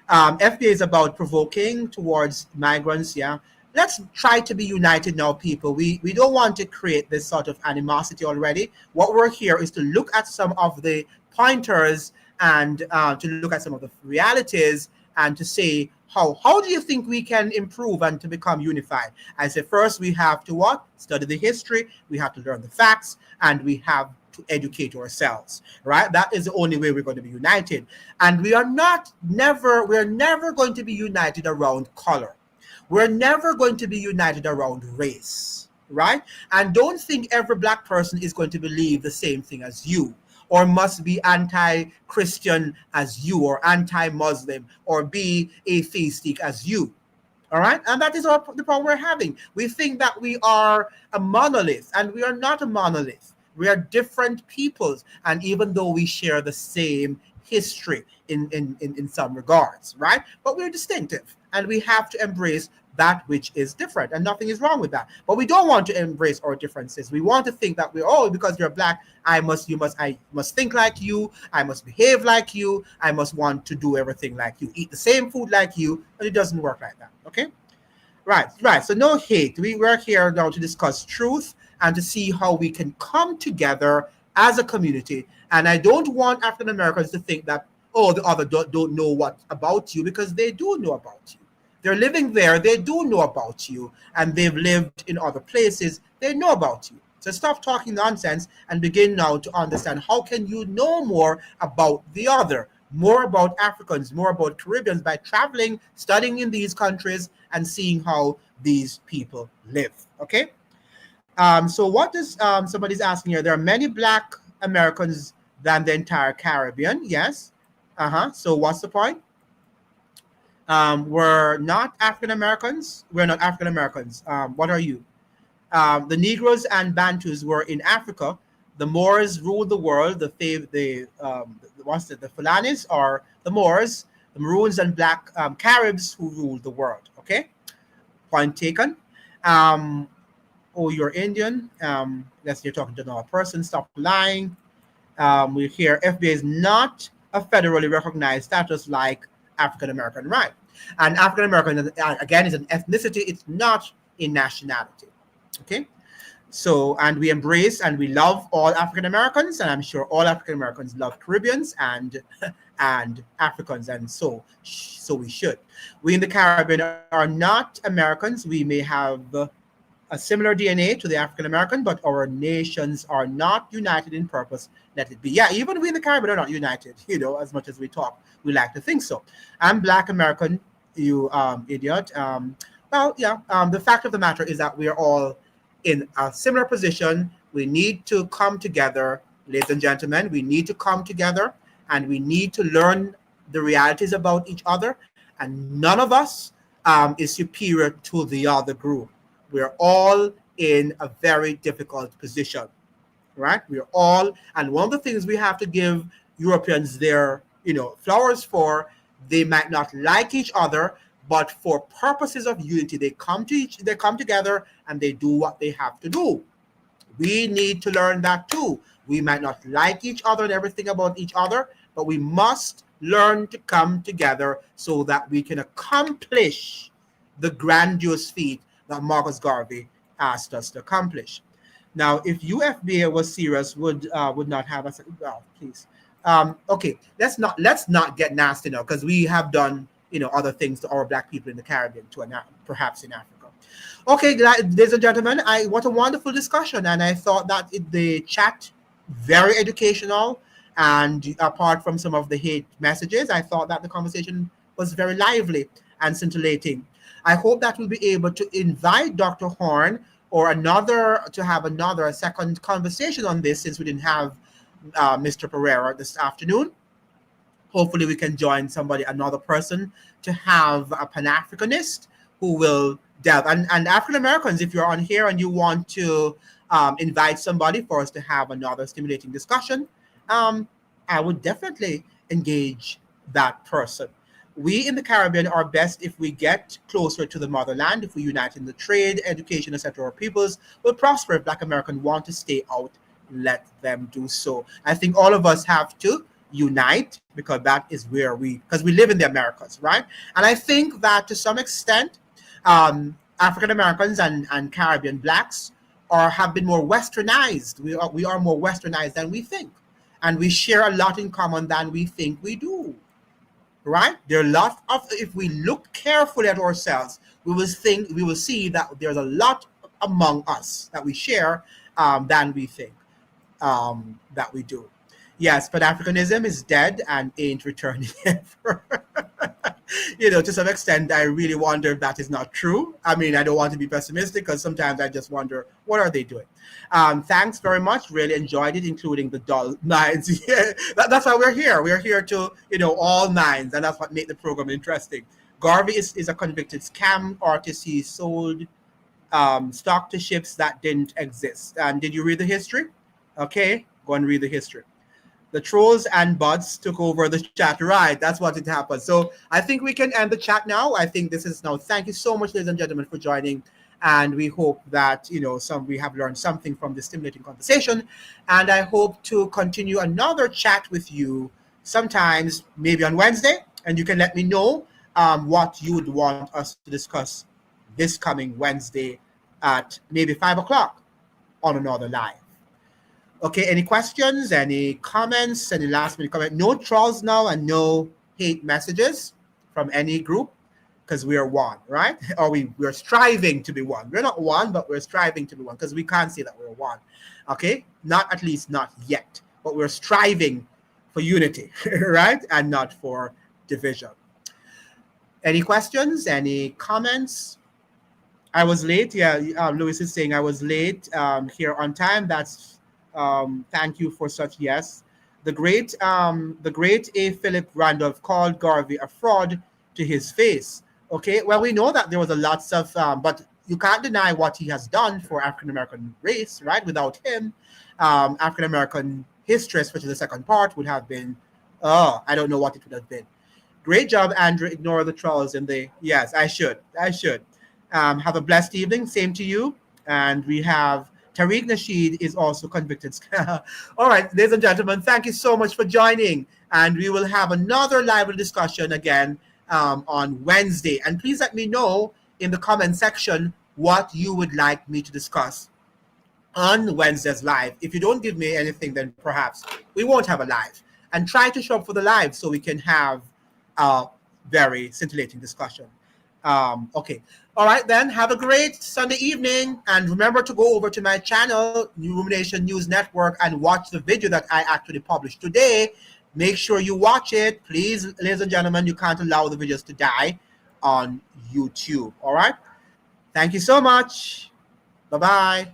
FBA is about provoking towards migrants. Yeah, let's try to be united now, people. We don't want to create this sort of animosity already. What we're here is to look at some of the pointers and to look at some of the realities and to say How do you think we can improve and to become unified? I say first we have to what? Study the history, we have to learn the facts, and we have to educate ourselves, right? That is the only way we're going to be united. And we're never going to be united around color. We're never going to be united around race, right? And don't think every black person is going to believe the same thing as you, or must be anti-Christian as you, or anti-Muslim, or be atheistic as you. All right? And that is the problem we're having. We think that we are a monolith, and we are not a monolith. We are different peoples, and even though we share the same history in some regards, right? But we're distinctive, and we have to embrace that which is different, and nothing is wrong with that. But we don't want to embrace our differences. We want to think that because you're black, I must think like you, I must behave like you, I must want to do everything like you, eat the same food like you, but it doesn't work like that. Okay? Right. So no hate. We're here now to discuss truth and to see how we can come together as a community. And I don't want African Americans to think that, the other don't know what about you, because they do know about you. They're living there, they do know about you, and they've lived in other places, they know about you. So stop talking nonsense and begin now to understand how can you know more about the other, more about Africans, more about Caribbeans, by traveling, studying in these countries, and seeing how these people live. Okay? So what is somebody's asking here? There are many black Americans than the entire Caribbean. Yes. So what's the point? We're not African Americans. We're not African Americans. What are you? The Negroes and Bantus were in Africa. The Moors ruled the world. The Fulanis are the Moors. The Maroons and Black Caribs who ruled the world. Okay, point taken. You're Indian. Guess you're talking to another person. Stop lying. We hear FBA is not a federally recognized status like African American, right? And African American, again, is an ethnicity. It's not a nationality. Okay. So, and we embrace and we love all African Americans, and I'm sure all African Americans love Caribbeans and Africans, and so we should. We in the Caribbean are not Americans. We may have a similar DNA to the African American, but our nations are not united in purpose. Let it be. Yeah, even we in the Caribbean are not united. As much as we talk, we like to think so. I'm Black American, you idiot. The fact of the matter is that we are all in a similar position. We need to come together, ladies and gentlemen. We need to come together, and we need to learn the realities about each other. And none of us is superior to the other group. We're all in a very difficult position, right? We're all, and one of the things we have to give Europeans their, flowers for, they might not like each other, but for purposes of unity, they come together and they do what they have to do. We need to learn that too. We might not like each other and everything about each other, but we must learn to come together so that we can accomplish the grandiose feat that Marcus Garvey asked us to accomplish. Now, if FBA was serious, would not have us. Well, please. Okay, let's not get nasty now, because we have done other things to our Black people in the Caribbean, perhaps in Africa. Okay, ladies and gentlemen, what a wonderful discussion, and I thought that the chat very educational, and apart from some of the hate messages, I thought that the conversation was very lively and scintillating. I hope that we'll be able to invite Dr. Horn or a second conversation on this, since we didn't have Mr. Pereira this afternoon. Hopefully we can join another person, to have a Pan-Africanist who will delve. And African Americans, if you're on here and you want to invite somebody for us to have another stimulating discussion, I would definitely engage that person. We in the Caribbean are best if we get closer to the motherland, if we unite in the trade, education, etc. Our peoples will prosper. If Black Americans want to stay out, let them do so. I think all of us have to unite, because that is because we live in the Americas, right? And I think that to some extent, African Americans and Caribbean Blacks have been more westernized. We are more westernized than we think. And we share a lot in common than we think we do. right? There are a lot of, if we look carefully at ourselves, we will see that there's a lot among us that we share than we think that we do. Yes, but Africanism is dead and ain't returning ever. To some extent, I really wonder if that is not true. I mean, I don't want to be pessimistic because sometimes I just wonder, what are they doing? Thanks very much. Really enjoyed it, including the dull nines. Yeah, that's why we're here. We're here to, all nines, and that's what made the program interesting. Garvey is a convicted scam artist. He sold stock to ships that didn't exist. And did you read the history? Okay, go and read the history. The trolls and bots took over the chat. Right, that's what it happened. So I think we can end the chat now. I think this is now. Thank you so much, ladies and gentlemen, for joining. And we hope that we have learned something from this stimulating conversation. And I hope to continue another chat with you sometimes, maybe on Wednesday. And you can let me know what you would want us to discuss this coming Wednesday at maybe 5 o'clock on another live. Okay, any questions, any comments, any last minute comment? No trolls now and no hate messages from any group because we are one, right? Or we're striving to be one. We're not one, but we're striving to be one because we can't say that we're one. Okay, at least not yet, but we're striving for unity, right? And not for division. Any questions, any comments? I was late. Yeah, Louis is saying I was late here on time. That's thank you for such. Yes, the great A. Philip Randolph called Garvey a fraud to his face. Okay, well, we know that there was a lots of but you can't deny what he has done for African American race, right? Without him, African American history, especially the second part, would have been I don't know what it would have been. Great job, Andrew. Ignore the trolls in the yes. I should. Have a blessed evening. Same to you. And we have Tariq Nasheed is also convicted. All right, ladies and gentlemen, thank you so much for joining. And we will have another lively discussion again on Wednesday. And please let me know in the comment section what you would like me to discuss on Wednesday's live. If you don't give me anything, then perhaps we won't have a live. And try to show up for the live so we can have a very scintillating discussion. Okay. All right, then. Have a great Sunday evening. And remember to go over to my channel, New Rumination News Network, and watch the video that I actually published today. Make sure you watch it. Please, ladies and gentlemen, you can't allow the videos to die on YouTube. All right? Thank you so much. Bye-bye.